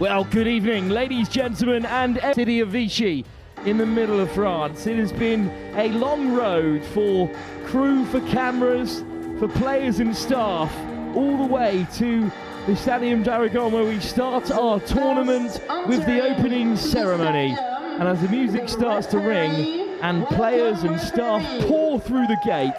Well, good evening, ladies, gentlemen, and city of Vichy in the middle of France. It has been a long road for crew, for cameras, for players and staff, all the way to the Stadium d'Aragon, where we start our tournament with the opening ceremony. And as the music starts to ring and players and staff pour through the gate,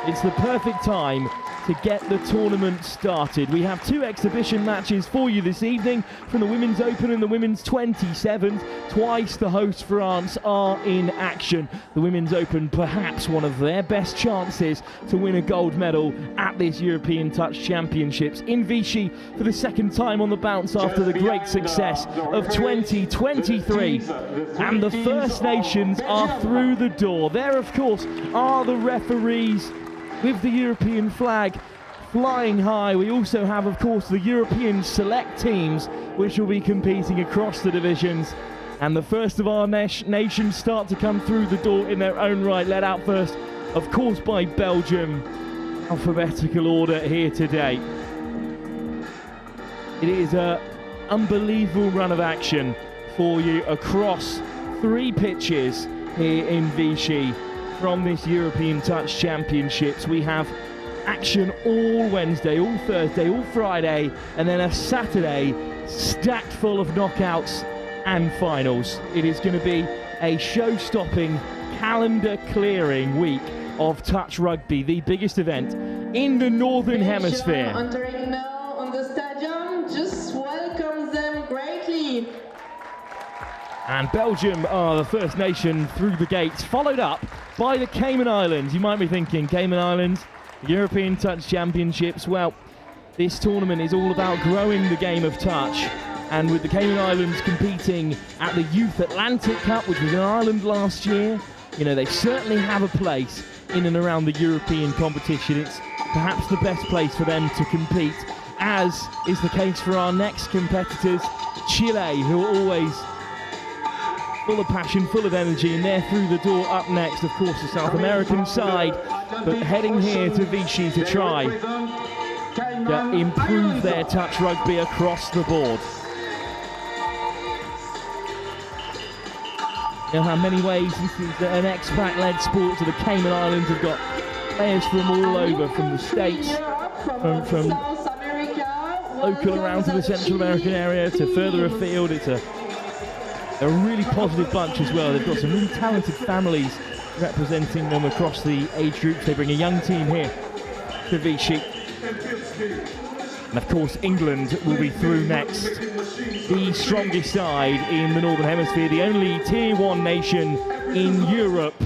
it's the perfect time to get the tournament started. We have two exhibition matches for you this evening from the Women's Open and the Women's 27. Twice the host France are in action. The Women's Open, perhaps one of their best chances to win a gold medal at this European Touch Championships in Vichy for the second time on the bounce after the great success of 2023. And the First Nations are through the door. There, of course, are the referees with the European flag flying high. We also have, of course, the European select teams which will be competing across the divisions. And the first of our nations start to come through the door in their own right, led out first, of course, by Belgium. Alphabetical order here today. It is an unbelievable run of action for you across three pitches here in Vichy. From this European Touch Championships, we have action all Wednesday, all Thursday, all Friday, and then a Saturday stacked full of knockouts and finals. It is going to be a show-stopping, calendar-clearing week of touch rugby, the biggest event in the Northern Hemisphere. Entering now on the stadium, just welcome them greatly. And Belgium are the first nation through the gates, followed up by the Cayman Islands. You might be thinking, Cayman Islands, European Touch Championships. Well, this tournament is all about growing the game of touch. And with the Cayman Islands competing at the Youth Atlantic Cup, which was in Ireland last year, you know, they certainly have a place in and around the European competition. It's perhaps the best place for them to compete, as is the case for our next competitors, Chile, who are always full of passion, full of energy, and they're through the door. Up next, of course, the South American side, but heading here to Vichy to try to improve their touch rugby across the board. You know how many ways this is an expat-led sport, so the Cayman Islands have got players from all over, from the States, from local around to the Central American area to further afield. It's a really positive bunch as well. They've got some really talented families representing them across the age groups. They bring a young team here to Vichy. And of course, England will be through next. The strongest side in the Northern Hemisphere, the only Tier 1 nation in Europe.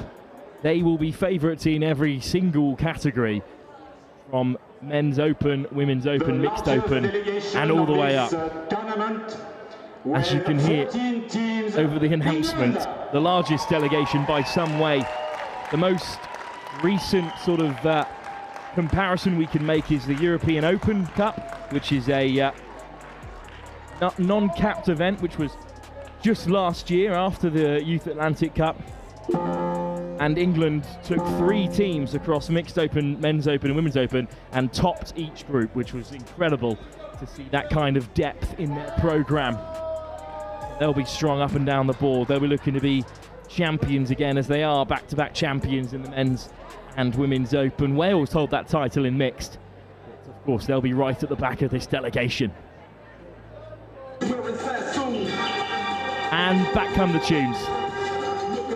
They will be favourites in every single category, from Men's Open, Women's Open, Mixed Open, and all the way up. As you can hear over the announcement, the largest delegation by some way. The most recent sort of comparison we can make is the European Open Cup, which is a non-capped event, which was just last year after the Youth Atlantic Cup. And England took three teams across Mixed Open, Men's Open and Women's Open and topped each group, which was incredible to see that kind of depth in their programme. They'll be strong up and down the board. They'll be looking to be champions again, as they are back-to-back champions in the Men's and Women's Open. Wales hold that title in mixed. But of course, they'll be right at the back of this delegation. And back come the tunes,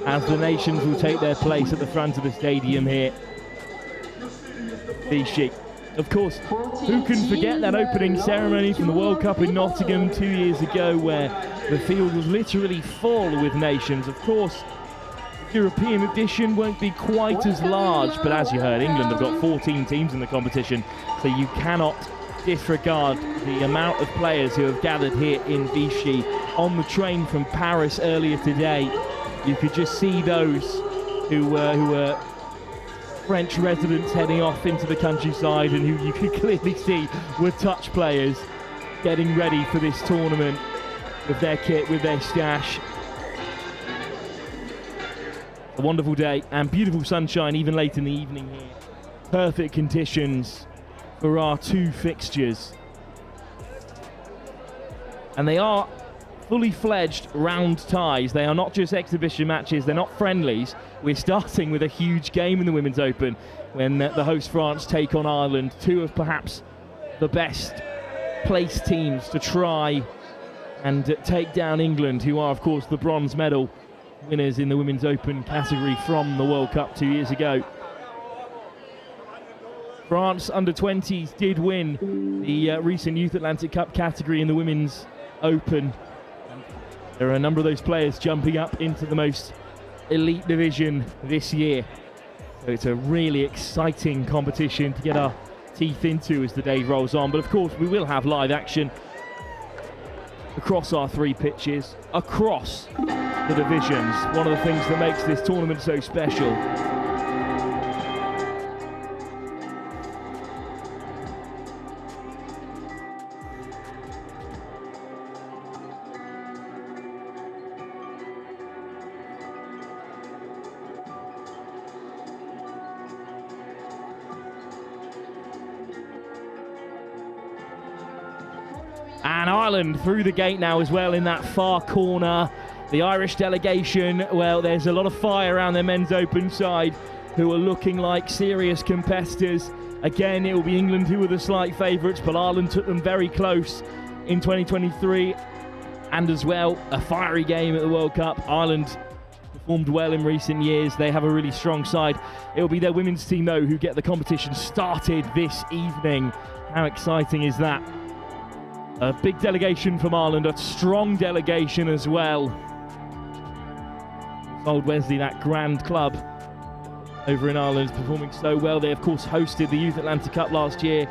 as the nations will take their place at the front of the stadium here. Vichy. Of course, who can forget that opening ceremony from the World Cup in Nottingham 2 years ago, where the field was literally full with nations. Of course, the European edition won't be quite as large, but as you heard, England have got 14 teams in the competition, so you cannot disregard the amount of players who have gathered here in Vichy. On the train from Paris earlier today, you could just see those who were French residents heading off into the countryside, and who you could clearly see were touch players getting ready for this tournament with their kit, with their stash. A wonderful day and beautiful sunshine even late in the evening here. Perfect conditions for our two fixtures. And they are fully fledged round ties. They are not just exhibition matches, they're not friendlies. We're starting with a huge game in the Women's Open when the host France take on Ireland, two of perhaps the best placed teams to try and take down England, who are of course the bronze medal winners in the Women's Open category from the World Cup 2 years ago. France under-20s did win the recent Youth Atlantic Cup category in the Women's Open. There are a number of those players jumping up into the most elite division this year. So it's a really exciting competition to get our teeth into as the day rolls on. But of course we will have live action across our 3 pitches, across the divisions. One of the things that makes this tournament so special. And Ireland through the gate now as well in that far corner. The Irish delegation, well, there's a lot of fire around their men's open side, who are looking like serious competitors. Again, it will be England who are the slight favourites, but Ireland took them very close in 2023. And as well, a fiery game at the World Cup. Ireland performed well in recent years. They have a really strong side. It will be their women's team, though, who get the competition started this evening. How exciting is that? A big delegation from Ireland, a strong delegation as well. Old Wesley, that grand club over in Ireland, is performing so well. They, of course, hosted the Youth Atlantic Cup last year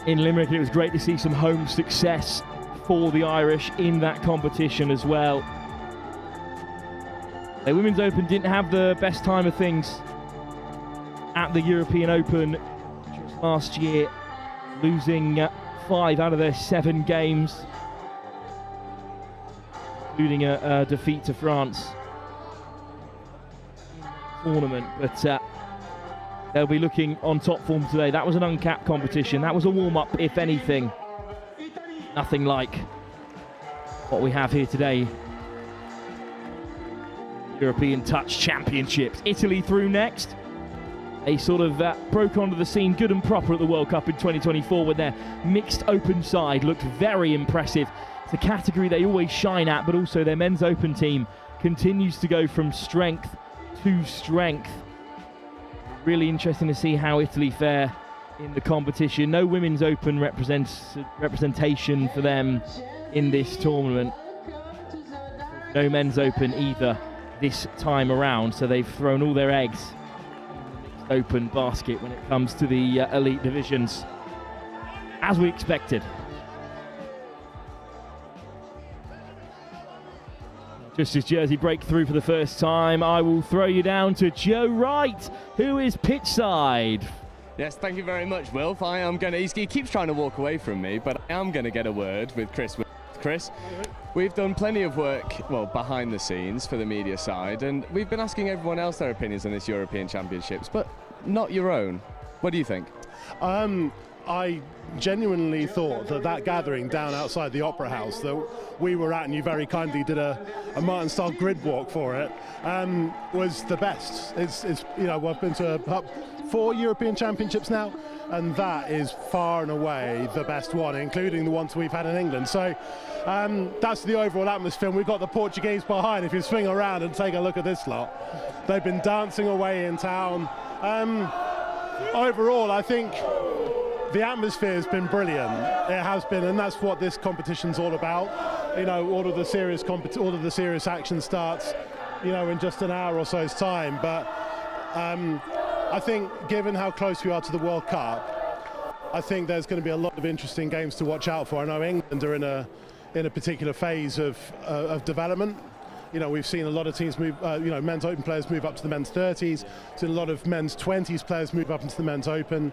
in Limerick, and it was great to see some home success for the Irish in that competition as well. The Women's Open didn't have the best time of things at the European Open just last year, losing 5 out of their 7 games, including a defeat to France tournament. But they'll be looking on top form today. That was an uncapped competition. That was a warm-up, if anything. Nothing like what we have here today. European Touch Championships. Italy through next. They sort of broke onto the scene good and proper at the World Cup in 2024 when their mixed open side looked very impressive. It's a category they always shine at, but also their men's open team continues to go from strength to strength. Really interesting to see how Italy fare in the competition. No women's open representation for them in this tournament. No men's open either this time around, so they've thrown all their eggs open basket when it comes to the elite divisions, as we expected. Just as Jersey break through for the first time, I will throw you down to Joe Wright, who is pitchside. Yes, thank you very much, Wilf. He keeps trying to walk away from me, but I am going to get a word with Chris. Chris, we've done plenty of work, well, behind the scenes for the media side, and we've been asking everyone else their opinions on this European Championships, but not your own. What do you think? I genuinely thought that gathering down outside the Opera House that we were at, and you very kindly did a Martin-style grid walk for it, was the best. It's you know, I've been to 4 European Championships now, and that is far and away the best one, including the ones we've had in England. So that's the overall atmosphere. We've got the Portuguese behind. If you swing around and take a look at this lot, they've been dancing away in town. Overall, I think the atmosphere has been brilliant. It has been, and that's what this competition's all about. You know, all of the serious action starts, you know, in just an hour or so's time. But I think, given how close we are to the World Cup, I think there's going to be a lot of interesting games to watch out for. I know England are in a particular phase of development. You know, we've seen a lot of teams move, you know, men's open players move up to the men's 30s, seen a lot of men's 20s players move up into the men's open.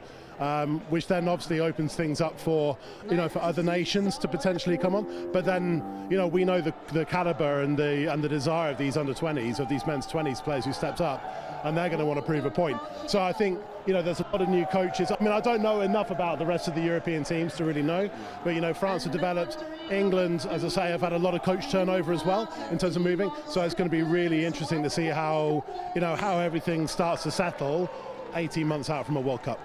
which then obviously opens things up for, for other nations to potentially come on. But then, we know the caliber and the desire of these under-20s, of these men's 20s players who stepped up, and they're going to want to prove a point. So I think, there's a lot of new coaches. I mean, I don't know enough about the rest of the European teams to really know, but, France have developed. England, as I say, have had a lot of coach turnover as well in terms of moving. So it's going to be really interesting to see how everything starts to settle 18 months out from a World Cup.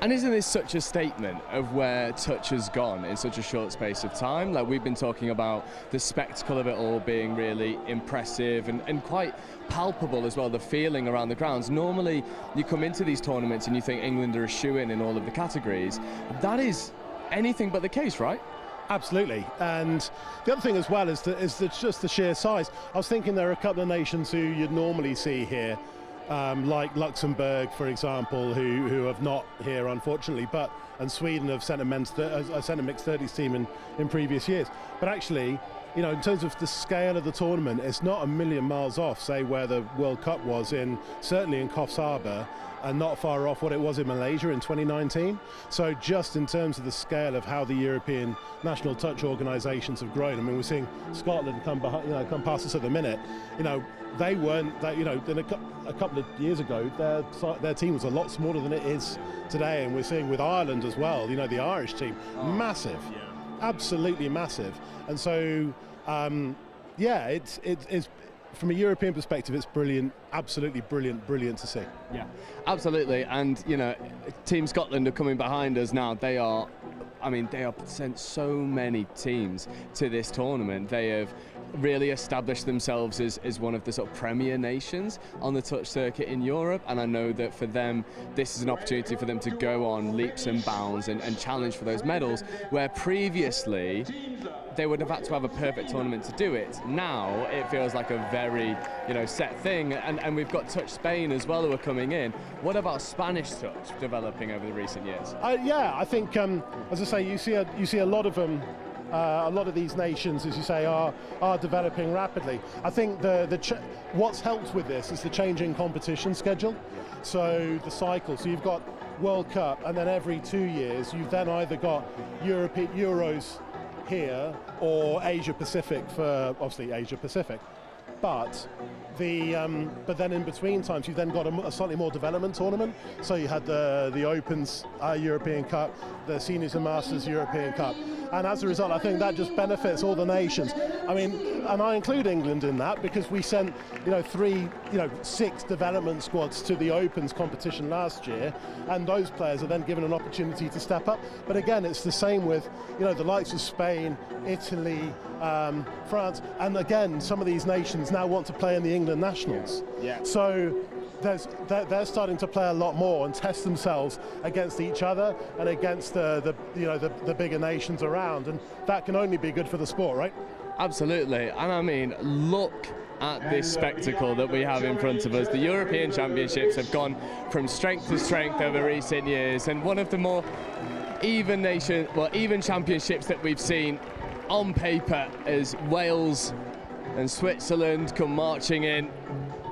And isn't this such a statement of where touch has gone in such a short space of time? Like, we've been talking about the spectacle of it all being really impressive and quite palpable as well, the feeling around the grounds. Normally, you come into these tournaments and you think England are a shoo-in in all of the categories. That is anything but the case, right? Absolutely. And the other thing as well is just the sheer size. I was thinking there are a couple of nations who you'd normally see here, like Luxembourg, for example, who have not here, unfortunately, and Sweden have sent a mixed 30s team in previous years. But actually, in terms of the scale of the tournament, it's not a million miles off, say, where the World Cup was certainly in Coffs Harbour, and not far off what it was in Malaysia in 2019. So just in terms of the scale of how the European national touch organisations have grown, I mean, we're seeing Scotland come past us at the minute. They weren't, a couple of years ago, their team was a lot smaller than it is today, and we're seeing with Ireland as well, the Irish team, massive, absolutely massive. And so, it's from a European perspective, it's brilliant, absolutely brilliant to see. Yeah, absolutely. And, Team Scotland are coming behind us now. They have sent so many teams to this tournament. They have really established themselves as one of the sort of premier nations on the touch circuit in Europe, and I know that for them this is an opportunity for them to go on leaps and bounds and challenge for those medals, where previously they would have had to have a perfect tournament to do it. Now it feels like a very set thing, and we've got Touch Spain as well who are coming in. What about Spanish touch developing over the recent years? I think as I say, you see a lot of them. A lot of these nations, as you say, are developing rapidly. I think what's helped with this is the changing competition schedule. So the cycle. So you've got World Cup, and then every 2 years you've then either got Euros here or Asia Pacific for obviously Asia Pacific. But then in between times you've then got a slightly more development tournament. So you had the Opens European Cup, the Seniors and Masters European Cup, and as a result I think that just benefits all the nations. I mean, and I include England in that because we sent 6 development squads to the Opens competition last year, and those players are then given an opportunity to step up. But again, it's the same with the likes of Spain, Italy, France, and again some of these nations now want to play in the England nationals. Yeah. So they're starting to play a lot more and test themselves against each other and against the bigger nations around, and that can only be good for the sport, right? Absolutely. And I mean, look at this spectacle that we have in front of us. The European Championships have gone from strength to strength over recent years, and one of the more even championships that we've seen on paper as Wales and Switzerland come marching in.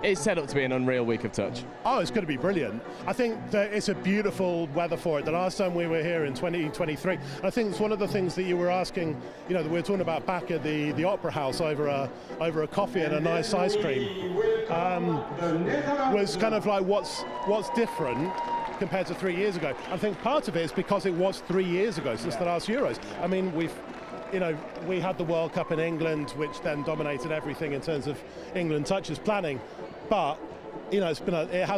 It's set up to be an unreal week of touch. Oh, it's going to be brilliant. I think that it's a beautiful weather for it. The last time we were here in 2023, I think it's one of the things that you were asking, that we were talking about back at the Opera House over a coffee and a nice ice cream, was kind of like what's different compared to 3 years ago. I think part of it is because it was 3 years ago since the last Euros. I mean, we had the World Cup in England, which then dominated everything in terms of England touches planning. But it has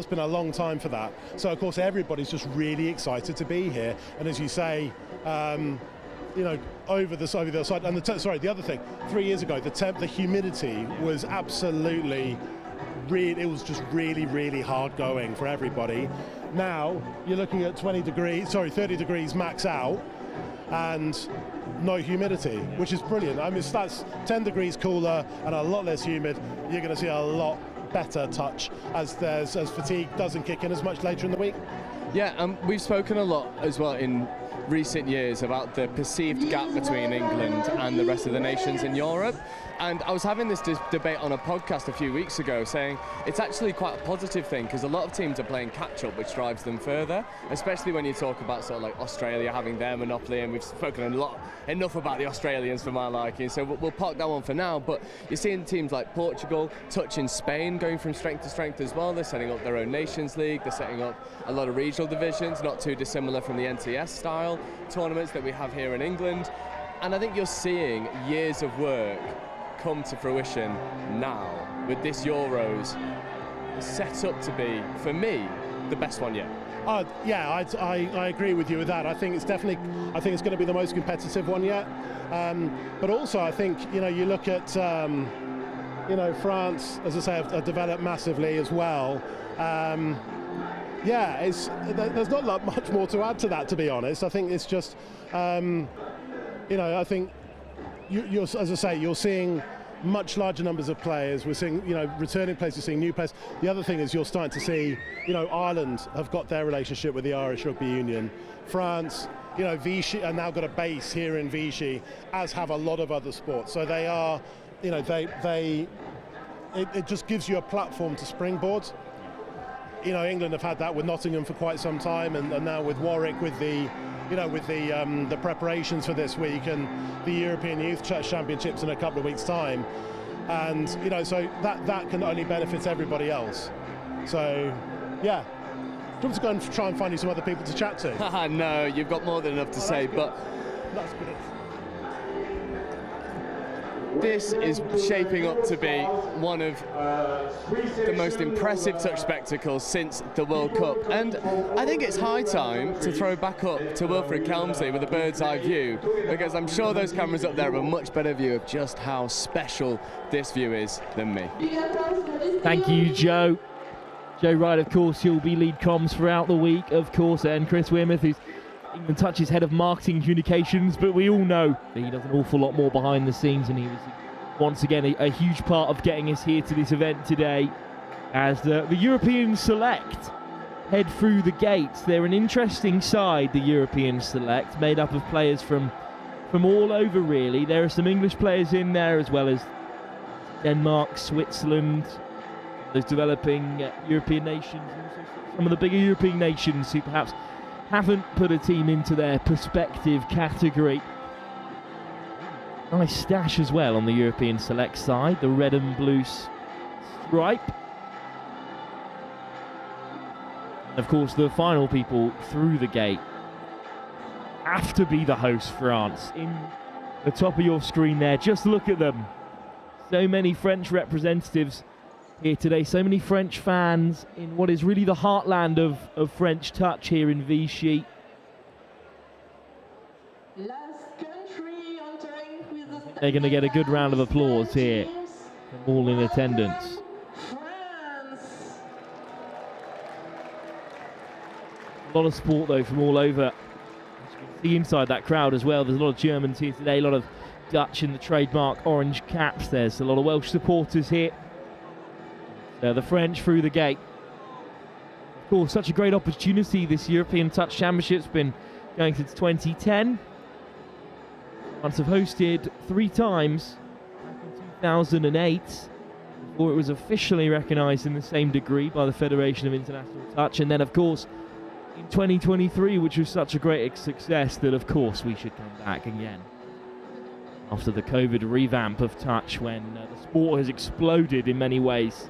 been a long time for that. So of course everybody's just really excited to be here. And as you say, over the side. And the other thing, 3 years ago, the humidity was absolutely. It was just really hard going for everybody. Now you're looking at 30 degrees max out, and no humidity, which is brilliant. I mean, that's 10 degrees cooler and a lot less humid. You're going to see a lot better touch as fatigue doesn't kick in as much later in the week. Yeah, we've spoken a lot as well in recent years about the perceived gap between England and the rest of the nations in Europe. And I was having this debate on a podcast a few weeks ago saying it's actually quite a positive thing because a lot of teams are playing catch-up, which drives them further, especially when you talk about sort of like Australia having their monopoly, and we've spoken enough about the Australians for my liking, so we'll park that one for now. But you're seeing teams like Portugal touching Spain, going from strength to strength as well. They're setting up their own Nations League, they're setting up a lot of regional divisions, not too dissimilar from the NTS style tournaments that we have here in England. And I think you're seeing years of work come to fruition now with this Euros set up to be, for me, the best one yet. Yeah, I agree with you with that. I think it's going to be the most competitive one yet. But also, I think you look at France, as I say, have developed massively as well. Yeah, there's not much more to add to that, to be honest. I think it's just, I think you're, as I say, you're seeing much larger numbers of players. We're seeing, returning players, we're seeing new players. The other thing is you're starting to see, Ireland have got their relationship with the Irish Rugby Union. France, Vichy are now got a base here in Vichy, as have a lot of other sports. So they are, it just gives you a platform to springboard. England have had that with Nottingham for quite some time, and now with Warwick, with the preparations for this week and the European Youth Championships in a couple of weeks' time, and so that can only benefit everybody else. So, yeah. Do you want to go and try and find you some other people to chat to? No, you've got more than enough to say, but that's good. This is shaping up to be one of the most impressive touch spectacles since the World Cup, and I think it's high time to throw back up to Wilfred Kelmsley with a bird's eye view, because I'm sure those cameras up there have a much better view of just how special this view is than me. Thank you, Joe. Joe Wright, of course, he'll be lead comms throughout the week, of course, and Chris Wearmouth, who's England Touch's head of marketing communications, but we all know that he does an awful lot more behind the scenes, and he was once again a huge part of getting us here to this event today as the European Select head through the gates. They're an interesting side, the European Select, made up of players from all over, really. There are some English players in there, as well as Denmark, Switzerland, those developing European nations, and also some of the bigger European nations who perhaps haven't put a team into their perspective category. Nice stash as well on the European Select side, the red and blue stripe. And of course, the final people through the gate have to be the host, France. In the top of your screen there, just look at them. So many French representatives here today, so many French fans in what is really the heartland of French touch here in Vichy. They're going to get a good round of applause here from all in attendance. A lot of support though from all over. As you can see inside that crowd as well, there's a lot of Germans here today, a lot of Dutch in the trademark orange caps. There's a lot of Welsh supporters here. The French through the gate. Of course, such a great opportunity. This European Touch Championship's been going since 2010. France have hosted 3 times, back in 2008, before it was officially recognised in the same degree by the Federation of International Touch, and then of course in 2023, which was such a great success that of course we should come back again after the COVID revamp of touch, when the sport has exploded in many ways.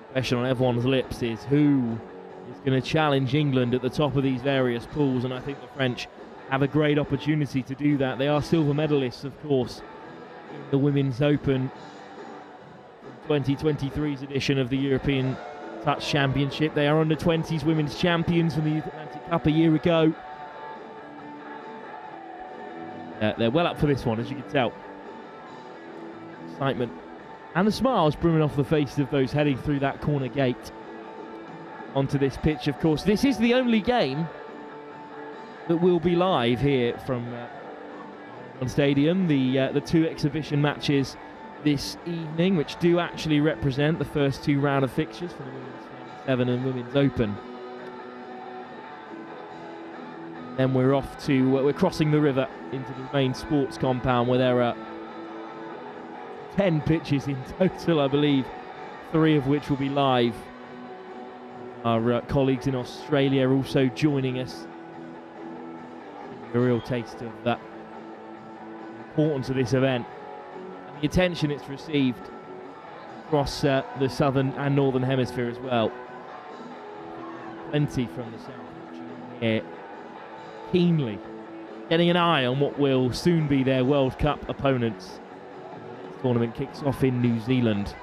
The question on everyone's lips is who is going to challenge England at the top of these various pools, and I think the French have a great opportunity to do that. They are silver medalists, of course, in the Women's Open, 2023's edition of the European Touch Championship. They are under 20s women's champions from the Atlantic Cup a year ago. They're well up for this one, as you can tell. Excitement and the smiles brimming off the faces of those heading through that corner gate onto this pitch. Of course, this is the only game that will be live here from on Stadium. The 2 exhibition matches this evening, which do actually represent the first 2 round of fixtures for the Women's 7 and Women's Open. Then we're off to, we're crossing the river into the main sports compound where there are 10 pitches in total, I believe, 3 of which will be live. Our colleagues in Australia are also joining us. A real taste of that importance of this event and the attention it's received across the southern and northern hemisphere as well. Plenty from the south here, keenly getting an eye on what will soon be their World Cup opponents. The tournament kicks off in New Zealand.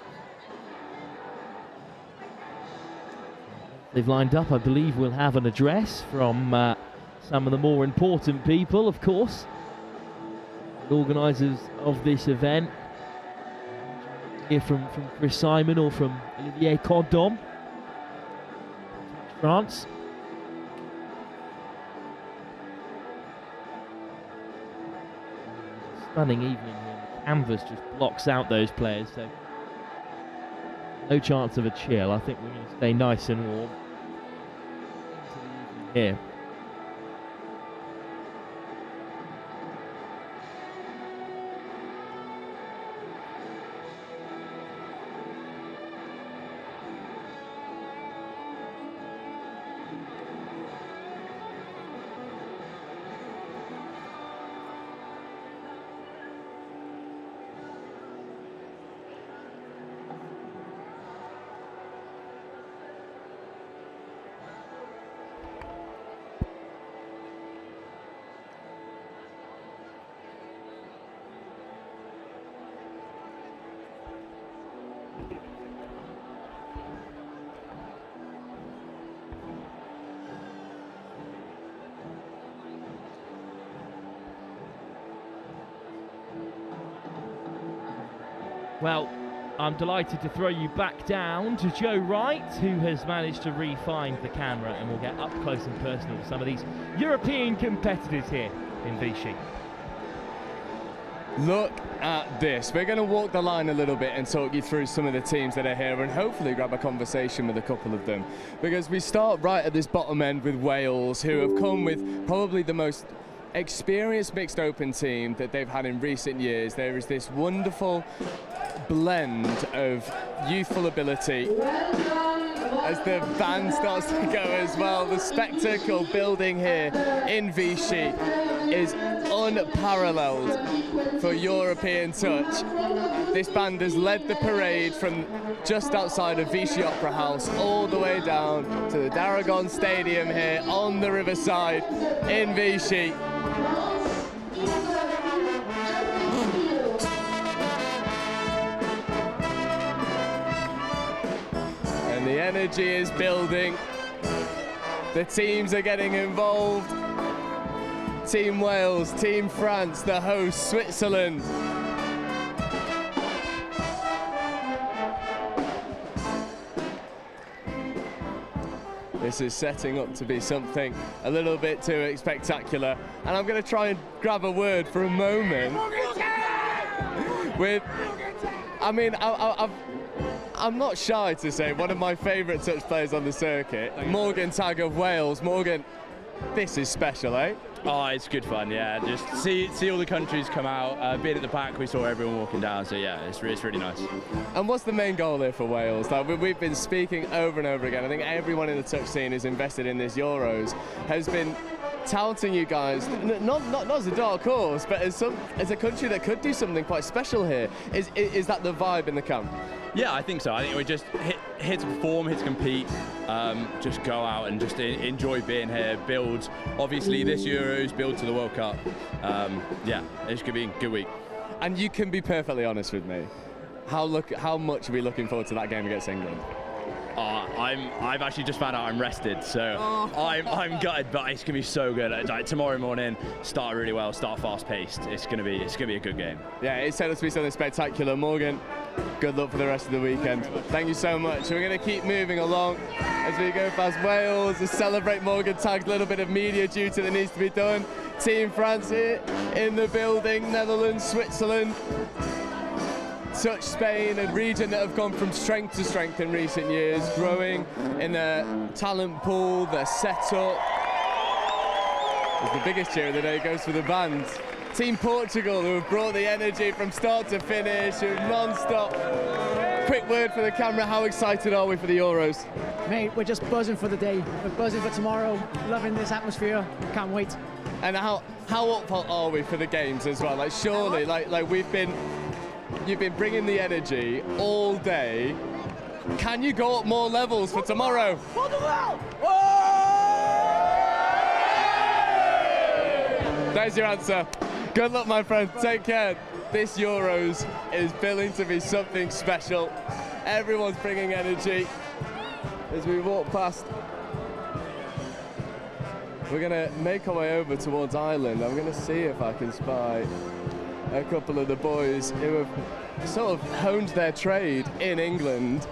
They've lined up. I believe we'll have an address from some of the more important people, of course, the organisers of this event. Hear from Chris Simon or from Olivier Cordon, France. Stunning evening here. The canvas just blocks out those players, so no chance of a chill. I think we're going to stay nice and warm here. Well, I'm delighted to throw you back down to Joe Wright, who has managed to refine the camera, and we'll get up close and personal with some of these European competitors here in Vichy. Look at this. We're going to walk the line a little bit and talk you through some of the teams that are here and hopefully grab a conversation with a couple of them. Because we start right at this bottom end with Wales, who have come with probably the most experienced mixed open team that they've had in recent years. There is this wonderful blend of youthful ability as the band starts to go as well. The spectacle building here in Vichy is unparalleled for European touch. This band has led the parade from just outside of Vichy Opera House all the way down to the Daragon Stadium here on the riverside in Vichy. And the energy is building. The teams are getting involved. Team Wales, Team France, the host Switzerland. This is setting up to be something a little bit too spectacular. And I'm going to try and grab a word for a moment with, I mean, I'm not shy to say one of my favourite touch players on the circuit, Morgan Tagg of Wales. Morgan, this is special, eh? Oh, it's good fun, yeah. Just see all the countries come out. Being at the back, we saw everyone walking down, so yeah, it's really nice. And what's the main goal here for Wales? Like we've been speaking over and over again. I think everyone in the touch scene who's invested in this Euros has been touting you guys, not as a dark horse, but as a country that could do something quite special here. Is that the vibe in the camp? Yeah, I think so. I think we just here to perform, here to compete, just go out and just enjoy being here, build, obviously this Euros, build to the World Cup. Yeah, it's going to be a good week. And you can be perfectly honest with me. How much are we looking forward to that game against England? I've actually just found out I'm rested, so I'm gutted, but it's gonna be so good. Like, tomorrow morning, start really well, start fast paced. It's gonna be a good game. Yeah, it's set up to be something spectacular. Morgan, good luck for the rest of the weekend. Thank you so much. We're gonna keep moving along as we go past Wales to celebrate Morgan Tagg's little bit of media duty that needs to be done. Team France here in the building, Netherlands, Switzerland. Touch Spain, a region that have gone from strength to strength in recent years, growing in their talent pool, their setup. As the biggest cheer of the day goes for the band. Team Portugal, who have brought the energy from start to finish, who non-stop. Quick word for the camera, how excited are we for the Euros? Mate, we're just buzzing for the day. We're buzzing for tomorrow, loving this atmosphere, can't wait. And how up are we for the games as well? Like surely, like you've been bringing the energy all day. Can you go up more levels for tomorrow? There's your answer. Good luck, my friend. Take care. This Euros is billing to be something special. Everyone's bringing energy as we walk past. We're going to make our way over towards Ireland. I'm going to see if I can spy a couple of the boys who have sort of honed their trade in England.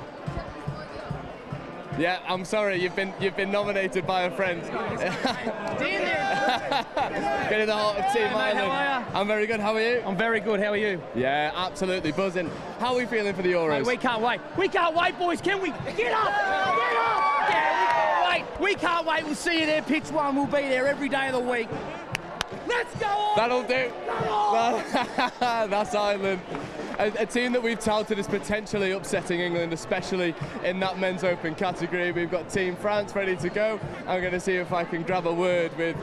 Yeah, I'm sorry, you've been nominated by a friend. Get in the heart of Team Ireland. I'm very good, how are you? I'm very good, how are you? Yeah, absolutely buzzing. How are we feeling for the Euros? Mate, we can't wait. We can't wait, boys, can we? Get up! Get up! Yeah, we can't wait. We can't wait. We'll see you there, pitch one. We'll be there every day of the week. Let's go on! That'll do. That's Ireland. A team that we've touted as potentially upsetting England, especially in that men's open category. We've got Team France ready to go. I'm going to see if I can grab a word with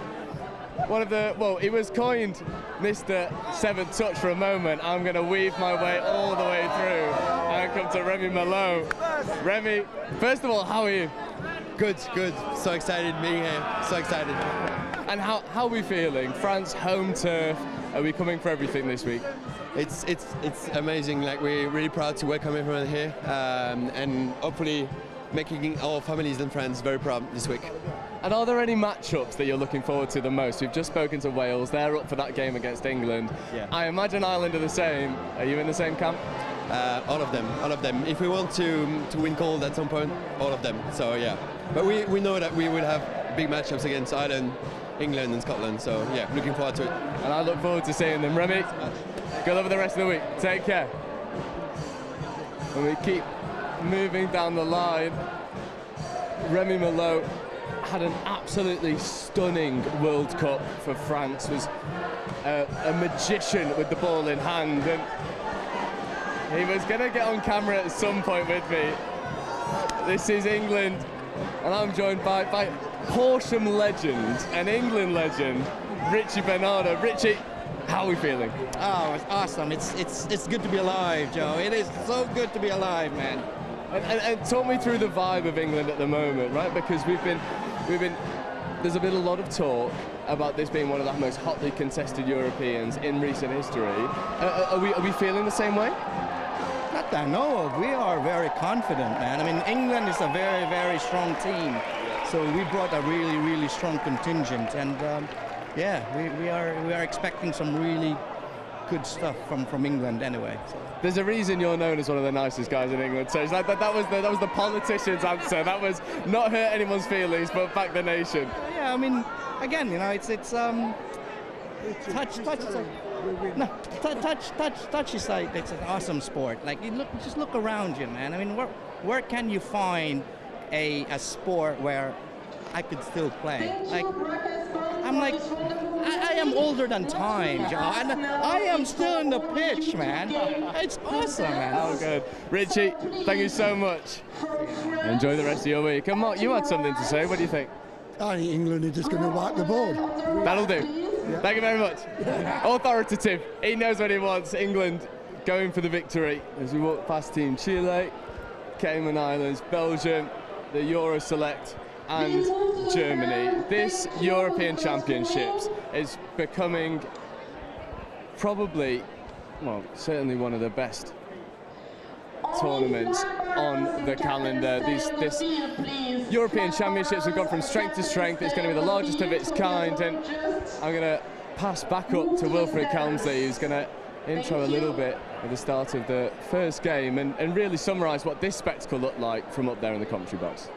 one of the, well, he was coined Mr. Seventh Touch for a moment. I'm going to weave my way all the way through and come to Remy Malo. Remy, first of all, how are you? Good, good. So excited being here. So excited. And how are we feeling? France, home turf. Are we coming for everything this week? It's amazing. Like, we're really proud to welcome everyone here, and hopefully making our families and friends very proud this week. And are there any matchups that you're looking forward to the most? We've just spoken to Wales. They're up for that game against England. Yeah. I imagine Ireland are the same. Are you in the same camp? All of them, all of them. If we want to win gold at some point, all of them. So yeah. But we know that we will have big matchups against Ireland, England and Scotland. So yeah, looking forward to it. And I look forward to seeing them. Remy, good luck for the rest of the week. Take care. And we keep moving down the line. Remy Malo had an absolutely stunning World Cup for France, was a magician with the ball in hand, and he was going to get on camera at some point with me. This is England, and I'm joined by Horsham legend and England legend, Richie Bernardo. Richie, how are we feeling? Oh, it's awesome. It's good to be alive, Joe. It is so good to be alive, man. And talk me through the vibe of England at the moment, right? Because there's been a lot of talk about this being one of the most hotly contested Europeans in recent history. Are we feeling the same way? Not that I know of. We are very confident, man. I mean, England is a very, very strong team. So we brought a really, really strong contingent, and yeah, we are expecting some really good stuff from England anyway. So. There's a reason you're known as one of the nicest guys in England. So it's like that was the politician's answer. That was not hurt anyone's feelings, but back the nation. Yeah, I mean, again, you know, touch is like, it's an awesome sport. Like, just look around you, man. I mean, where can you find a sport where I could still play? Like, I am older than time, Joe, and I am still in the pitch, man. It's awesome, man. Oh, good. Richie, thank you so much. Enjoy the rest of your week. And Mark, you had something to say. What do you think? I think England are just going to wipe the board. That'll do. Yeah. Thank you very much. Authoritative. He knows what he wants. England going for the victory as we walk past Team Chile, Cayman Islands, Belgium, the Euro Select, and Germany. This European Championships is becoming probably, well, certainly one of the best tournaments on the calendar. This European Championships have gone from strength to strength. It's going to be the largest of its kind, and I'm going to pass back up to Wilfred Kelmsley, who's going to intro a little bit at the start of the first game and really summarise what this spectacle looked like from up there in the commentary box.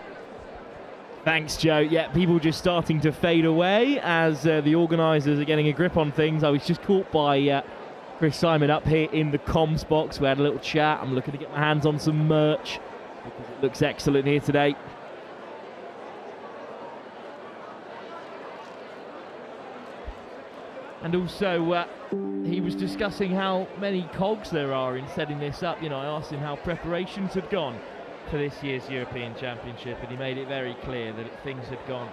Thanks, Joe. Yeah, people just starting to fade away as the organisers are getting a grip on things. I was just caught by Chris Simon up here in the comms box. We had a little chat. I'm looking to get my hands on some merch because it looks excellent here today. And also, he was discussing how many cogs there are in setting this up. You know, I asked him how preparations had gone for this year's European Championship, and he made it very clear that things had gone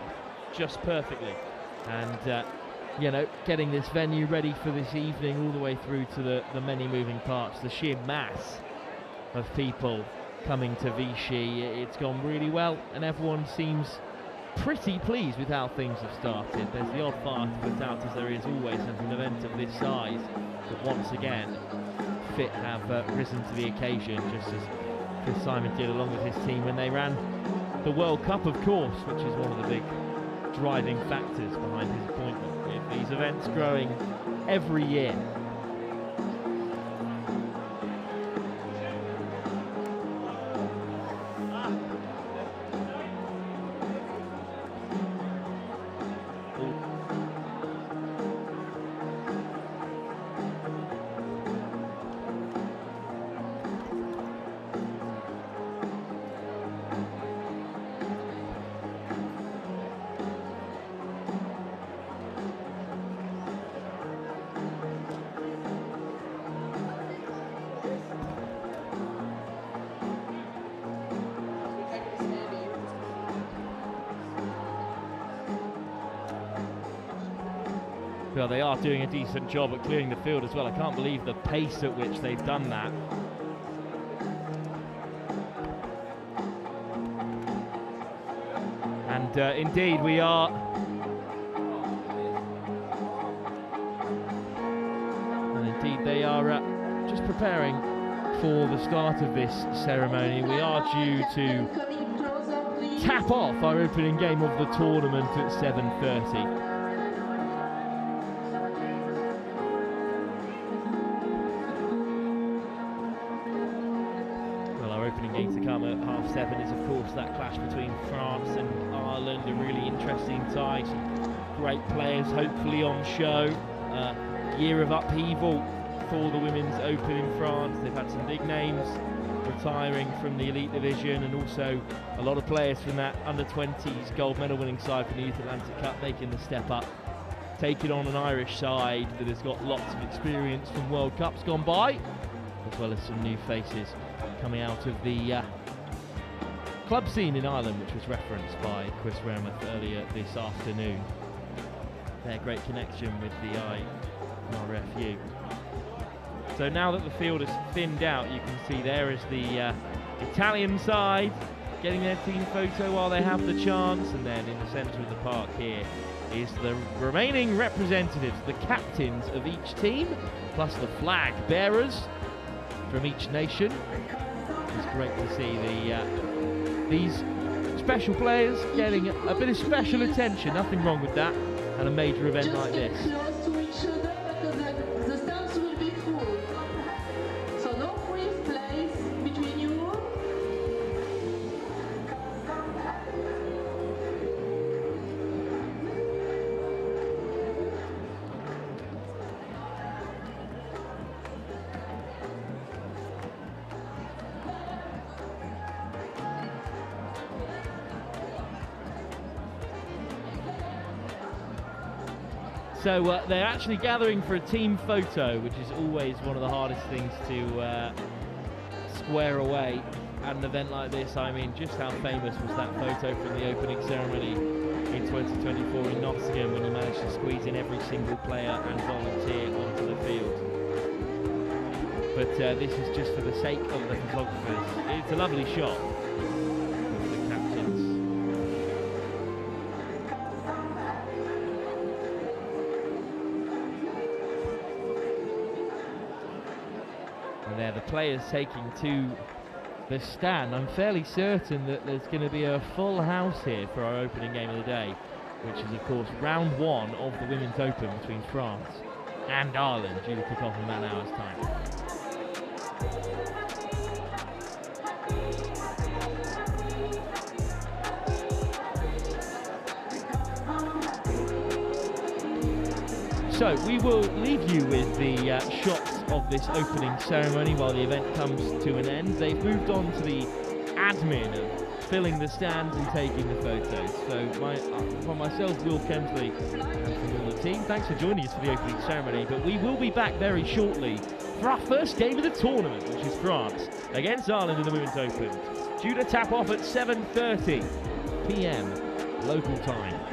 just perfectly. And, you know, getting this venue ready for this evening all the way through to the many moving parts, the sheer mass of people coming to Vichy, it's gone really well, and everyone seems pretty pleased with how things have started. There's the odd fire to put out, as there is always at an event of this size, but once again, Fit have risen to the occasion, just as Chris Simon did along with his team when they ran the World Cup, of course, which is one of the big driving factors behind his appointment, with these events growing every year. Well, they are doing a decent job at clearing the field as well. I can't believe the pace at which they've done that. And indeed, we are they are just preparing for the start of this ceremony. We are due to tap off our opening game of the tournament at 7:30. To come at 7:30 is, of course, that clash between France and Ireland, a really interesting tie. Some great players hopefully on show. Year of upheaval for the Women's Open in France. They've had some big names retiring from the elite division, and also a lot of players from that under-20s gold medal winning side from the Youth Atlantic Cup making the step up, taking on an Irish side that has got lots of experience from World Cups gone by, as well as some new faces coming out of the club scene in Ireland, which was referenced by Chris Remuth earlier this afternoon. Their great connection with the IRFU. So now that the field is thinned out, you can see there is the Italian side getting their team photo while they have the chance, and then in the centre of the park here is the remaining representatives, the captains of each team, plus the flag bearers from each nation. It's great to see these special players getting a bit of special attention. Nothing wrong with that at a major event like this. Close to each other because the stands will be full. So no free place between you. So they're actually gathering for a team photo, which is always one of the hardest things to square away at an event like this. I mean, just how famous was that photo from the opening ceremony in 2024 in Nottingham, when you managed to squeeze in every single player and volunteer onto the field. But this is just for the sake of the photographers. It's a lovely shot of the captains. And there, the players taking to the stand. I'm fairly certain that there's going to be a full house here for our opening game of the day, which is, of course, round one of the Women's Open between France and Ireland, due to kick off in about an hour's time. So we will leave you with the shots of this opening ceremony while the event comes to an end. They've moved on to the admin of filling the stands and taking the photos. So for myself, Will Kemsley, and from all the team, thanks for joining us for the opening ceremony. But we will be back very shortly for our first game of the tournament, which is France against Ireland in the Women's Open. Due to tap off at 7:30 p.m. local time.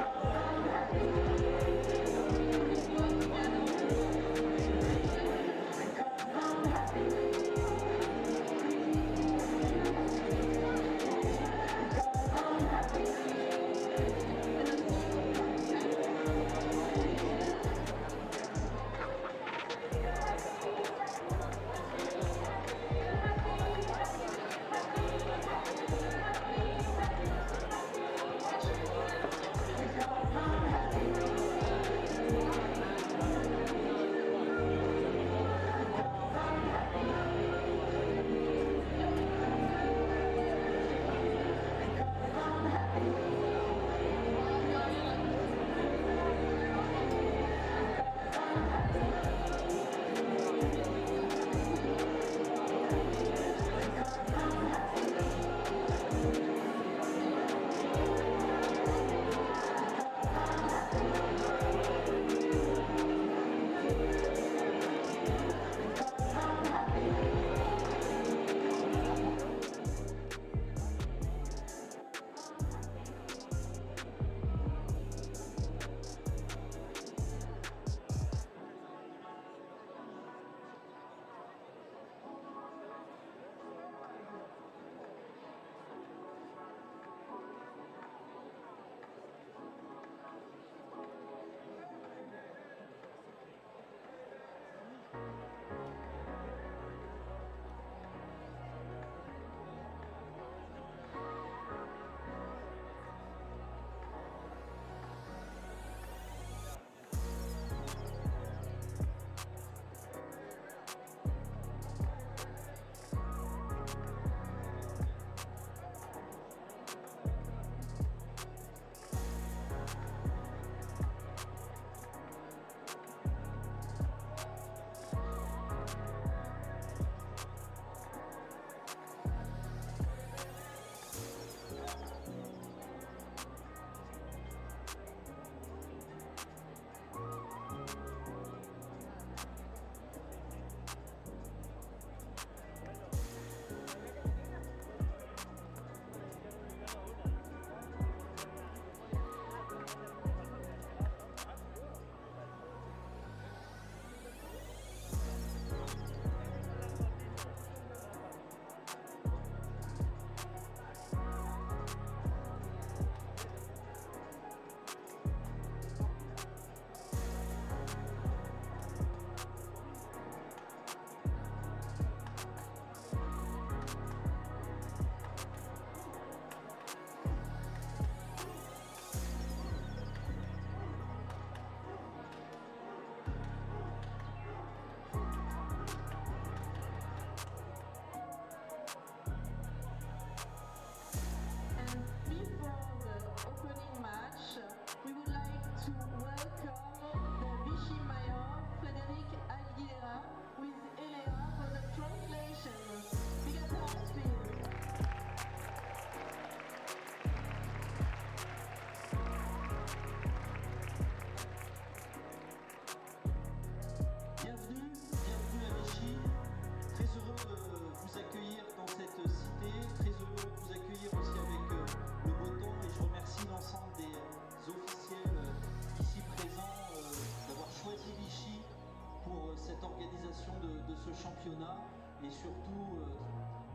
et surtout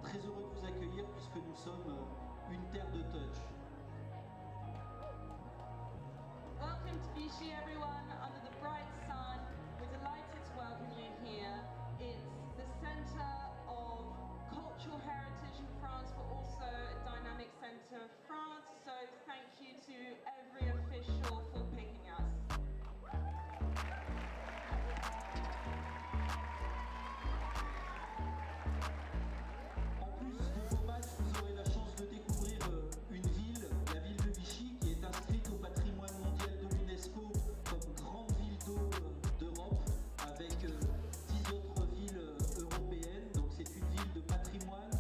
très heureux de vous accueillir puisque nous sommes une terre de touch. Welcome to Vichy, everyone, under the bright sun. We're delighted to welcome you here. It's the centre of cultural heritage in France, but also a dynamic centre of France. So thank you to every official for picking us. En plus de vos matchs, vous aurez la chance de découvrir une ville, la ville de Vichy, qui est inscrite au patrimoine mondial de l'UNESCO comme grande ville d'eau d'Europe, avec 10 autres villes européennes. Donc c'est une ville de patrimoine,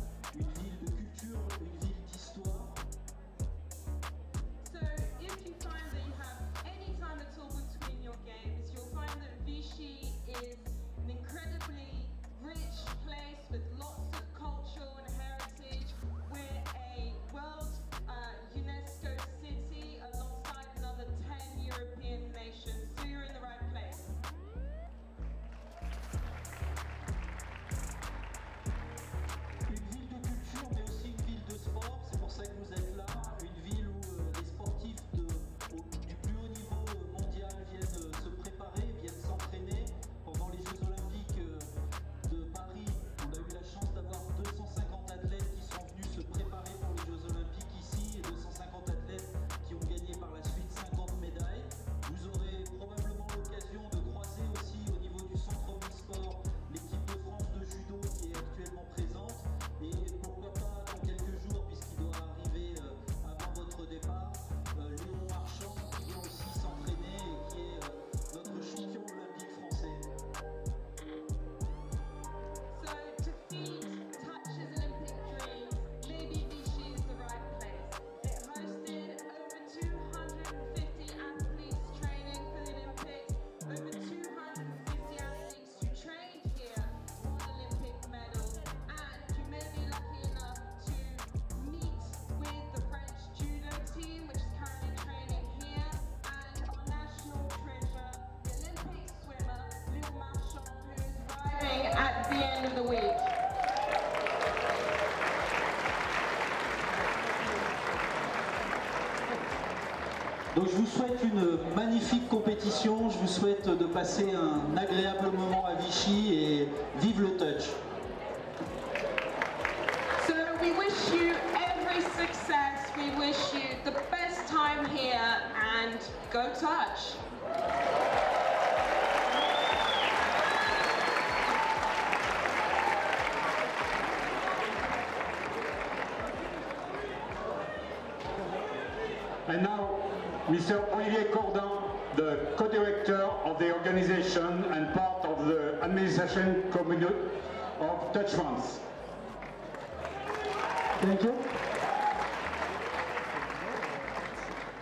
the end of the week. Donc je vous souhaite une magnifique compétition, je vous souhaite de passer un agréable moment à Vichy et vive le touch. So we wish you every success, we wish you the best time here, and go touch. And now, Mr. Olivier Cordin, the co-director of the organization and part of the administration community of Touch France. Thank you.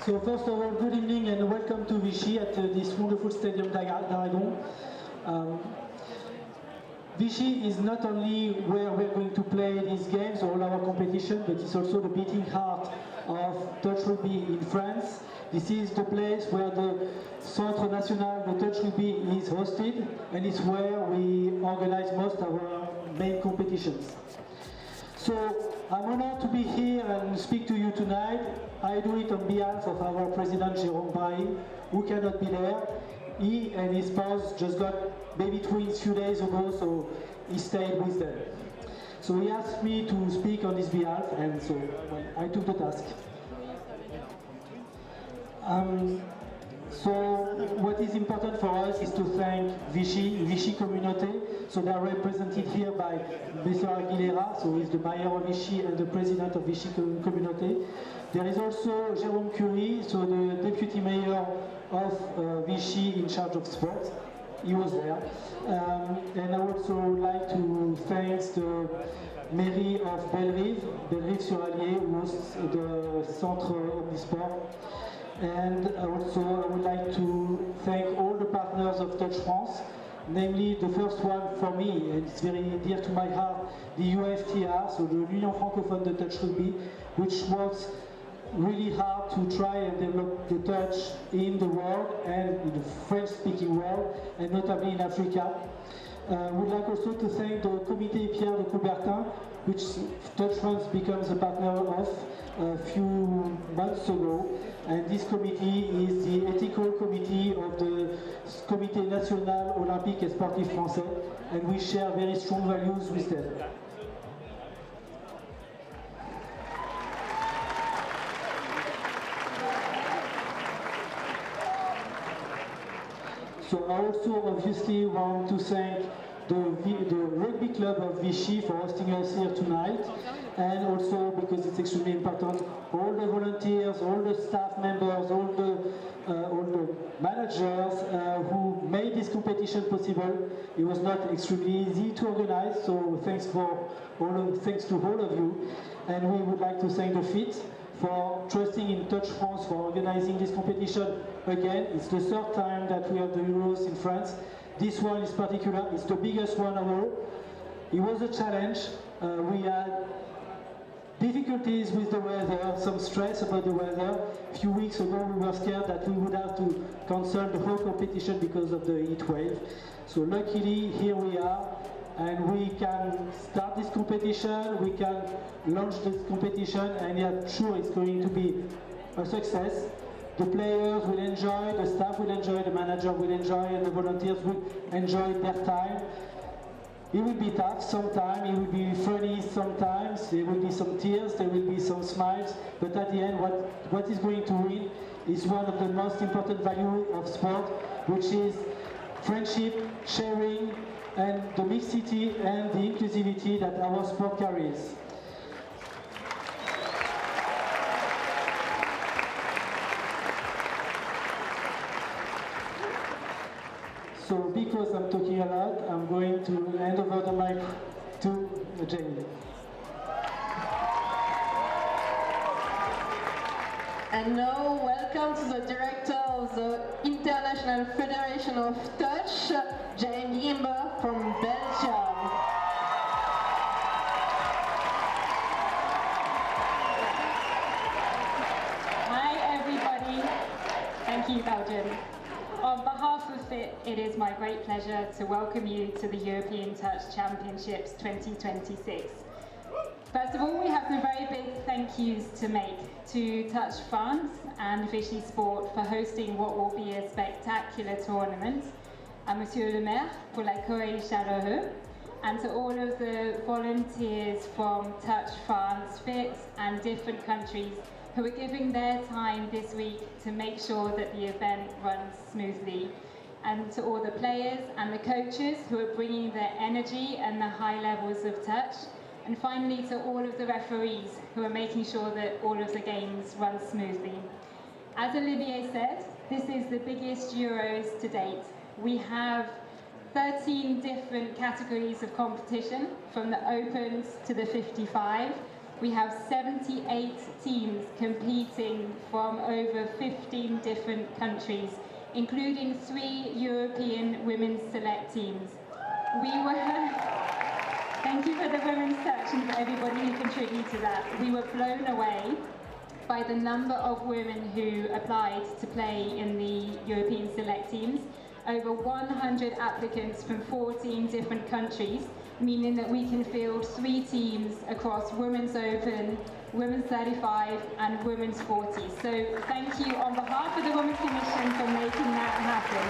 So first of all, good evening and welcome to Vichy at this wonderful stadium d'Aragon. Vichy is not only where we're going to play these games, all our competition, but it's also the beating heart of touch rugby in France. This is the place where the Centre National de Touch Rugby is hosted, and it's where we organize most of our main competitions. So I'm honored to be here and speak to you tonight. I do it on behalf of our president, Jérôme Brahim, who cannot be there. He and his spouse just got baby twins a few days ago, so he stayed with them. So he asked me to speak on his behalf, and so well, I took the task. So what is important for us is to thank Vichy community. So they are represented here by Mr. Aguilera, so he's the mayor of Vichy and the president of Vichy community. There is also Jérôme Curie, so the deputy mayor of Vichy in charge of sports. He was there. And I also like to thank the mairie of Bellerive-sur-Allier, who hosts the Centre Omnisport. And also I would like to thank all the partners of Touch France, namely the first one for me, and it's very dear to my heart, the UFTR, so the Union Francophone de Touch Rugby, which works really hard to try and develop the touch in the world and in the French-speaking world, and notably in Africa. I would like also to thank the Comité Pierre de Coubertin, which Touch France becomes a partner of a few months ago. And this committee is the ethical committee of the Comité National Olympique et Sportif Français, and we share very strong values with them. So I also obviously want to thank the Rugby Club of Vichy for hosting us here tonight, and also, because it's extremely important, all the volunteers, all the staff members, all the managers who made this competition possible. It was not extremely easy to organize, so thanks to all of you. And we would like to thank the FIT for trusting in Touch France for organizing this competition again. It's the third time that we have the Euros in France. This one is particular, it's the biggest one of all. It was a challenge. We had difficulties with the weather, some stress about the weather. A few weeks ago we were scared that we would have to cancel the whole competition because of the heat wave. So luckily here we are, and we can start this competition, we can launch this competition, and I'm sure it's going to be a success. The players will enjoy, the staff will enjoy, the manager will enjoy, and the volunteers will enjoy their time. It will be tough sometimes, it will be funny sometimes, there will be some tears, there will be some smiles, but at the end what is going to win is one of the most important values of sport, which is friendship, sharing, and the mixity and the inclusivity that our sport carries. So because I'm talking a lot, I'm going to hand over the mic to Jamie. And now, welcome to the director of the International Federation of Touch, James Gimber from Belgium. Hi everybody, thank you Belgium. On behalf of outfit, it is my great pleasure to welcome you to the European Touch Championships 2026. First of all, we have some very big thank yous to make to Touch France and Vichy Sport for hosting what will be a spectacular tournament, à Monsieur le Maire pour l'accueil chaleureux, and to all of the volunteers from Touch France Fit and different countries who are giving their time this week to make sure that the event runs smoothly. And to all the players and the coaches who are bringing their energy and the high levels of touch. And finally to all of the referees who are making sure that all of the games run smoothly. As Olivier said, this is the biggest Euros to date. We have 13 different categories of competition, from the Opens to the 55. We have 78 teams competing from over 15 different countries, including 3 European women's select teams. Thank you for the women's touch and for everybody who contributed to that. We were blown away by the number of women who applied to play in the European select teams. Over 100 applicants from 14 different countries, meaning that we can field 3 teams across Women's Open, Women's 35 and Women's 40. So thank you on behalf of the Women's Commission for making that happen.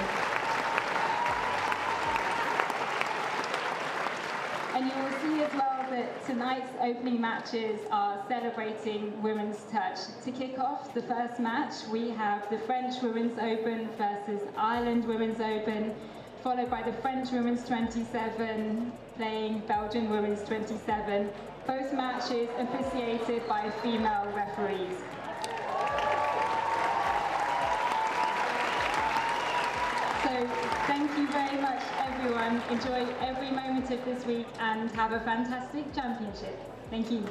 And you will see as well that tonight's opening matches are celebrating women's touch. To kick off the first match, we have the French Women's Open versus Ireland Women's Open, followed by the French Women's 27 playing Belgian Women's 27. Both matches officiated by female referees. So thank you very much, everyone. Enjoy every moment of this week and have a fantastic championship. Thank you.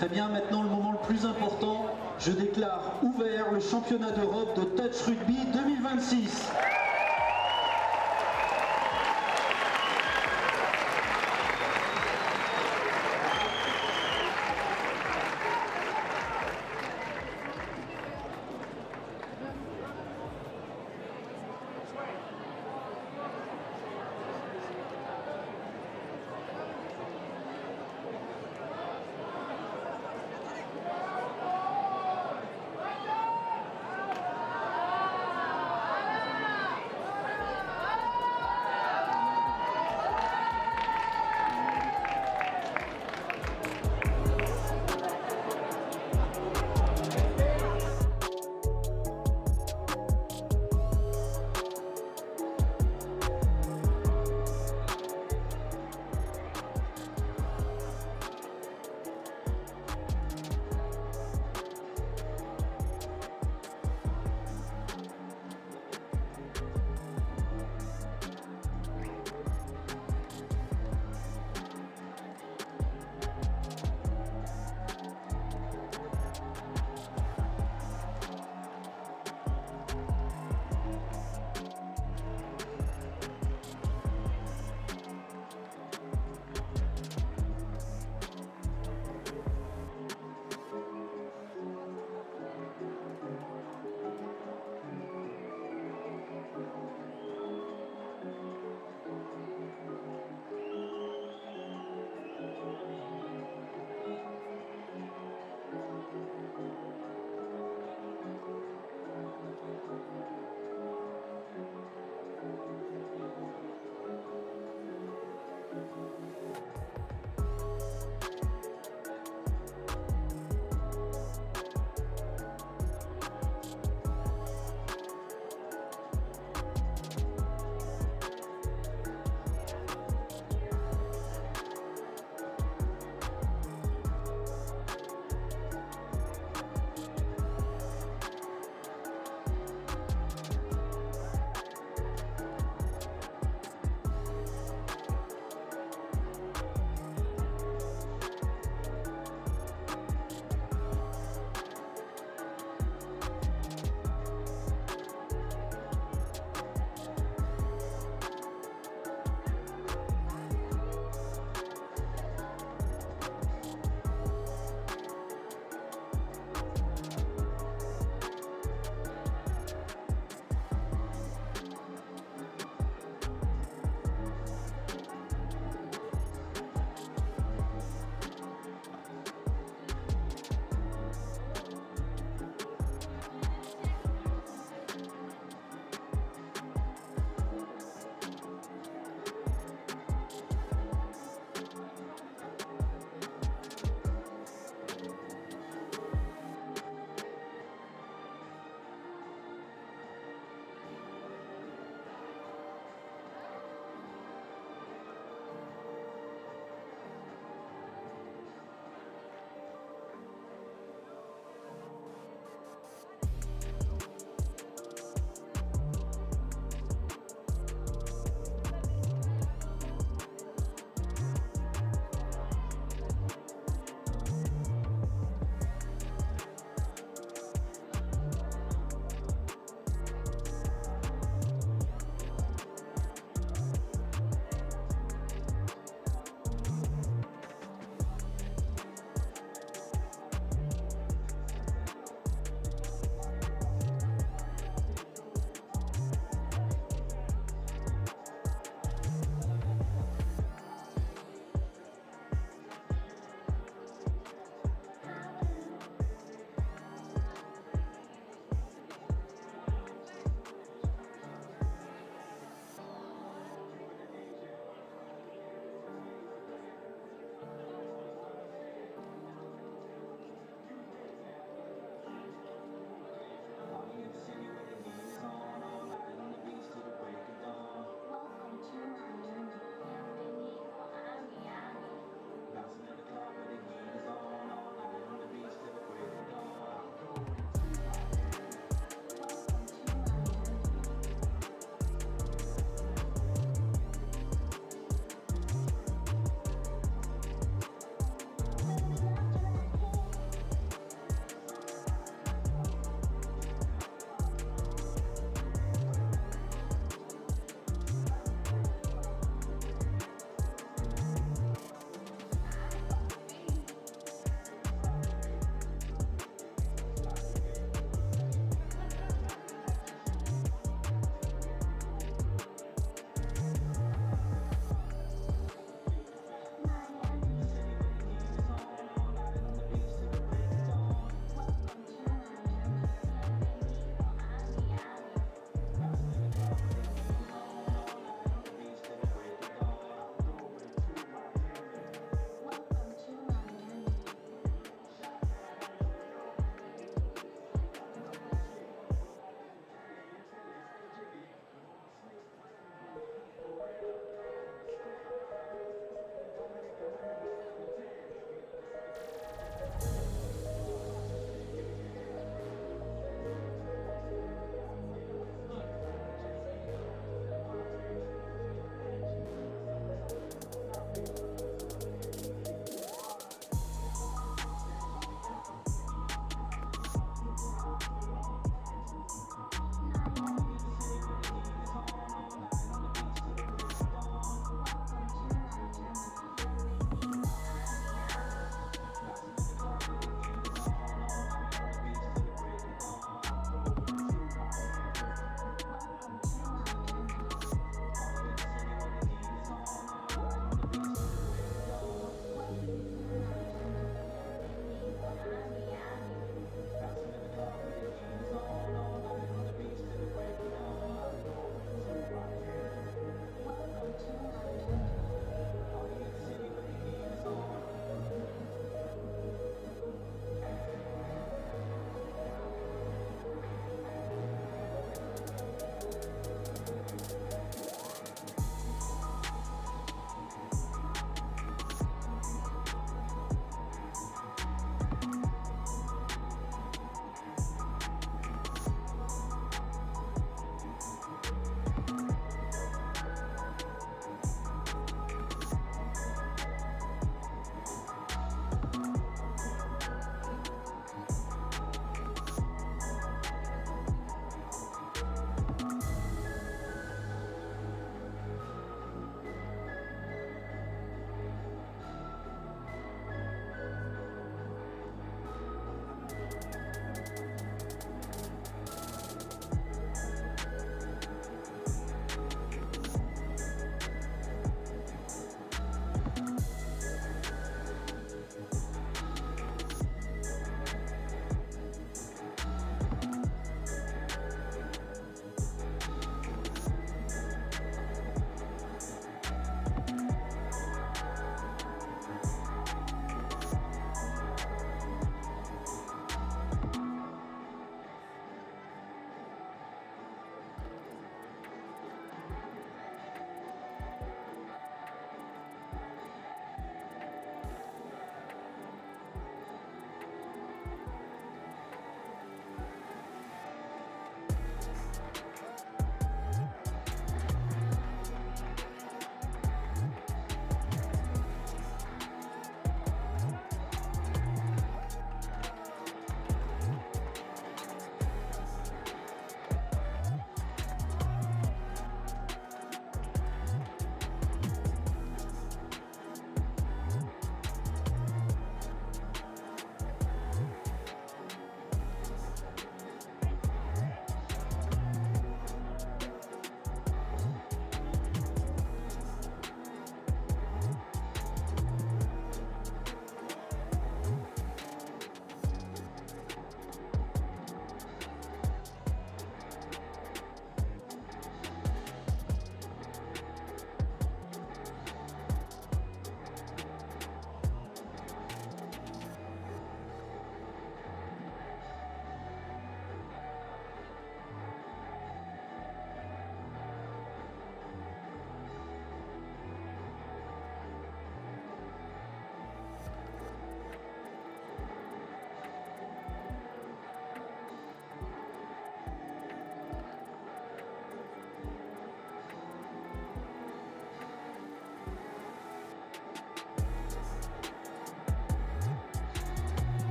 Très bien, maintenant le moment le plus important, je déclare ouvert le championnat d'Europe de Touch Rugby 2026.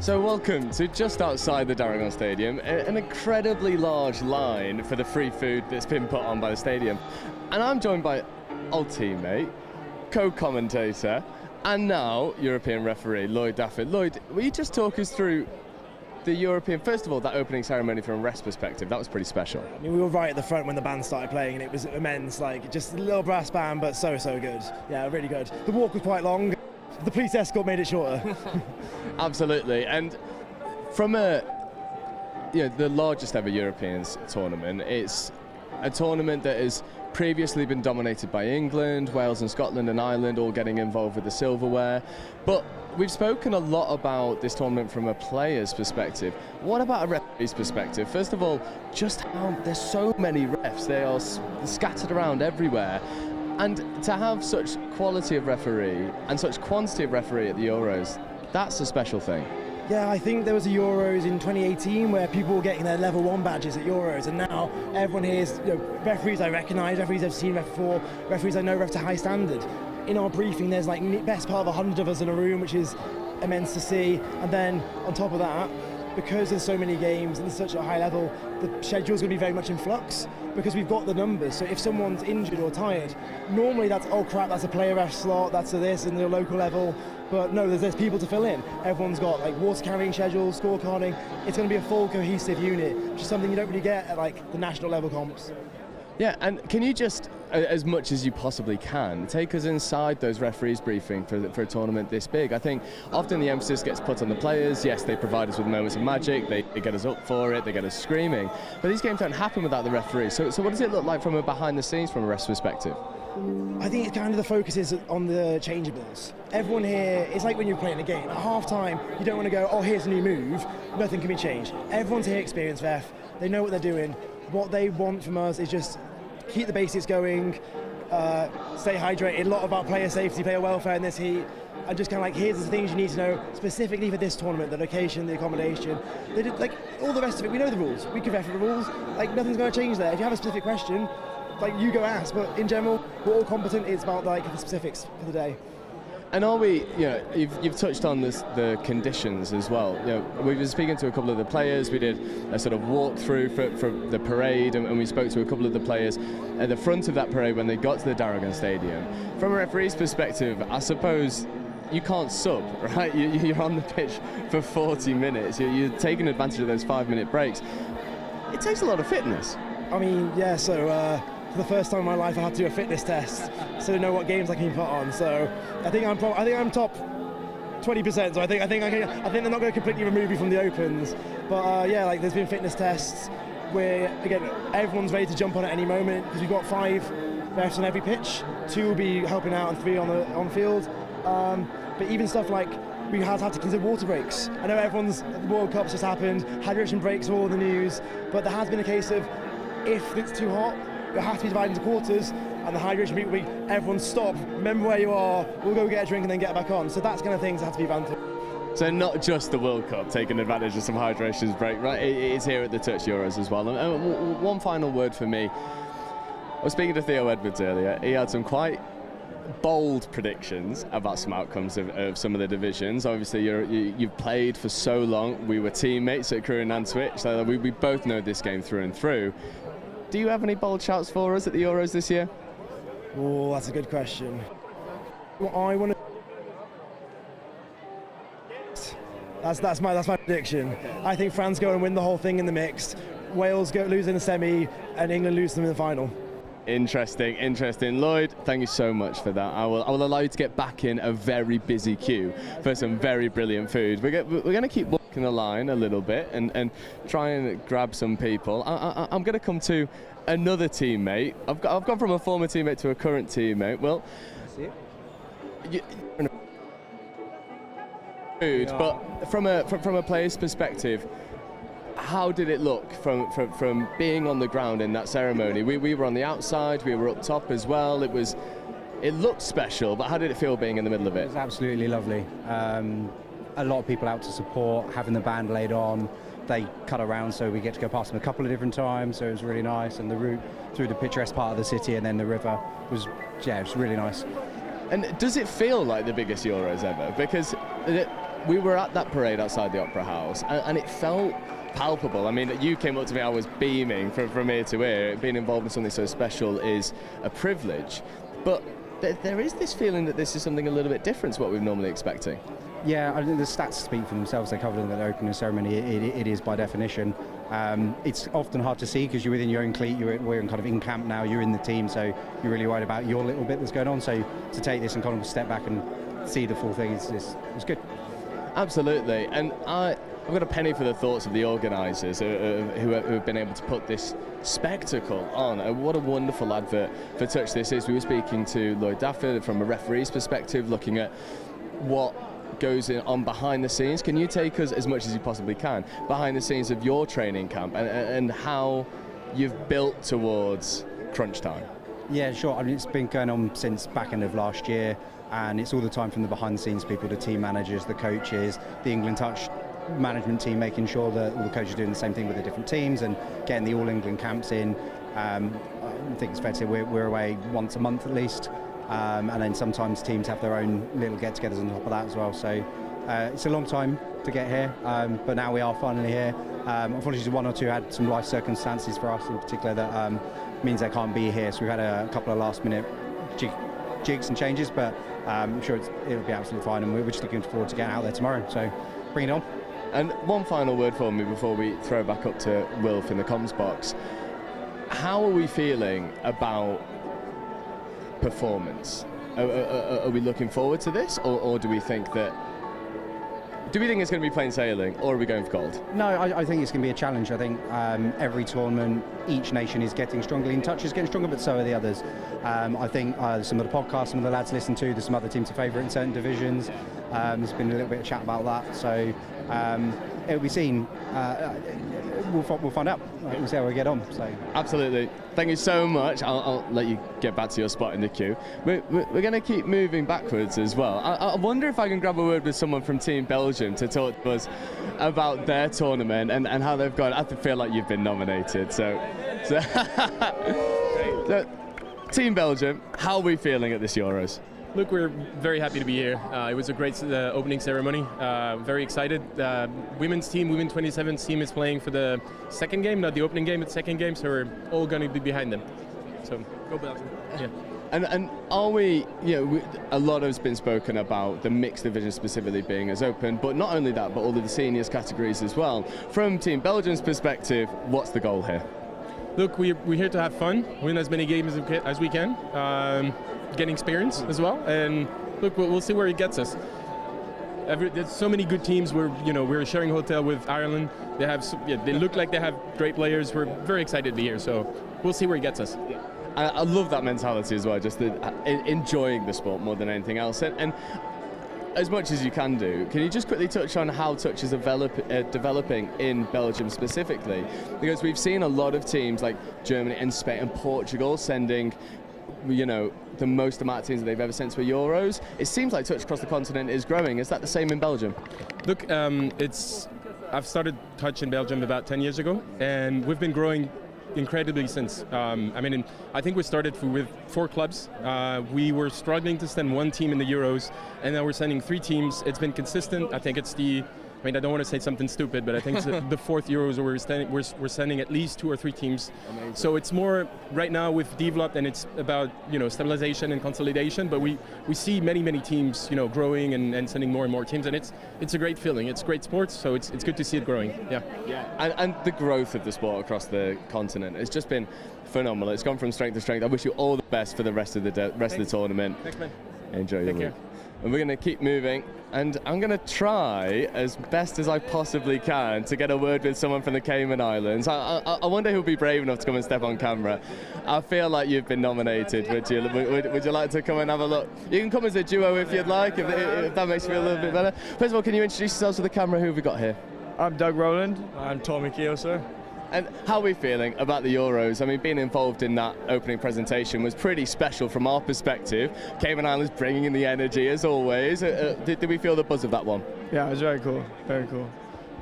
So welcome to just outside the Darragon Stadium, an incredibly large line for the free food that's been put on by the stadium. And I'm joined by old teammate, co-commentator, and now European referee, Lloyd Dafford. Lloyd, will you just talk us through the European, first of all, that opening ceremony from a ref's perspective? That was pretty special. I mean, we were right at the front when the band started playing, and it was immense, like just a little brass band, but so good. Yeah, really good. The walk was quite long. The police escort made it shorter. Absolutely. And from the largest ever European tournament, it's a tournament that has previously been dominated by England, Wales and Scotland and Ireland all getting involved with the silverware. But we've spoken a lot about this tournament from a player's perspective. What about a referee's perspective? First of all, just how there's so many refs. They are scattered around everywhere. And to have such quality of referee and such quantity of referee at the Euros, that's a special thing. Yeah, I think there was a Euros in 2018 where people were getting their level 1 badges at Euros, and now everyone here is referees I recognise, referees I've seen ref before, referees I know ref to high standard. In our briefing, there's like best part of 100 of us in a room, which is immense to see. And then on top of that, because there's so many games and there's such a high level, the schedule's going to be very much in flux because we've got the numbers. So if someone's injured or tired, normally that's, oh crap, that's a player ref slot, that's a this in the local level. But no, there's people to fill in. Everyone's got like water carrying schedules, scorecarding. It's going to be a full cohesive unit, which is something you don't really get at like the national level comps. Yeah, and can you just, as much as you possibly can, take us inside those referees' briefing for a tournament this big? I think often the emphasis gets put on the players. Yes, they provide us with moments of magic, they get us up for it, they get us screaming. But these games don't happen without the referees. So what does it look like from a behind the scenes, from a ref's perspective? I think it's kind of the focus is on the changeables. Everyone here, it's like when you're playing a game. At half time, you don't want to go, oh, here's a new move, nothing can be changed. Everyone's here experienced ref, they know what they're doing. What they want from us is just keep the basics going, stay hydrated, a lot about player safety, player welfare in this heat, and just kind of like, here's the things you need to know specifically for this tournament, the location, the accommodation. They did, like, all the rest of it, we know the rules. We can ref the rules, like, nothing's going to change there. If you have a specific question, like, you go ask, but in general, we're all competent. It's about, like, the specifics for the day. And are we, you know, you've touched on the conditions as well. You know, we've been speaking to a couple of the players. We did a sort of walkthrough for the parade, and we spoke to a couple of the players at the front of that parade when they got to the Darraghan Stadium. From a referee's perspective, I suppose you can't sub, right? You're on the pitch for 40 minutes. You're taking advantage of those 5-minute breaks. It takes a lot of fitness. I mean, yeah, so for the first time in my life I had to do a fitness test so to know what games I can put on. So I think I'm top 20%. So I think they're not going to completely remove me from the Opens. But yeah, like there's been fitness tests where again everyone's ready to jump on at any moment because we've got 5 refs on every pitch. 2 will be helping out and 3 on field. But even stuff like we had to consider water breaks. I know the World Cup's just happened, hydration breaks are all in the news, but there has been a case of if it's too hot, it has to be divided into quarters, and the hydration break will be everyone stop, remember where you are, we'll go get a drink and then get back on. So that's kind of things that have to be advantage. So not just the World Cup taking advantage of some hydration break, right? It's here at the Touch Euros as well. And one final word for me. I was speaking to Theo Edwards earlier. He had some quite bold predictions about some outcomes of some of the divisions. Obviously, you've played for so long. We were teammates at Crewe and Nantwich, so we both know this game through and through. Do you have any bold shouts for us at the Euros this year? Oh, that's a good question. What I want to... That's my prediction. I think France go and win the whole thing in the mixed. Wales lose in the semi, and England lose them in the final. Interesting. Lloyd, thank you so much for that. I will allow you to get back in a very busy queue for some very brilliant food. We're going to keep walking the line a little bit and try and grab some people. I'm going to come to another teammate. I've gone from a former teammate to a current teammate. Well, food, but from a player's perspective, how did it look from being on the ground in that ceremony? We were on the outside, we were up top as well. It looked special, but how did it feel being in the middle of it? It was absolutely lovely. A lot of people out to support, having the band laid on. They cut around, so we get to go past them a couple of different times, so it was really nice. And the route through the picturesque part of the city and then the river was really nice. And does it feel like the biggest Euros ever? Because we were at that parade outside the Opera House, and it felt palpable. I mean, you came up to me, I was beaming from ear to ear. Being involved in something so special is a privilege. But there is this feeling that this is something a little bit different to what we're normally expecting. Yeah, I think the stats speak for themselves. They covered in the opening ceremony. It is by definition. It's often hard to see because you're within your own clique. We're in kind of in camp now. You're in the team, so you're really worried about your little bit that's going on. So to take this and kind of step back and see the full thing is good. Absolutely, and I've got a penny for the thoughts of the organisers who have been able to put this spectacle on. What a wonderful advert for Touch this is. We were speaking to Lloyd Dafford from a referee's perspective, looking at what goes on behind the scenes. Can you take us, as much as you possibly can, behind the scenes of your training camp and how you've built towards crunch time? Yeah, sure. I mean, it's been going on since back end of last year, and it's all the time from the behind the scenes people, the team managers, the coaches, the England Touch management team, making sure that all the coaches are doing the same thing with the different teams and getting the All England camps in. I think it's fair to say we're away once a month at least, and then sometimes teams have their own little get-togethers on top of that as well. So It's a long time to get here, but now we are finally here. Unfortunately, one or two had some life circumstances for us in particular that means they can't be here, so we've had a couple of last-minute jigs and changes, but I'm sure it'll be absolutely fine, and we're just looking forward to getting out there tomorrow, so bring it on. And one final word for me before we throw back up to Wilf in the comms box. How are we feeling about performance? Are we looking forward to this, or do we think it's going to be plain sailing, or are we going for gold? No, I think it's going to be a challenge. I think every tournament, each nation is getting stronger. In touch is getting stronger, but so are the others. I think some of the podcasts some of the lads listen to, there's some other teams are favourite in certain divisions. There's been a little bit of chat about that, so it'll be seen. We'll find out. We'll see how we get on. So absolutely. Thank you so much. I'll let you get back to your spot in the queue. We're going to keep moving backwards as well. I wonder if I can grab a word with someone from Team Belgium to talk to us about their tournament and how they've gone. I feel like you've been nominated. So Team Belgium, how are we feeling at this Euros? Look, we're very happy to be here. It was a great opening ceremony. Very excited. Women's team, Women 27's team is playing for the second game, not the opening game, but the second game, so we're all going to be behind them. So, go Belgium. Yeah. And are we, a lot has been spoken about the mixed division specifically being as open, but not only that, but all of the seniors categories as well. From Team Belgium's perspective, what's the goal here? Look, we're here to have fun, win as many games as we can. Getting experience as well, and look, we'll see where it gets us. There's so many good teams. We're sharing a hotel with Ireland. They look like they have great players. We're very excited to be here, so we'll see where it gets us. I love that mentality as well, just enjoying the sport more than anything else. And as much as you can you just quickly touch on how touch is developing in Belgium specifically? Because we've seen a lot of teams like Germany and Spain and Portugal sending the most amount of teams that they've ever sent to a Euros. It seems like touch across the continent is growing. Is that the same in Belgium? Look, I've started touch in Belgium about 10 years ago, and we've been growing incredibly since. I think we started with 4 clubs. We were struggling to send 1 team in the Euros, and now we're sending 3 teams. It's been consistent. I think it's I don't want to say something stupid, but I think it's the 4th Euros where we're sending at least 2 or 3 teams. Amazing. So it's more right now with developed, and it's about stabilization and consolidation. But we see many teams growing and sending more and more teams, and it's a great feeling. It's great sports, so it's good to see it growing. Yeah. And the growth of the sport across the continent has just been phenomenal. It's gone from strength to strength. I wish you all the best for the rest of the tournament. Thanks, man. Enjoy your week. And we're going to keep moving, and I'm going to try as best as I possibly can to get a word with someone from the Cayman Islands. I wonder who'll be brave enough to come and step on camera. I feel like you've been nominated. Would you like to come and have a look? You can come as a duo if you'd like, if that makes you feel a little bit better. First of all, can you introduce yourselves to the camera? Who have we got here? I'm Doug Rowland. I'm Tommy Keogh, sir. And how are we feeling about the Euros? Being involved in that opening presentation was pretty special from our perspective. Cayman Islands bringing in the energy as always. Did we feel the buzz of that one? Yeah, it was very cool. Very cool.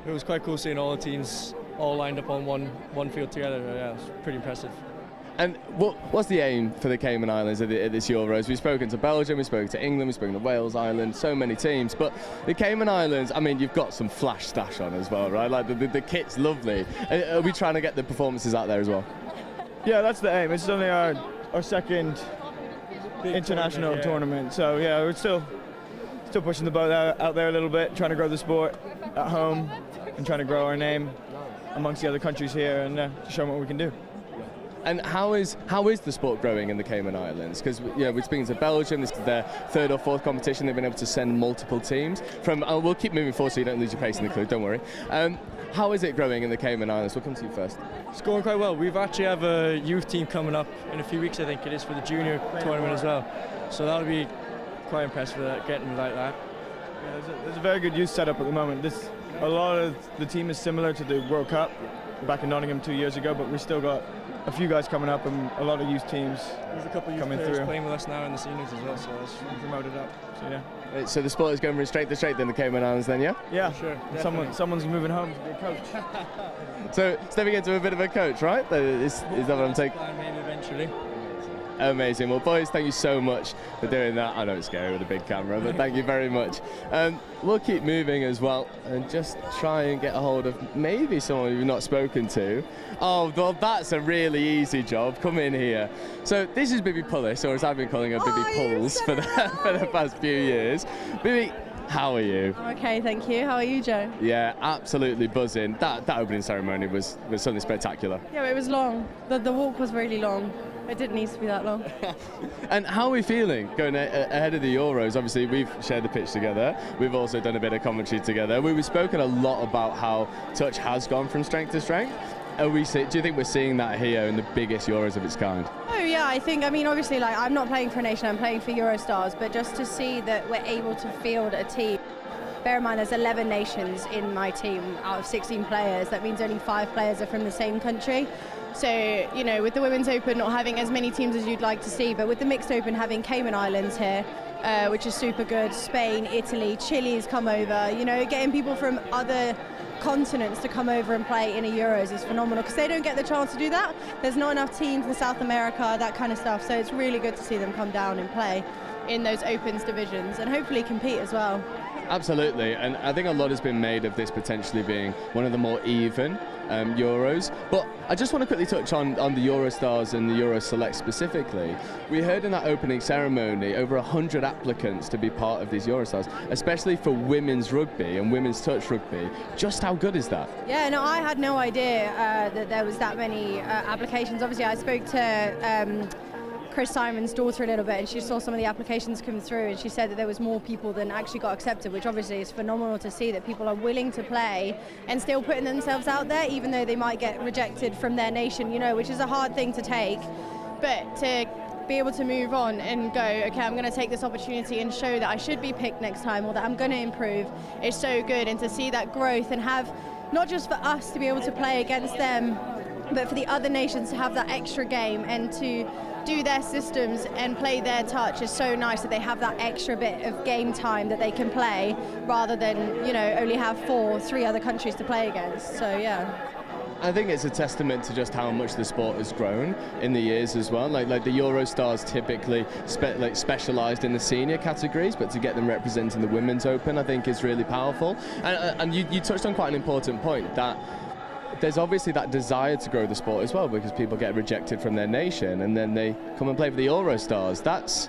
It was quite cool seeing all the teams all lined up on one field together. Yeah, it was pretty impressive. And what's the aim for the Cayman Islands at this Euros? We've spoken to Belgium, we've spoken to England, we've spoken to Wales, Ireland, so many teams. But the Cayman Islands, you've got some flash stash on as well, right? Like the kit's lovely. Are we trying to get the performances out there as well? Yeah, that's the aim. It's only our second international tournament. So yeah, we're still pushing the boat out there a little bit, trying to grow the sport at home and trying to grow our name amongst the other countries here and show them what we can do. And how is the sport growing in the Cayman Islands? Because we're speaking to Belgium. This is their 3rd or 4th competition. They've been able to send multiple teams. We'll keep moving forward so you don't lose your pace in the clue. Don't worry. How is it growing in the Cayman Islands? We'll come to you first. It's going quite well. We've actually have a youth team coming up in a few weeks. I think it is for the junior tournament as well. So that'll be quite impressive getting like that. Yeah, there's a very good youth setup at the moment. A lot of the team is similar to the World Cup back in Nottingham 2 years ago, but we still got a few guys coming up and a lot of youth teams. There's a couple of youth players playing with us now in the seniors as well, so it's promoted up. So yeah. So the sport is going from strength to strength in the Cayman Islands then, yeah? Yeah, sure. Someone's moving home to be a coach. So stepping into a bit of a coach, right? Is that what I'm taking? Maybe eventually. Amazing. Well, boys, thank you so much for doing that. I know it's scary with a big camera, but thank you very much. We'll keep moving as well and just try and get a hold of maybe someone you've not spoken to. Oh, well, that's a really easy job. Come in here. So this is Bibi Pullis, or as I've been calling her, Bibi Pulls for the past few years. Bibi, how are you? Okay, thank you. How are you, Joe? Yeah, absolutely buzzing. That opening ceremony was something spectacular. Yeah, it was long. The walk was really long. It didn't need to be that long. And how are we feeling going ahead of the Euros? Obviously, we've shared the pitch together. We've also done a bit of commentary together. We've spoken a lot about how touch has gone from strength to strength. Do you think we're seeing that here in the biggest Euros of its kind? Oh yeah, I mean, obviously, like, I'm not playing for a nation, I'm playing for Eurostars, but just to see that we're able to field a team. Bear in mind, there's 11 nations in my team out of 16 players. That means only 5 players are from the same country. So, you know, with the Women's Open not having as many teams as you'd like to see, but with the Mixed Open having Cayman Islands here, which is super good, Spain, Italy, Chile's come over, you know, getting people from other continents to come over and play in a Euros is phenomenal because they don't get the chance to do that. There's not enough teams in South America, that kind of stuff, so it's really good to see them come down and play in those Opens divisions and hopefully compete as well. Absolutely, and I think a lot has been made of this potentially being one of the more even Euros. But I just want to quickly touch on the Eurostars and the Euro Select specifically. We heard in that opening ceremony over 100 applicants to be part of these Eurostars, especially for women's rugby and women's touch rugby. Just how good is that? Yeah, no, I had no idea that there was that many applications. Obviously, I spoke to Chris Simon's daughter a little bit, and she saw some of the applications come through, and she said that there was more people than actually got accepted, which obviously is phenomenal to see, that people are willing to play and still putting themselves out there, even though they might get rejected from their nation, you know, which is a hard thing to take. But to be able to move on and go, okay, I'm going to take this opportunity and show that I should be picked next time, or that I'm going to improve, is so good. And to see that growth and have, not just for us to be able to play against them, but for the other nations to have that extra game and to do their systems and play their touch is so nice, that they have that extra bit of game time that they can play rather than, you know, only have 3 other countries to play against. So yeah. I think it's a testament to just how much the sport has grown in the years as well. Like the Eurostars typically specialised in the senior categories, but to get them representing the Women's Open, I think is really powerful. And you touched on quite an important point, that there's obviously that desire to grow the sport as well, because people get rejected from their nation and then they come and play for the Eurostars. That's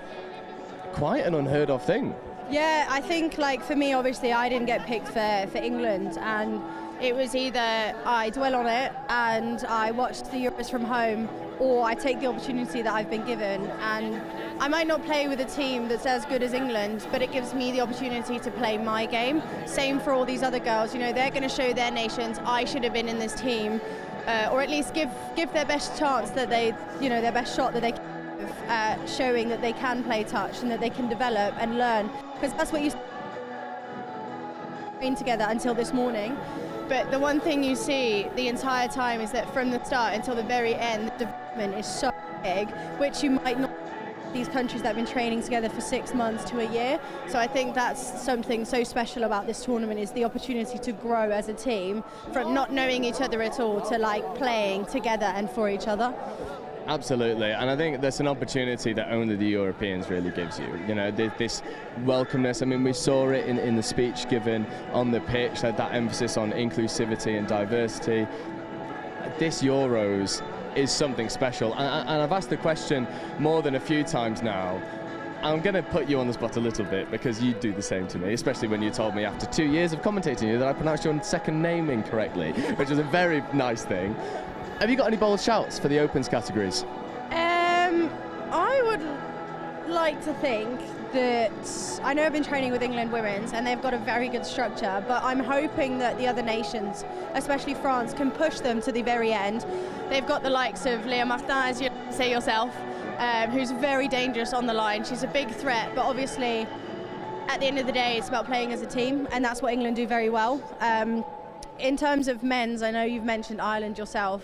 quite an unheard of thing. Yeah, I think, like, for me, obviously I didn't get picked for England, and it was either I dwell on it and I watched the Euros from home, or I take the opportunity that I've been given. And I might not play with a team that's as good as England, but it gives me the opportunity to play my game. Same for all these other girls, you know, they're going to show their nations I should have been in this team, or at least give their best chance, that they, you know, their best shot that they can give, showing that they can play touch and that they can develop and learn, because that's what you train together until this morning. But the one thing you see the entire time is that from the start until the very end, the development is so big, which you might not these countries that have been training together for 6 months to a year. So I think that's something so special about this tournament, is the opportunity to grow as a team from not knowing each other at all to like playing together and for each other. Absolutely, and I think that's an opportunity that only the Europeans really gives you. You know, this welcomeness. I mean, we saw it in the speech given on the pitch, that emphasis on inclusivity and diversity. This Euros is something special, and I've asked the question more than a few times now. I'm going to put you on the spot a little bit, because you do the same to me, especially when you told me after 2 years of commentating you that I pronounced your second name incorrectly, which is a very nice thing. Have you got any bold shouts for the Opens categories? I would like to think that, I know I've been training with England Women's and they've got a very good structure, but I'm hoping that the other nations, especially France, can push them to the very end. They've got the likes of Leah Martin, as you say yourself, who's very dangerous on the line. She's a big threat, but obviously at the end of the day it's about playing as a team, and that's what England do very well. In terms of men's, I know you've mentioned Ireland yourself.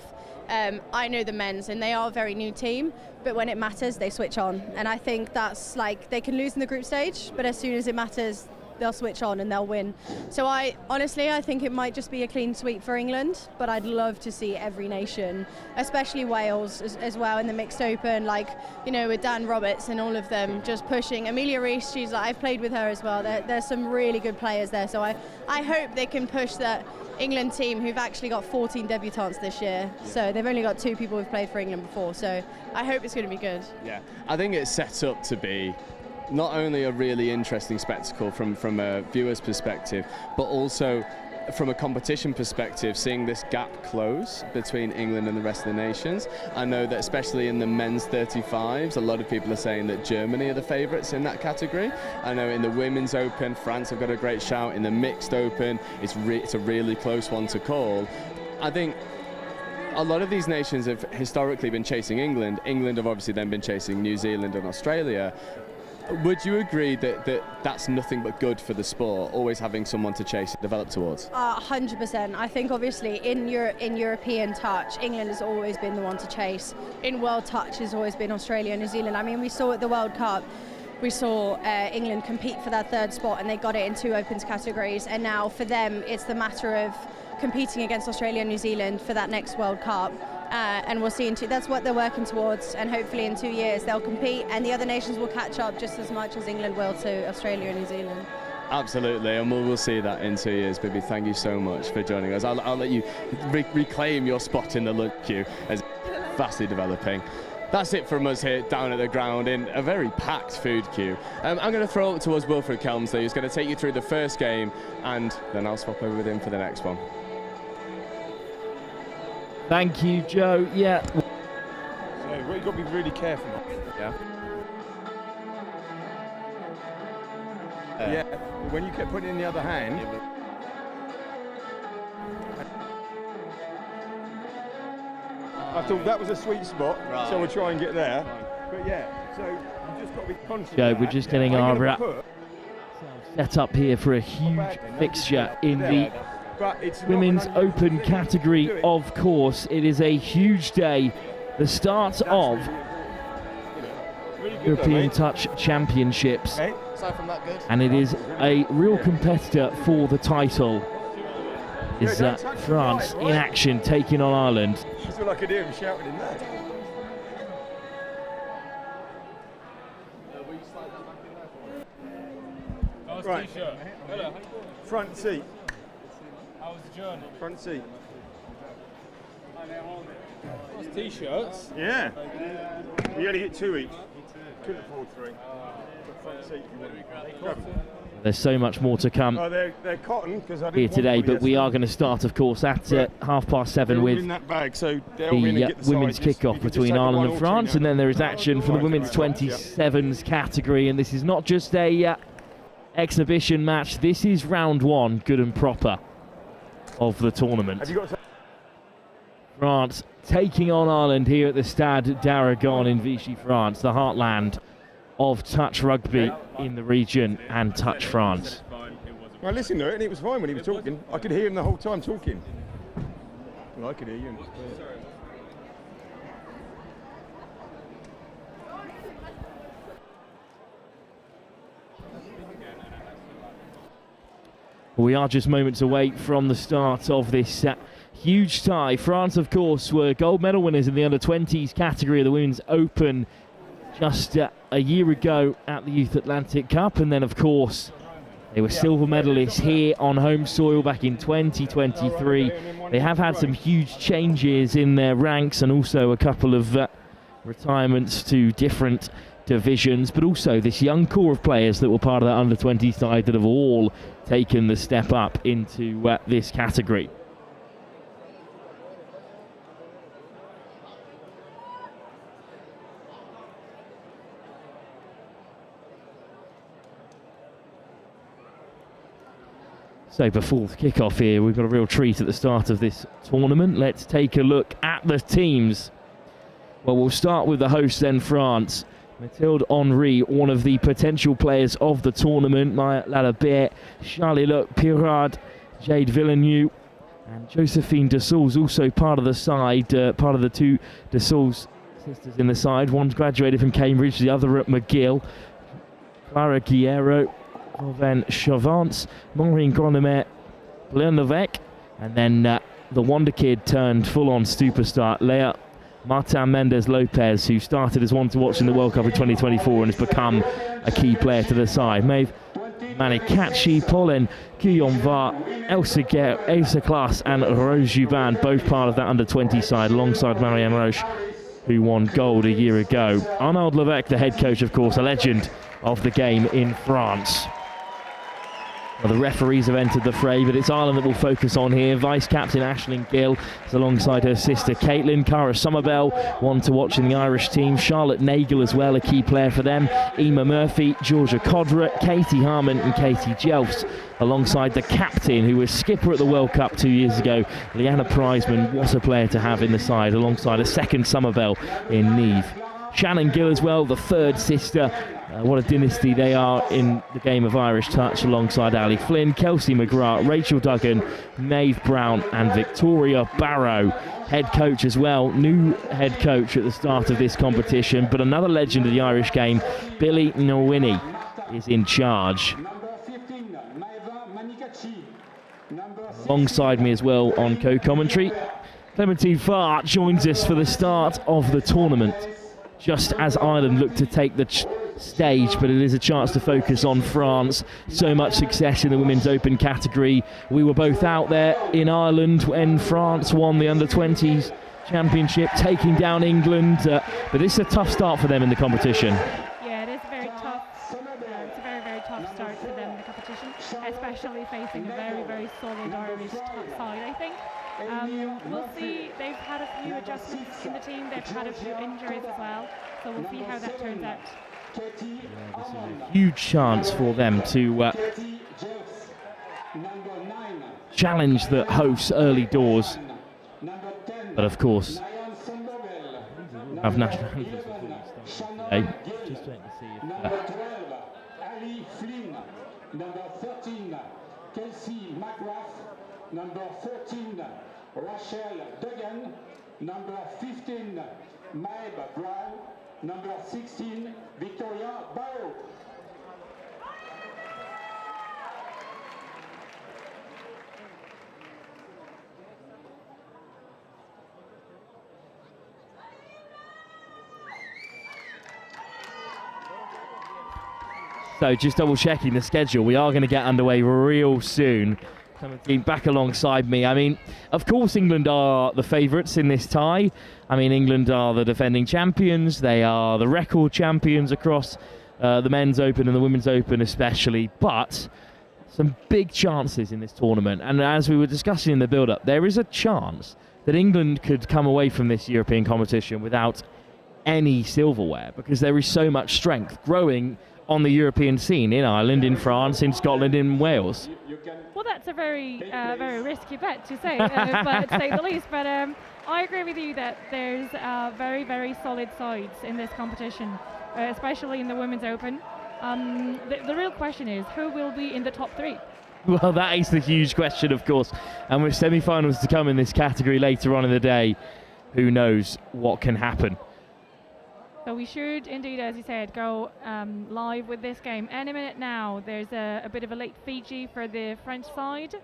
I know the men's, and they are a very new team, but when it matters, they switch on. And I think that's like, they can lose in the group stage, but as soon as it matters, they'll switch on and they'll win. So I think it might just be a clean sweep for England, but I'd love to see every nation, especially Wales as well in the mixed open, like, you know, with Dan Roberts and all of them just pushing. Amelia Rees, I've played with her as well. There's some really good players there, so I hope they can push that England team, who've actually got 14 debutants this year. So they've only got 2 people who've played for England before. So I hope it's going to be good. Yeah, I think it's set up to be not only a really interesting spectacle from a viewer's perspective, but also from a competition perspective, seeing this gap close between England and the rest of the nations. I know that especially in the men's 35s, a lot of people are saying that Germany are the favourites in that category. I know in the women's open, France have got a great shout. In the mixed open, it's a really close one to call. I think a lot of these nations have historically been chasing England. England have obviously then been chasing New Zealand and Australia. Would you agree that that's nothing but good for the sport, always having someone to chase and develop towards? 100%. I think obviously in European touch, England has always been the one to chase. In world touch has always been Australia and New Zealand. I mean, we saw at the World Cup, we saw England compete for that 3rd spot and they got it in 2 opens categories. And now for them, it's the matter of competing against Australia and New Zealand for that next World Cup. And we'll see that's what they're working towards, and hopefully in 2 years they'll compete and the other nations will catch up just as much as England will to Australia and New Zealand. Absolutely, and we'll see that in 2 years. Bibi, thank you so much for joining us. I'll let you reclaim your spot in the lunch queue as vastly developing. That's it from us here down at the ground in a very packed food queue. I'm going to throw it towards Wilfred Kelmsley, who's going to take you through the first game, and then I'll swap over with him for the next one. Thank you, Joe. Yeah. So what you've got to be really careful of. Yeah. Yeah. When you kept putting it in the other hand. I thought that was a sweet spot, so we'll try and get there. But yeah, so you just got to be conscious. Joe, we're just getting our set up here for a huge fixture in the Women's Open category, of course. It is a huge day, the start of European Touch Championships, and it is a real competitor for the title. Is France in action, taking on Ireland. That's all I could hear him shouting in there. Right, front seat. How was the journey? Front seat. Nice t-shirts. Yeah. We only get 2 each. Couldn't afford 3. Front seat. There's so much more to come they're cotton, here today, but we are going to start, of course, at 7:30 with that bag, so the women's kickoff between Ireland and France, and then there is action for the women's 27s category, and this is not just a exhibition match, this is round 1, good and proper, of the tournament. France taking on Ireland here at the Stade d'Aragon in Vichy, France, the heartland of touch rugby in the region and touch France. I listened to it and it was fine when he was talking. I could hear him the whole time talking. Well, I could hear you. We are just moments away from the start of this huge tie. France, of course, were gold medal winners in the under-20s category of the Women's Open just a year ago at the Youth Atlantic Cup, and then, of course, they were silver medalists here on home soil back in 2023. They have had some huge changes in their ranks and also a couple of retirements to different divisions, but also this young core of players that were part of that under-20 side that have all taken the step up into this category. So before the kick-off here, we've got a real treat at the start of this tournament. Let's take a look at the teams. Well, we'll start with the hosts then, France. Mathilde Henry, one of the potential players of the tournament. Maya Lalabert, Charlie Luc, Pirard, Jade Villeneuve, and Josephine Dessau's also part of the side, part of the 2 Dessau's sisters in the side. One's graduated from Cambridge, the other at McGill. Clara Guerrero, Then Chavance, Maureen Gronemet, Blaine Levesque, and then the Wonder Kid turned full-on superstar, Leah Martin Mendes Lopez, who started as one to watch in the World Cup in 2024 and has become a key player to the side. Maeve Manikachi, Pauline Guillaume-Va, Elsa Klaas and Rose Juban, both part of that under-20 side, alongside Marianne Roche, who won gold a year ago. Arnaud Levesque, the head coach, of course, a legend of the game in France. Well, the referees have entered the fray, but it's Ireland that we'll focus on here. Vice-captain Aisling Gill is alongside her sister Caitlin. Cara Somerville, one to watch in the Irish team. Charlotte Nagel as well, a key player for them. Emma Murphy, Georgia Codra, Katie Harmon and Katie Jelfs, alongside the captain, who was skipper at the World Cup 2 years ago, Leanna Prizeman. What a player to have in the side, alongside a second Somerville in Neve. Shannon Gill as well, the third sister. What a dynasty they are in the game of Irish touch, alongside Ali Flynn, Kelsey McGrath, Rachel Duggan, Maeve Brown and Victoria Barrow. Head coach as well, new head coach at the start of this competition, but another legend of the Irish game, Billy Nowini, is in charge. Alongside me as well on co-commentary, Clementine Farr joins us for the start of the tournament, just as Ireland look to take the stage, but it is a chance to focus on France. So much success in the Women's Open category. We were both out there in Ireland when France won the Under-20s Championship, taking down England, but it's a tough start for them in the competition. Yeah, it is very tough. It's a very, very tough start for them in the competition, especially facing a very, very solid Irish side, I think. We'll see. They've had a few adjustments in the team. They've had a few injuries as well, so we'll see how that turns out. Yeah, this is a huge chance for them to challenge the hosts early doors, but of course have national anthems before we start today. Just waiting to see if Number 12, Ali Flynn. Number 13, Kelsey McGrath. Number 14, Rachel Duggan. Number 15, Maeve Brown. Number 16, Victoria Barrow. So just double checking the schedule, we are going to get underway real soon. Coming back alongside me. I mean, of course England are the favourites in this tie. I mean, England are the defending champions. They are the record champions across the Men's Open and the Women's Open especially. But some big chances in this tournament. And as we were discussing in the build-up, there is a chance that England could come away from this European competition without any silverware, because there is so much strength growing on the European scene in Ireland, in France, in Scotland, in Wales. Well, that's a very very risky bet to say, but to say the least. But I agree with you that there's very, very solid sides in this competition, especially in the Women's Open. The real question is, who will be in the top three? Well, that is the huge question, of course. And with semi-finals to come in this category later on in the day, who knows what can happen. So we should indeed, as you said, go live with this game any minute now. There's a bit of a late Fiji for the French side.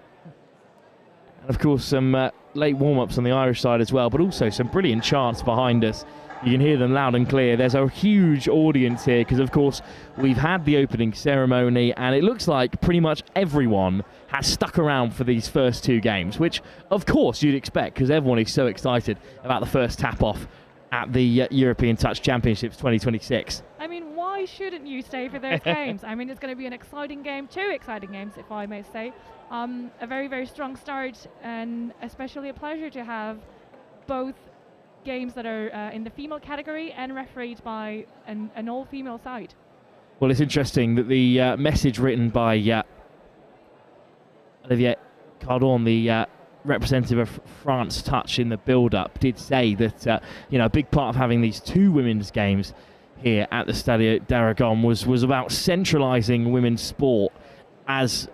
And of course some late warm-ups on the Irish side as well, but also some brilliant chants behind us. You can hear them loud and clear. There's a huge audience here because, of course, we've had the opening ceremony and it looks like pretty much everyone has stuck around for these first two games, which, of course, you'd expect because everyone is so excited about the first tap-off at the European Touch Championships 2026. I mean, why shouldn't you stay for those games? I mean, it's going to be an exciting game, two exciting games, if I may say. A very, very strong start, and especially a pleasure to have both games that are in the female category and refereed by an all-female side. Well, it's interesting that the message written by Olivier Cardon, the representative of France Touch in the build-up, did say that a big part of having these two women's games here at the Stadio d'Aragon was about centralising women's sport as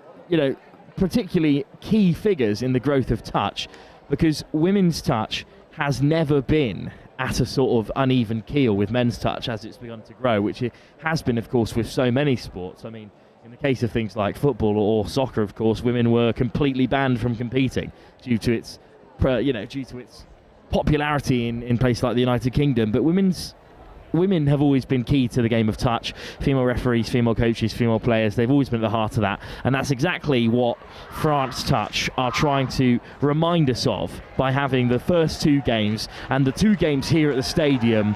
particularly key figures in the growth of touch, because women's touch has never been at a sort of uneven keel with men's touch as it's begun to grow, which it has been, of course, with so many sports. I mean, In the case of things like football or soccer, of course, women were completely banned from competing due to its, due to its popularity in places like the United Kingdom. But women have always been key to the game of touch. Female referees, female coaches, female players, they've always been at the heart of that. And that's exactly what France Touch are trying to remind us of by having the first 2 games and the 2 games here at the stadium,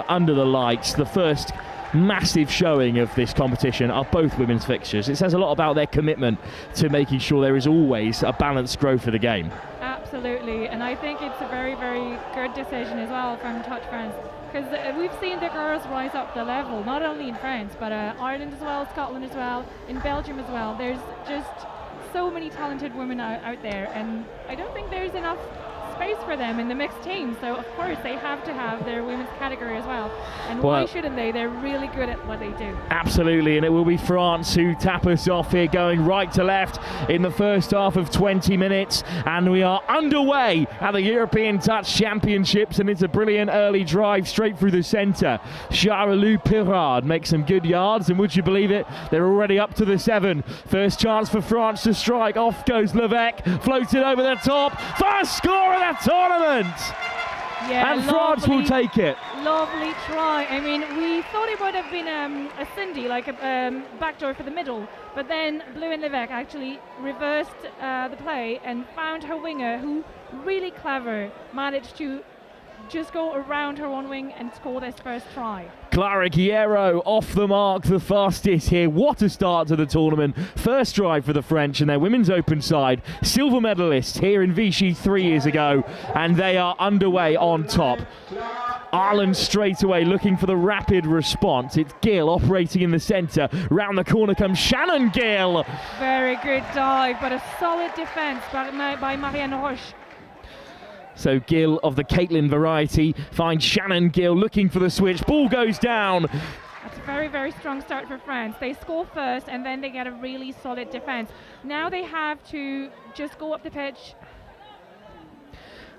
under the lights. The first massive showing of this competition are both women's fixtures. It says a lot about their commitment to making sure there is always a balanced growth of the game. Absolutely, and I think it's a very, very good decision as well from Touch France, because we've seen the girls rise up the level, not only in France, but Ireland as well, Scotland as well, in Belgium as well. There's just so many talented women out there, and I don't think there's enough space for them in the mixed team, so of course they have to have their women's category as well. And why shouldn't they? They're really good at what they do. Absolutely, and it will be France who tap us off here, going right to left in the first half of 20 minutes, and we are underway at the European Touch Championships, and it's a brilliant early drive straight through the centre. Charles Pirard makes some good yards, and would you believe it, they're already up to the 7. First chance for France to strike. Off goes Levesque, floated over the top. First score of that tournament! Yeah, and France will take it. Lovely try. I mean, we thought it would have been a Cindy, like a backdoor for the middle, but then Bleu and Levesque actually reversed the play and found her winger, who really clever, managed to just go around her one wing and score this first try. Clara Guerrero off the mark, the fastest here. What a start to the tournament. First drive for the French and their women's open side. Silver medalists here in Vichy 3 years ago, and they are underway on top. Ireland straight away looking for the rapid response. It's Gill operating in the centre. Round the corner comes Shannon Gill. Very good dive, but a solid defence by Marianne Roche. So Gill of the Caitlin variety finds Shannon Gill looking for the switch. Ball goes down. That's a very, very strong start for France. They score first and then they get a really solid defence. Now they have to just go up the pitch.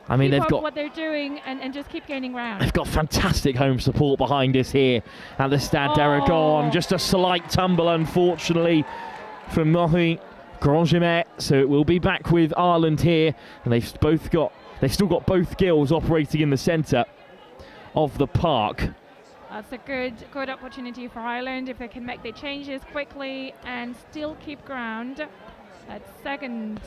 I mean, keep they've got what they're doing and just keep gaining ground. They've got fantastic home support behind us here at the Stade d'Aragon. Just a slight tumble, unfortunately, from Marie Grandjemet. So it will be back with Ireland here, and they've still got both Gills operating in the centre of the park. That's a good opportunity for Ireland if they can make the changes quickly and still keep ground. At second.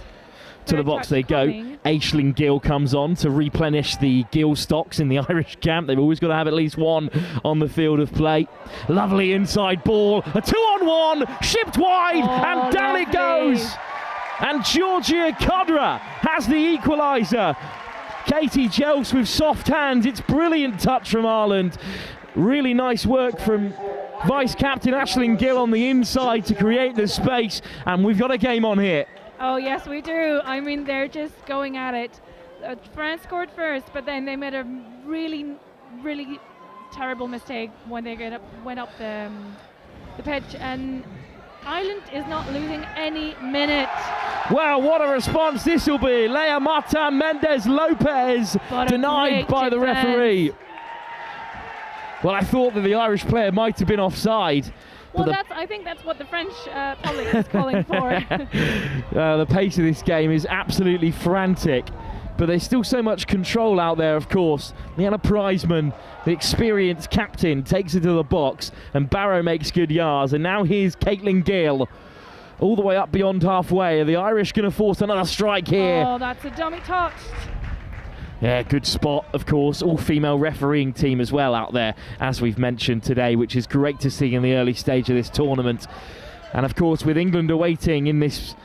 To the box they go. Aisling Gill comes on to replenish the Gill stocks in the Irish camp. They've always got to have at least one on the field of play. Lovely inside ball. A 2-on-1. Shipped wide. And down it goes. And Georgia Kodra has the equaliser. Katie Jels with soft hands. It's brilliant touch from Ireland. Really nice work from Vice-Captain Aisling Gill on the inside to create the space. And we've got a game on here. Oh, yes, we do. I mean, they're just going at it. France scored first, but then they made a really, really terrible mistake when they went up the pitch. And Ireland is not losing any minute. Well, what a response this will be. Leah Martin Mendes Lopez denied by the referee. Well, I thought that the Irish player might have been offside. Well, I think that's what the French public is calling for. The pace of this game is absolutely frantic, but there's still so much control out there, of course. Liana Prizeman, the experienced captain, takes it to the box, and Barrow makes good yards. And now here's Caitlin Gill, all the way up beyond halfway. Are the Irish going to force another strike here? Oh, that's a dummy touch. Yeah, good spot, of course. All-female refereeing team as well out there, as we've mentioned today, which is great to see in the early stage of this tournament. And, of course, with England awaiting in this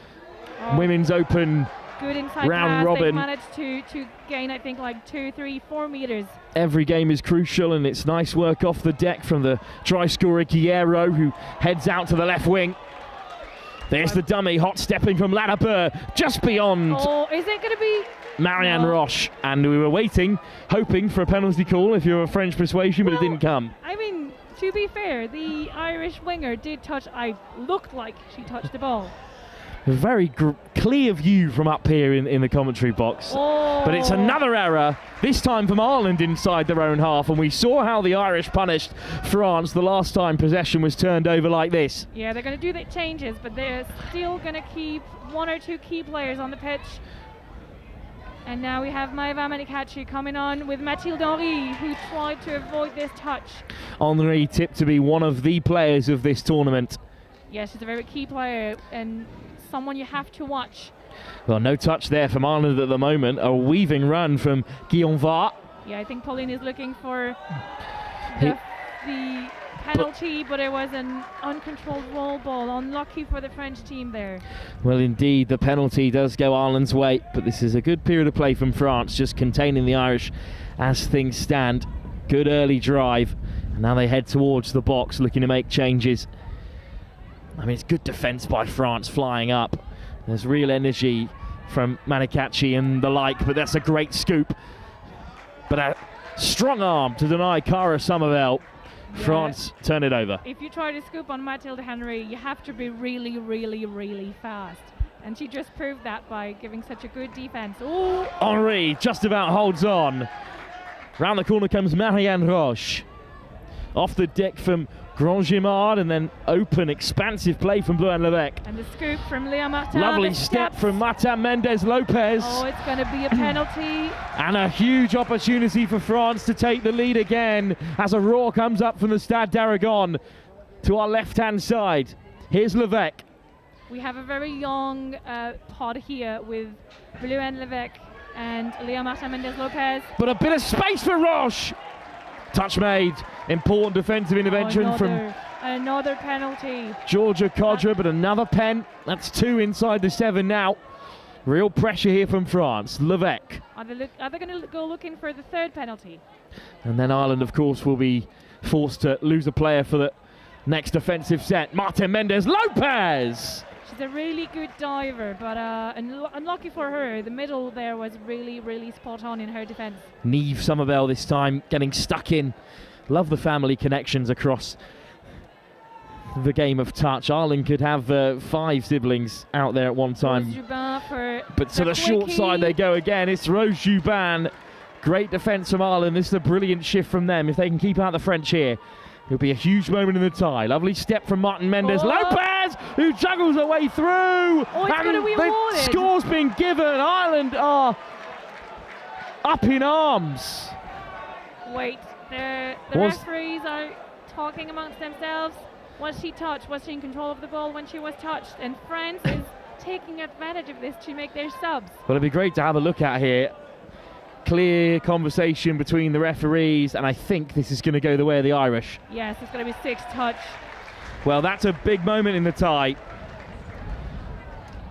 Women's Open good inside round robin. They've managed to gain, I think, like 2, 3, 4 meters. Every game is crucial, and it's nice work off the deck from the try scorer Guerrero, who heads out to the left wing. There's the dummy, hot stepping from Ladabur, just beyond. Oh, is it going to be... Marianne Roche, and we were waiting, hoping for a penalty call if you're of French persuasion, but it didn't come. I mean, to be fair, the Irish winger did touch, looked like she touched the ball. A very clear view from up here in the commentary box. Oh. But it's another error, this time from Ireland inside their own half, and we saw how the Irish punished France the last time possession was turned over like this. Yeah, they're going to do the changes, but they're still going to keep one or two key players on the pitch. And now we have Maeva Menikachi coming on with Mathilde Henry, who tried to avoid this touch. Henry tipped to be one of the players of this tournament. Yeah, she's a very key player and someone you have to watch. Well, no touch there from Ireland at the moment. A weaving run from Guillaume Var. Yeah, I think Pauline is looking for the penalty, but it was an uncontrolled roll ball. Unlucky for the French team there. Well, indeed, the penalty does go Ireland's way, but this is a good period of play from France, just containing the Irish as things stand. Good early drive, and now they head towards the box, looking to make changes. I mean, it's good defence by France flying up. There's real energy from Menikachi and the like, but that's a great scoop. But a strong arm to deny Cara Somerville. France turn it over. If you try to scoop on Mathilde Henry, you have to be really, really, really fast. And she just proved that by giving such a good defence. Ooh. Henry just about holds on. Round the corner comes Marianne Roche. Off the deck from Grandgimard, and then open, expansive play from Bleuin Levesque. And the scoop from Leah Martin. Lovely step from Martin Mendes-Lopez. Oh, it's going to be a penalty. And a huge opportunity for France to take the lead again as a roar comes up from the Stade d'Aragon to our left-hand side. Here's Levesque. We have a very young pod here with Bleuin Levesque and Leah Martin Mendes-Lopez. But a bit of space for Roche. Touch made. Important defensive intervention from another penalty. Georgia Kodra, but another pen. That's 2 inside the 7 now. Real pressure here from France. Levesque. Are they going to go looking for the third penalty? And then Ireland, of course, will be forced to lose a player for the next defensive set. Martin Mendes-Lopez. She's a really good diver, but unlucky for her. The middle there was really, really spot on in her defence. Niamh Somerville this time getting stuck in. Love the family connections across the game of touch. Ireland could have 5 siblings out there at one time. But to the short side they go again. It's Rose Jubin. Great defence from Ireland. This is a brilliant shift from them. If they can keep out the French here, it'll be a huge moment in the tie. Lovely step from Martin Mendes-Lopez, who juggles her way through. Oh, it's going to be awarded. The score's been given. Ireland are up in arms. Wait, the referees are talking amongst themselves. Was she touched? Was she in control of the ball when she was touched? And France is taking advantage of this to make their subs. Well, it'd be great to have a look at here. Clear conversation between the referees, and I think this is going to go the way of the Irish. Yes, it's going to be 6 touch. Well, that's a big moment in the tie.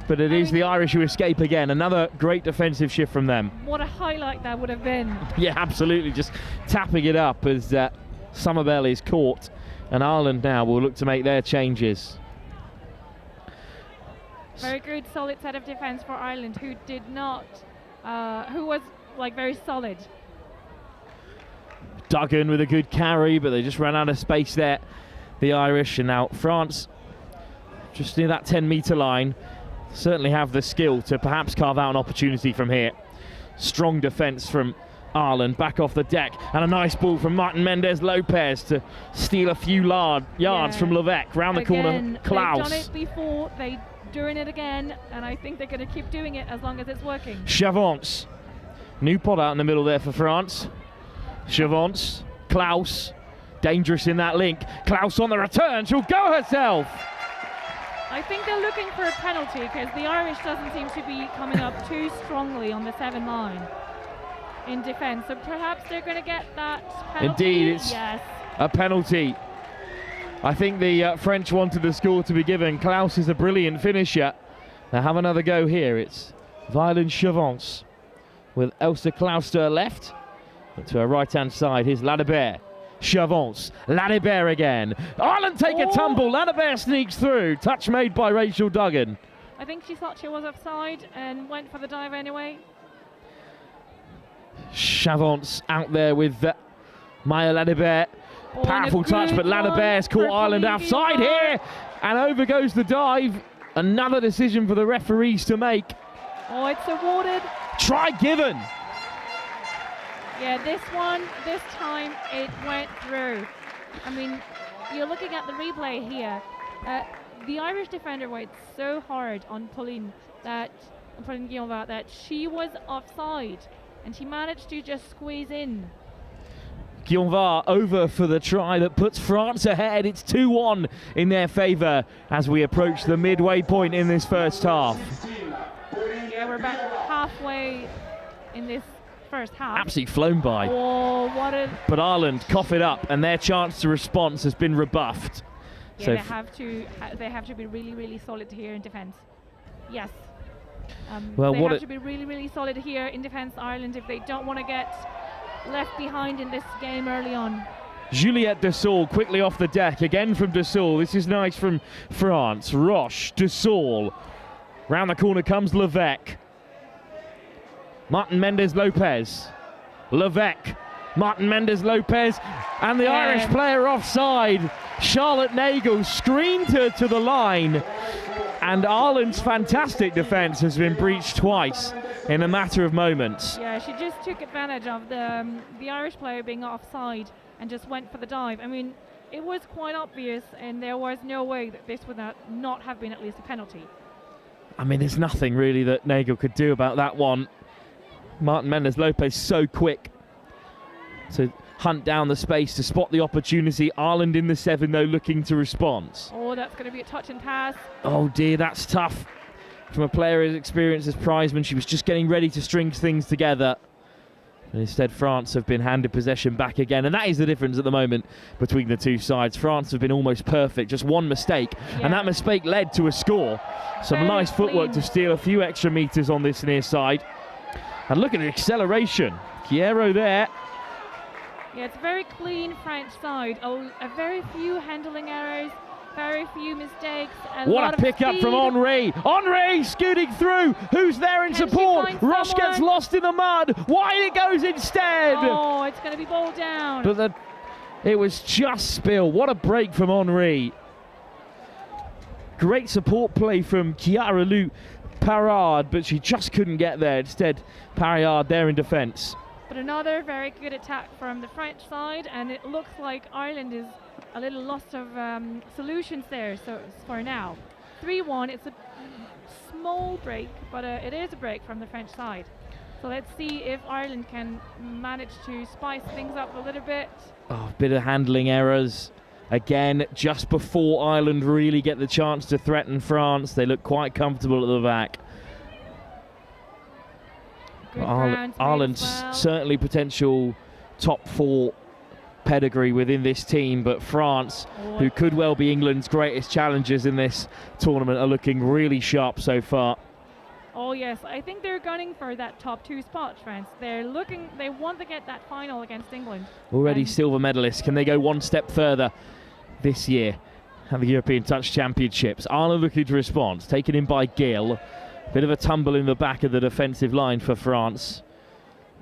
But it is the Irish who escape again. Another great defensive shift from them. What a highlight that would have been. Yeah, absolutely. Just tapping it up as Somerville is caught. And Ireland now will look to make their changes. Very good, solid set of defence for Ireland, who did not, who was like very solid. Duggan with a good carry, but they just ran out of space there, the Irish. And now France, just near that 10-metre line, certainly have the skill to perhaps carve out an opportunity from here. Strong defence from Ireland, back off the deck, and a nice ball from Martin Mendes-Lopez to steal a few yards from Levesque. Round the corner, Klaus. They've done it before, they're doing it again, and I think they're going to keep doing it as long as it's working. Chavance. New pot out in the middle there for France. Chavance, Klaus, dangerous in that link. Klaus on the return, she'll go herself. I think they're looking for a penalty because the Irish doesn't seem to be coming up too strongly on the 7 line in defence. So perhaps they're going to get that penalty. Indeed, it's a penalty. I think the French wanted the score to be given. Klaus is a brilliant finisher. Now have another go here. It's Violin Chavance with Elsa Klaus to her left. But to her right-hand side, here's Ladebert. Chavance, Ladebert again. Ireland take a tumble. Ladebert sneaks through. Touch made by Rachel Duggan. I think she thought she was offside and went for the dive anyway. Chavance out there with Maya Ladebert. Powerful touch, but Ladebert's caught Ireland outside here. And over goes the dive. Another decision for the referees to make. Oh, it's awarded. Try given. Yeah, this time it went through. I mean, you're looking at the replay here. The Irish defender worked so hard on pulling Guillaume that she was offside, and she managed to just squeeze in. Guillaume over for the try that puts France ahead. It's 2-1 in their favour as we approach the midway point in this first half. Yeah, we're about halfway in this first half. Absolutely flown by. Oh, what a... But Ireland cough it up, and their chance to response has been rebuffed. Yeah, So they have to be really, really solid here in defence. Yes. Well, they what have to be really, really solid here in defence, Ireland, if they don't want to get left behind in this game early on. Juliette Dessau quickly off the deck, again from Dessau. This is nice from France. Roche, Dessau. Round the corner comes Levesque. Martin Mendes-Lopez. Levesque. Martin Mendes-Lopez. And the Irish player offside. Charlotte Nagel screened her to the line. And Ireland's fantastic defence has been breached twice in a matter of moments. Yeah, she just took advantage of the Irish player being offside and just went for the dive. I mean, it was quite obvious, and there was no way that this would not have been at least a penalty. I mean, there's nothing really that Nagel could do about that one. Martin Mendes-Lopez so quick to hunt down the space to spot the opportunity. Ireland in the 7 though, looking to respond. Oh, that's going to be a touch and pass. Oh dear, that's tough from a player as experienced as Prizeman. She was just getting ready to string things together. And instead, France have been handed possession back again. And that is the difference at the moment between the two sides. France have been almost perfect, just one mistake. Yeah. And that mistake led to a score. Some Very nice footwork to steal a few extra metres on this near side. And look at the acceleration. Chiero there. Yeah, it's a very clean French side. A very few handling errors, very few mistakes. What a pick-up from Henri. Henri scooting through. Who's there in support? Roche gets lost in the mud. Wide it goes instead. Oh, it's going to be balled down. But it was just spill. What a break from Henri. Great support play from Chiara Lou Parard, but she just couldn't get there. Instead, Parard there in defence. But another very good attack from the French side, and it looks like Ireland is a little lost of solutions there. So for now, 3-1. It's a small break, but it is a break from the French side. So let's see if Ireland can manage to spice things up a little bit. Oh, a bit of handling errors. Again, just before Ireland really get the chance to threaten France, they look quite comfortable at the back. Ireland's certainly potential top 4 pedigree within this team, but France, who could well be England's greatest challengers in this tournament, are looking really sharp so far. Oh yes, I think they're gunning for that top 2 spot, France. They want to get that final against England. Already silver medalists. Can they go one step further this year at the European Touch Championships? Ireland looking to respond, taken in by Gill. Bit of a tumble in the back of the defensive line for France.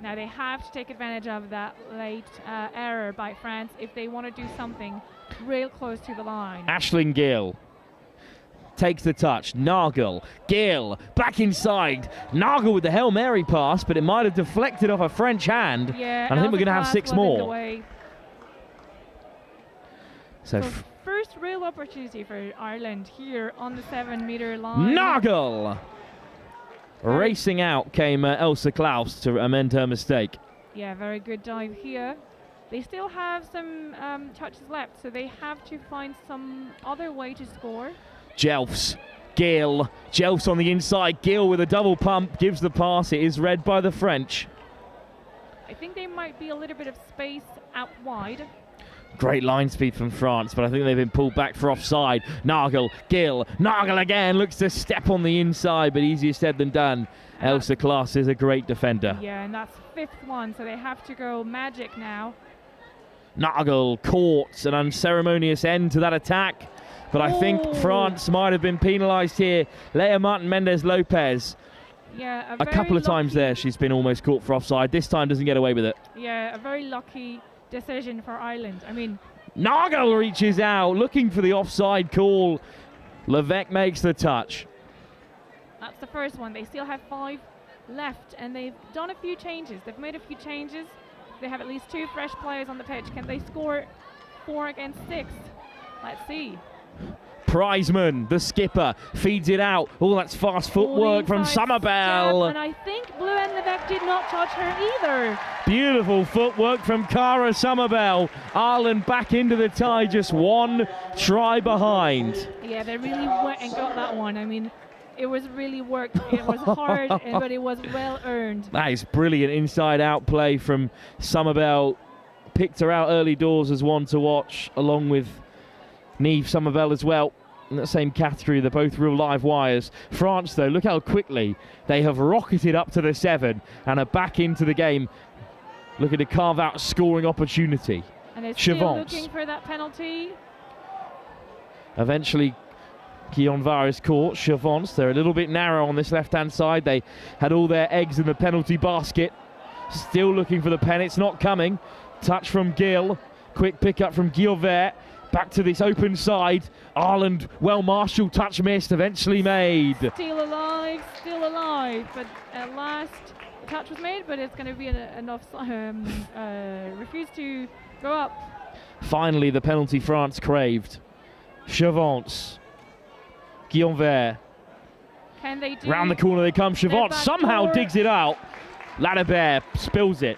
Now they have to take advantage of that late error by France if they want to do something real close to the line. Aisling Gill takes the touch. Nagel, Gill, back inside. Nagel with the Hail Mary pass, but it might have deflected off a French hand. Yeah, and I think we're going to have 6 more. So first real opportunity for Ireland here on the 7-metre line. Nagel! Racing out came Elsa Klaus to amend her mistake. Yeah, very good dive here. They still have some touches left, so they have to find some other way to score. Jelfs, Gill, Jelfs on the inside. Gill with a double pump gives the pass. It is read by the French. I think there might be a little bit of space out wide. Great line speed from France, but I think they've been pulled back for offside. Nagel, Gill, Nagel again, looks to step on the inside, but easier said than done. Elsa Klaas is a great defender. Yeah, and that's 5th one, so they have to go magic now. Nagel caught an unceremonious end to that attack, but I think France might have been penalised here. Leah Martin Mendes-Lopez. Yeah, a couple of times there she's been almost caught for offside. This time doesn't get away with it. Yeah, a very lucky decision for Ireland. I mean, Nagel reaches out, looking for the offside call. Levesque makes the touch. That's the first one. They still have 5 left, and they've done a few changes. They've made a few changes. They have at least 2 fresh players on the pitch. Can they score 4 against 6? Let's see. Prizeman, the skipper, feeds it out. Oh, that's fast footwork from Somerville. And I think Blue and Levesque did not touch her either. Beautiful footwork from Cara Somerville. Ireland back into the tie, just 1 try behind. Yeah, they really went and got that one. I mean, it was really worked. It was hard, but it was well earned. That is brilliant inside-out play from Somerville. Picked her out early doors as one to watch, along with Niamh Somerville as well. In that same category, they're both real live wires. France, though, look how quickly they have rocketed up to the 7 and are back into the game, looking to carve out a scoring opportunity. And they're still looking for that penalty. Eventually, Guionvar is caught. Chavance, they're a little bit narrow on this left-hand side. They had all their eggs in the penalty basket. Still looking for the pen. It's not coming. Touch from Gill. Quick pick-up from Guionvar. Back to this open side. Ireland, well marshalled, touch missed, eventually made. Still alive. But at last, the touch was made, but it's going to be enough. Refused to go up. Finally, the penalty France craved. Chavance. Guionvar. Can they do? Round the corner they come. Chavance somehow digs it out. Ladebert spills it.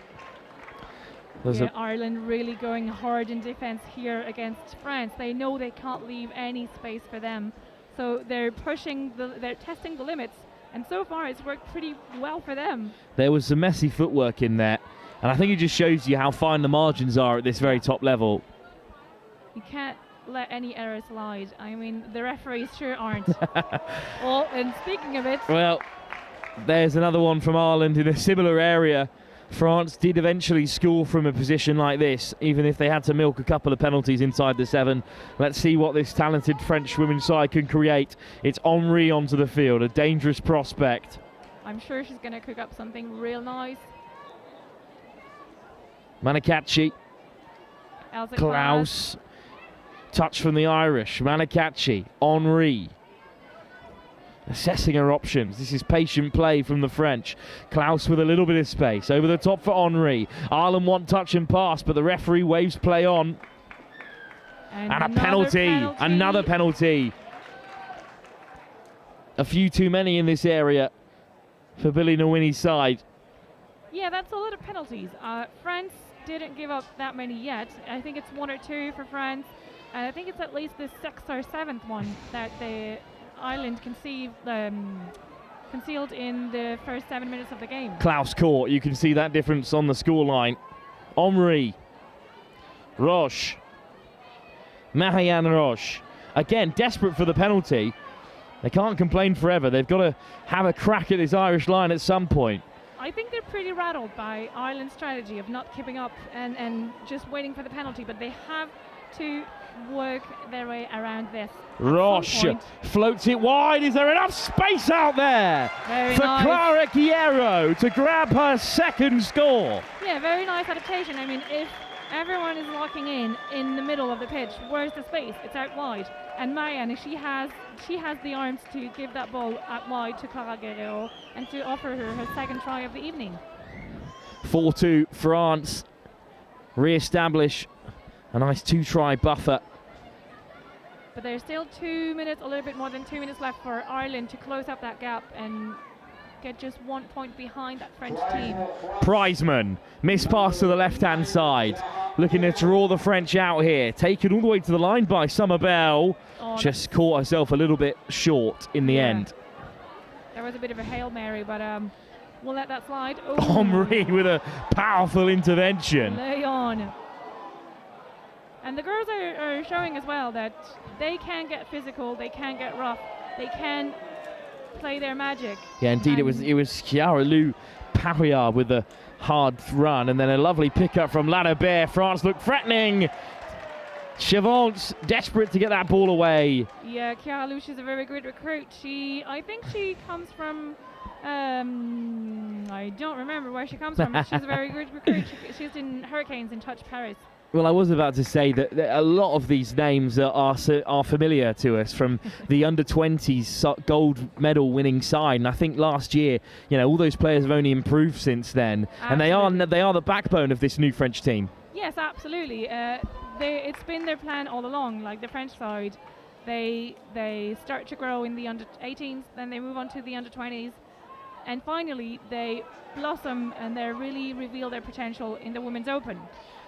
Ireland really going hard in defence here against France. They know they can't leave any space for them, so they're they're testing the limits, and so far it's worked pretty well for them. There was some messy footwork in there, and I think it just shows you how fine the margins are at this very top level. You can't let any errors slide. I mean, the referees sure aren't. Well, and speaking of it, well, there's another one from Ireland in a similar area. France did eventually score from a position like this, even if they had to milk a couple of penalties inside the 7. Let's see what this talented French women's side can create. It's Henry onto the field, a dangerous prospect. I'm sure she's going to cook up something real nice. Manakachi. Klaus. Touch from the Irish. Manakachi. Henry. Assessing her options. This is patient play from the French. Klaus with a little bit of space. Over the top for Henry. Ireland want touch and pass, but the referee waves play on. And a penalty. Another penalty. A few too many in this area for Billy Nwini's side. Yeah, that's a lot of penalties. France didn't give up that many yet. I think it's 1 or 2 for France. And I think it's at least the 6th or 7th one that the Ireland concealed in the first 7 minutes of the game. Klaus caught. You can see that difference on the scoreline. Henry. Roche. Marianne Roche. Again, desperate for the penalty. They can't complain forever. They've got to have a crack at this Irish line at some point. I think they're pretty rattled by Ireland's strategy of not keeping up and just waiting for the penalty, but they have to work their way around this. Roche floats it wide. Is there enough space out there for Clara Guerrero to grab her 2nd score? Yeah, very nice adaptation. I mean, if everyone is locking in the middle of the pitch, where's the space? It's out wide. And Marianne, she has the arms to give that ball out wide to Clara Guerrero and to offer her 2nd try of the evening. 4-2 France. Re-establish a nice 2-try buffer. But there's still 2 minutes, a little bit more than 2 minutes left for Ireland to close up that gap and get just 1 point behind that French team. Prizeman, missed pass to the left-hand side. Looking to draw the French out here. Taken all the way to the line by Somerville. Just caught herself a little bit short in the end. There was a bit of a Hail Mary, but we'll let that slide. Henry with a powerful intervention. Lay on. And the girls are showing as well that they can get physical, they can get rough, they can play their magic. Yeah, indeed, it was Chiara Lou Parriard with a hard run, and then a lovely pickup from Ladebert. France looked threatening. Chavance desperate to get that ball away. Yeah, Chiara Lou, she's a very good recruit. I think she comes from, I don't remember where she comes from, but she's a very good recruit. She's in Hurricanes in Touch Paris. Well, I was about to say that a lot of these names are familiar to us from the under-20s gold medal winning side, and I think last year, all those players have only improved since then, Absolutely. and they are the backbone of this new French team. Yes, absolutely. It's been their plan all along. Like the French side, they start to grow in the under-18s, then they move on to the under-20s, and finally they blossom and they really reveal their potential in the Women's Open.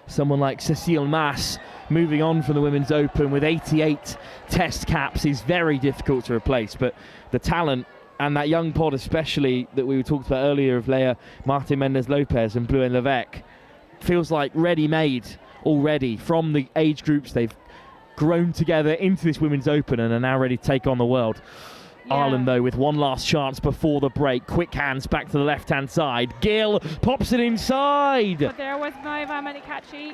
Someone like Cécile Mass moving on from the Women's Open with 88 test caps is very difficult to replace, but the talent and that young pod especially that we talked about earlier of Leah Martin Mendez-Lopez and Bluen Levesque feels like ready-made already from the age groups they've grown together into this Women's Open and are now ready to take on the world. Yeah. Ireland, though, with one last chance before the break. Quick hands back to the left-hand side. Gill pops it inside. But there was Maeva Manikachi.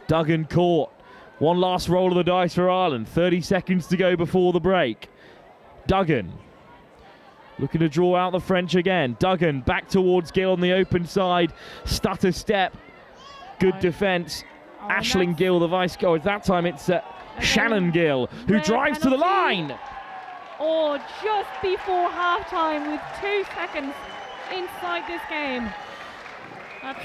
Duggan caught. One last roll of the dice for Ireland. 30 seconds to go before the break. Duggan looking to draw out the French again. Duggan back towards Gill on the open side. Stutter step. Good defence. Aisling Gill, the vice goal. That time it's Shannon Gill, who drives to the line. Or just before half-time with 2 seconds inside this game. That's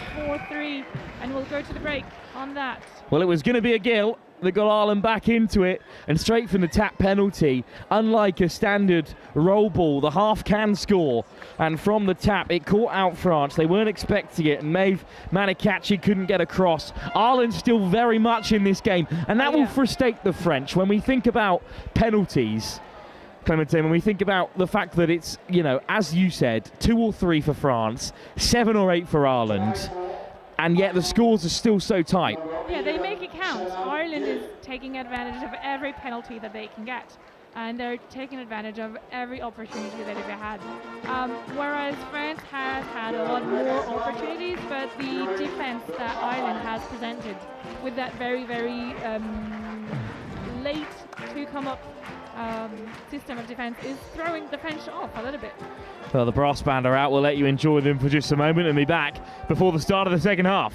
4-3, and we'll go to the break on that. Well, it was going to be a Gill that got Ireland back into it, and straight from the tap penalty, unlike a standard roll ball, the half can score, and from the tap it caught out France. They weren't expecting it, and Maeve Manikachi couldn't get across. Ireland's still very much in this game, and that will frustrate the French. When we think about penalties, Clementine, when we think about the fact that it's, as you said, 2 or 3 for France, 7 or 8 for Ireland, and yet the scores are still so tight. Yeah, they make it count. Ireland is taking advantage of every penalty that they can get, and they're taking advantage of every opportunity that they've had. Whereas France has had a lot more opportunities, but the defense that Ireland has presented with that very, very late to come up system of defence is throwing the French off a little bit. Well, the brass band are out. We'll let you enjoy them for just a moment and be back before the start of the second half.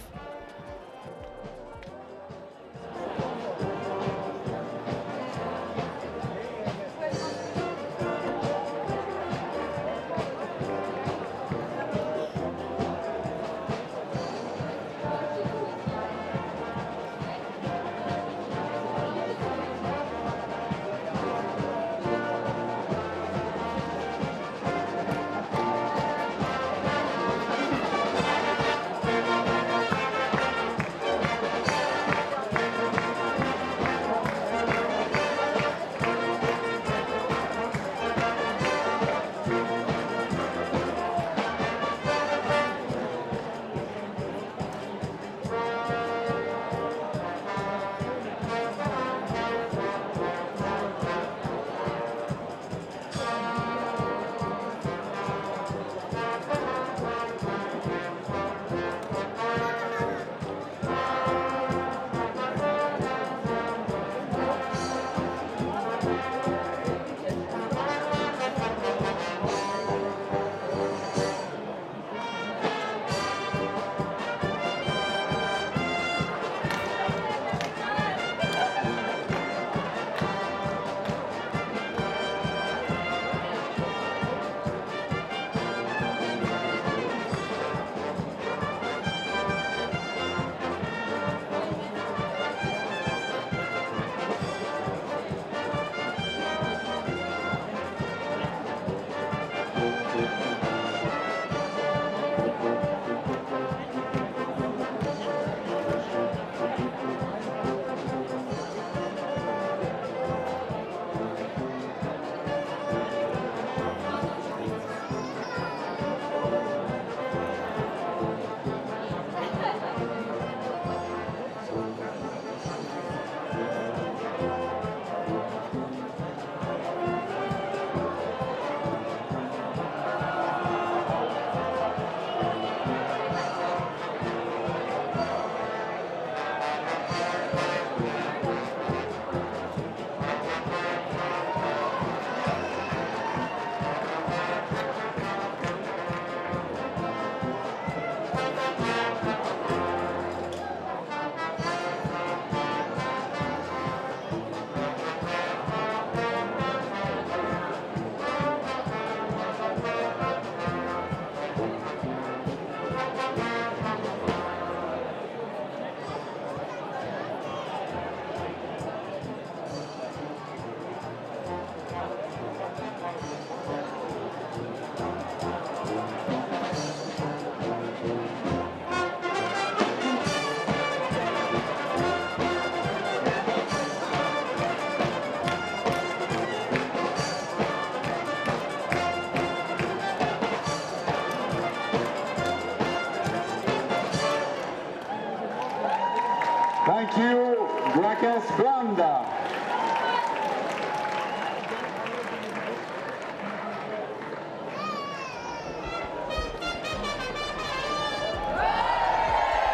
Thank you, Braques Blanda.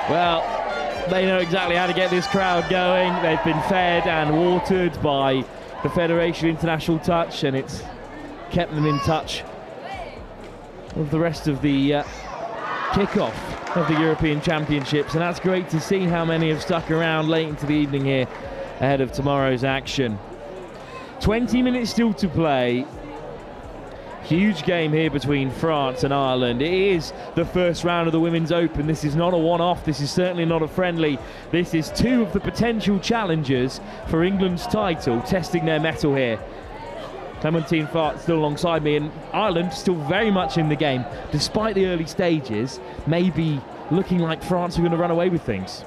Well, they know exactly how to get this crowd going. They've been fed and watered by the Federation International Touch, and it's kept them in touch with the rest of the kick-off of the European Championships, and that's great to see how many have stuck around late into the evening here ahead of tomorrow's action. 20 minutes still to play. Huge game here between France and Ireland. It is the first round of the Women's Open. This is not a one-off. This is certainly not a friendly. This is two of the potential challengers for England's title testing their mettle here. Clementine Fart still alongside me, and Ireland still very much in the game. Despite the early stages, maybe looking like France are going to run away with things.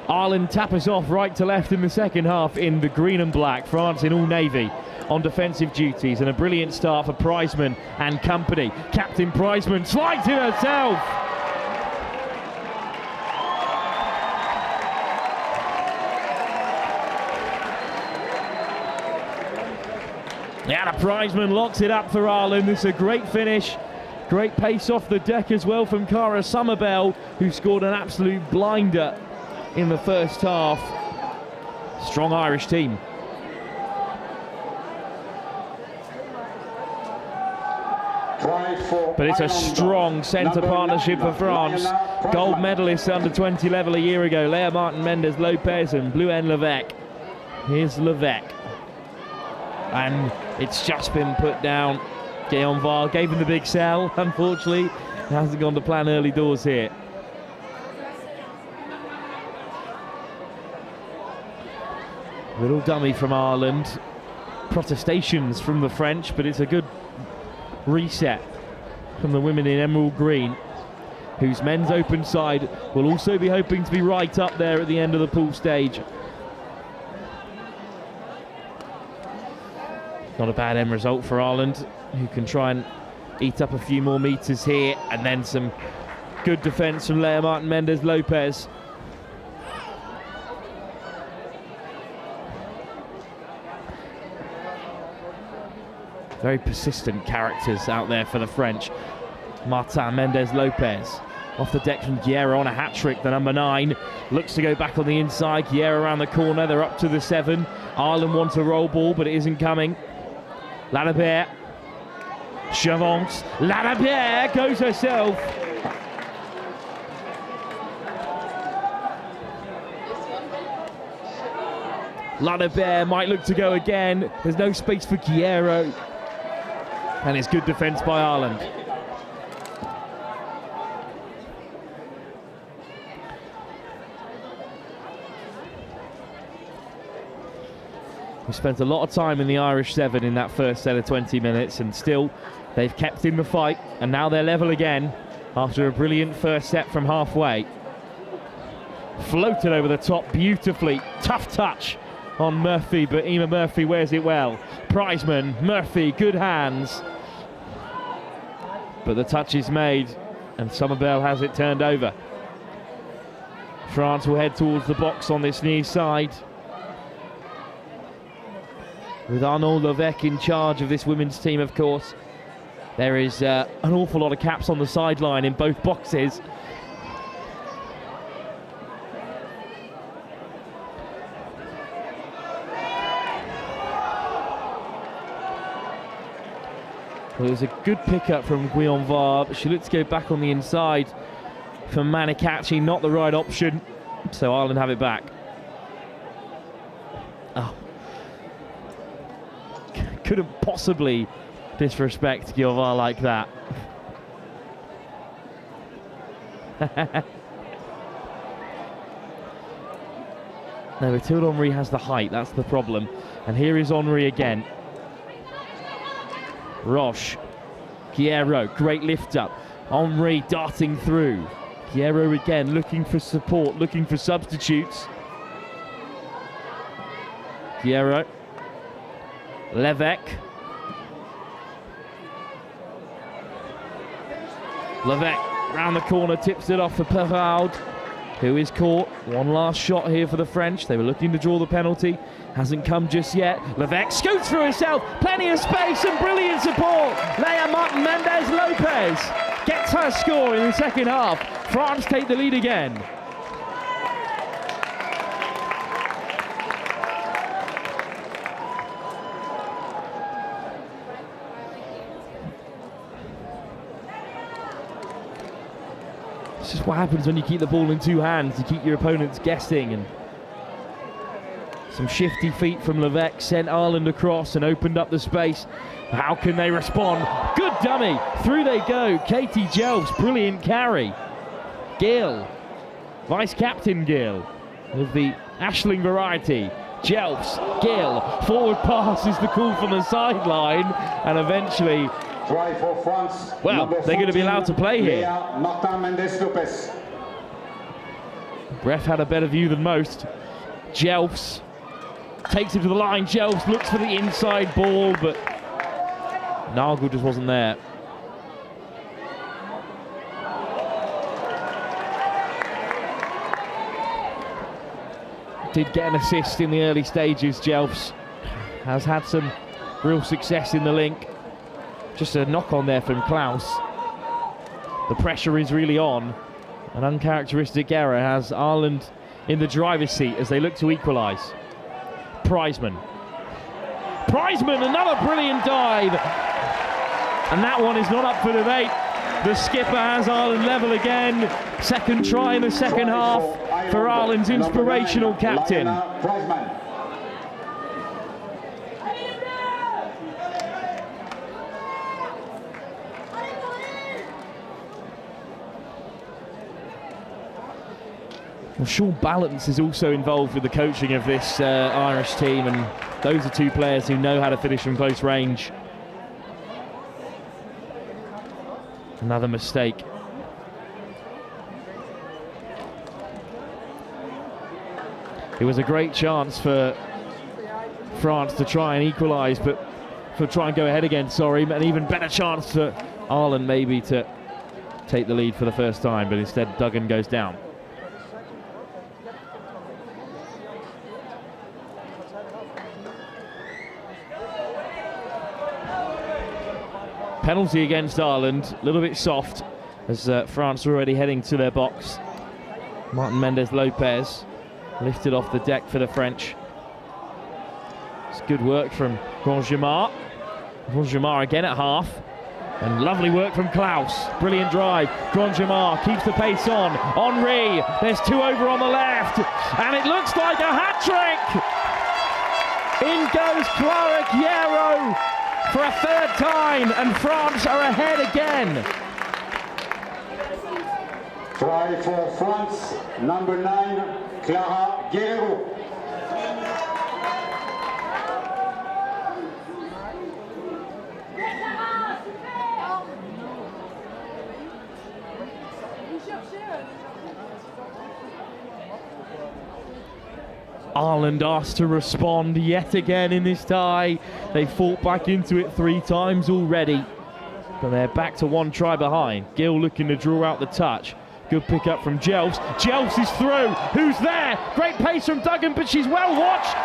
Ireland tap us off right to left in the second half in the green and black. France in all navy on defensive duties, and a brilliant start for Priceman and company. Captain Priceman slides in herself. Yeah, Priceman locks it up for Ireland. This is a great finish. Great pace off the deck as well from Cara Somerville, who scored an absolute blinder in the first half. Strong Irish team. But it's a strong centre partnership for France. Gold medalists under 20 level a year ago, Leah Martin-Mendez Lopez and Bluen Levesque. Here's Levesque. And it's just been put down. Guillaume Var gave him the big sell. Unfortunately, it hasn't gone to plan early doors here. Little dummy from Ireland. Protestations from the French, but it's a good reset from the women in emerald green, whose men's open side will also be hoping to be right up there at the end of the pool stage. Not a bad end result for Ireland, who can try and eat up a few more metres here, and then some good defence from Leah Martin-Mendez Lopez. Very persistent characters out there for the French. Martin Mendez Lopez off the deck from Guerra on a hat-trick. The number 9 looks to go back on the inside. Guerra around the corner. They're up to the 7. Ireland wants a roll ball, but it isn't coming. Ladebert. Chavance. Ladebert goes herself. Ladebert might look to go again. There's no space for Guerra. And it's good defence by Ireland. We spent a lot of time in the Irish 7 in that first set of 20 minutes, and still they've kept in the fight, and now they're level again after a brilliant first set from halfway. Floated over the top beautifully. Tough touch on Murphy, but Emma Murphy wears it well. Priceman, Murphy, good hands. But the touch is made, and Somerville has it turned over. France will head towards the box on this near side, with Arnaud Levesque in charge of this women's team, of course. There is an awful lot of caps on the sideline in both boxes. Well, it was a good pickup from Guillaume Var, but she looked to go back on the inside for Manicaci, not the right option, so Ireland have it back. Oh. Couldn't possibly disrespect Guillaume Var like that. No, Mathilde Henry has the height, that's the problem. And here is Henry again. Roche, Guerrero, great lift up. Henry darting through. Guerrero again looking for support, looking for substitutes. Guerrero. Levesque. Levesque round the corner, tips it off for Perraud, who is caught. One last shot here for the French. They were looking to draw the penalty. Hasn't come just yet. Levesque scoots through herself. Plenty of space and brilliant support. Leia Martin-Mendez Lopez gets her score in the second half. France take the lead again. This is what happens when you keep the ball in two hands. You keep your opponents guessing, and some shifty feet from Levesque sent Ireland across and opened up the space. How can they respond? Good dummy. Through they go. Katie Jelfs, brilliant carry. Gill, vice-captain Gill of the Aisling variety. Jelfs, Gill, forward pass is the call from the sideline, and eventually, try for France. Well, they're going to be allowed to play here. Leia Martin-Mendez Lopez. Ref had a better view than most. Jelfs takes him to the line. Jelfs looks for the inside ball, but Nagel just wasn't there. Did get an assist in the early stages. Jelfs has had some real success in the link. Just a knock on there from Klaus. The pressure is really on. An uncharacteristic error has Ireland in the driver's seat as they look to equalise. Prizeman, another brilliant dive. And that one is not up for debate. The skipper has Ireland level again. Second try in the second half for Ireland's inspirational captain. Well, Sean Ballance is also involved with the coaching of this Irish team, and those are two players who know how to finish from close range. Another mistake. It was a great chance for France to try and equalise, but try and go ahead again, sorry. An even better chance for Ireland maybe to take the lead for the first time, but instead Duggan goes down. Penalty against Ireland, a little bit soft as France are already heading to their box. Martin-Mendez Lopez lifted off the deck for the French. It's good work from Grandjamar. Grandjamar again at half. And lovely work from Klaus. Brilliant drive. Grandjamar keeps the pace on. Henri, there's two over on the left. And it looks like a hat-trick. In goes Clara Guerrero for a third time, and France are ahead again. Try for France, number 9, Clara Guerrero. Ireland asked to respond yet again in this tie. They fought back into it 3 times already, but they're back to 1 try behind. Gill looking to draw out the touch. Good pick up from Jelfs. Jelfs is through. Who's there? Great pace from Duggan, but she's well watched.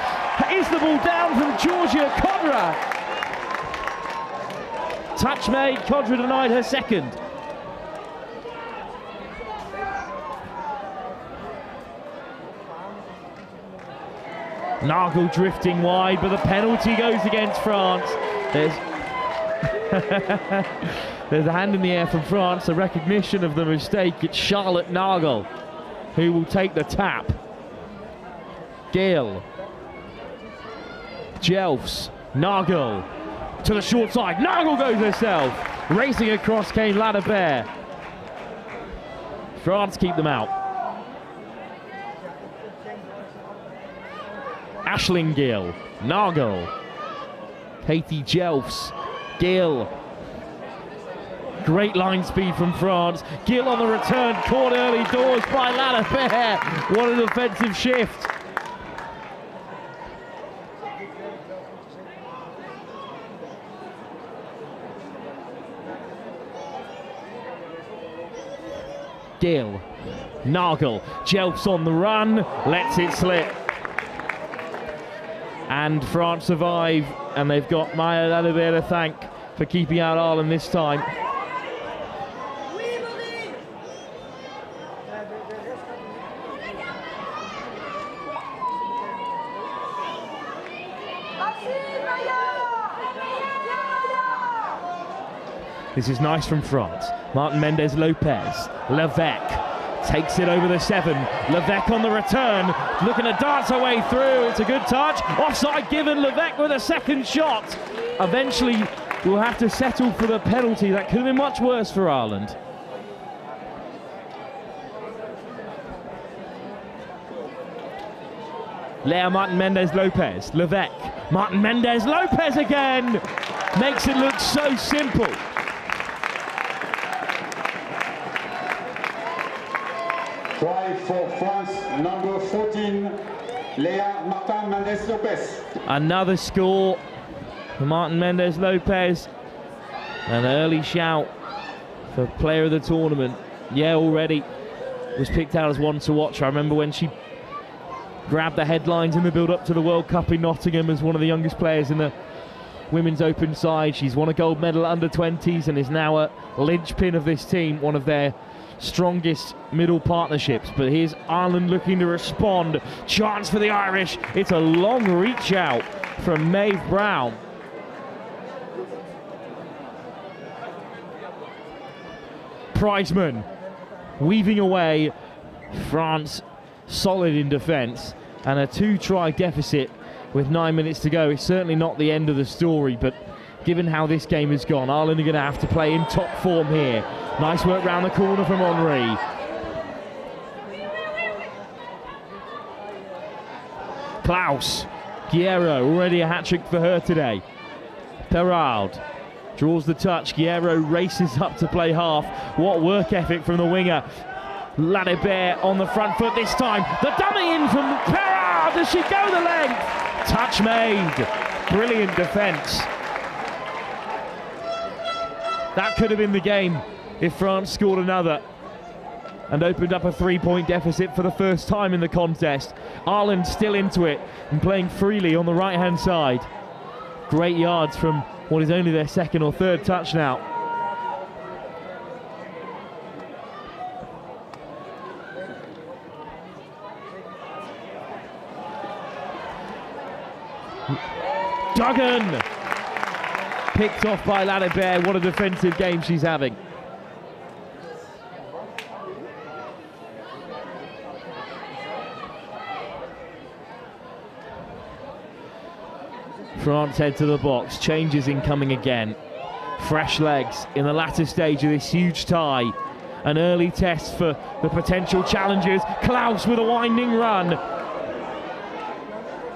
Is the ball down from Georgia Kodra? Touch made. Kodra denied her second. Nagel drifting wide, but the penalty goes against France. There's a hand in the air from France, a recognition of the mistake. It's Charlotte Nagel who will take the tap. Gill, Jelfs, Nagel to the short side. Nagel goes herself, racing across came Ladebert. France keep them out. Aisling Gill, Nagel, Katie Jelfs, Gill. Great line speed from France. Gill on the return, caught early doors by Ladebert. What an offensive shift. Gill. Nagel. Jelfs on the run. Lets it slip. And France survive. And they've got Maya Lalibert to thank for keeping out Ireland this time. This is nice from France. Martin Mendez Lopez. Levesque takes it over the 7. Levesque on the return, looking to dance her way through. It's a good touch. Offside given. Levesque with a second shot. Eventually, we'll have to settle for the penalty. That could have been much worse for Ireland. Lea Martin Mendez Lopez. Levesque. Martin Mendez Lopez again. Makes it look so simple. Try for France, number 14, Lea Martin Mendez Lopez. Another score for Martin Mendez Lopez. An early shout for player of the tournament. Yeah, already was picked out as one to watch. I remember when she grabbed the headlines in the build-up to the World Cup in Nottingham as one of the youngest players in the women's open side. She's won a gold medal at under-20s and is now a linchpin of this team, one of their strongest middle partnerships. But here's Ireland looking to respond. Chance for the Irish. It's a long reach out from Maeve Brown. Priceman weaving away. France solid in defence, and a 2-try deficit with 9 minutes to go. It's certainly not the end of the story, but given how this game has gone, Ireland are going to have to play in top form here. Nice work round the corner from Henri. Klaus. Guerrero, already a hat-trick for her today. Perraud draws the touch. Guerrero races up to play half. What work ethic from the winger. Ladebert on the front foot this time. The dummy in from Perraud. Does she go the length? Touch made. Brilliant defence. That could have been the game if France scored another and opened up a 3-point deficit for the first time in the contest. Ireland still into it and playing freely on the right-hand side. Great yards from what is only their second or third touch now. Duggan! Picked off by Ladebert. What a defensive game she's having. France head to the box. Changes incoming again. Fresh legs in the latter stage of this huge tie. An early test for the potential challengers. Klaus with a winding run.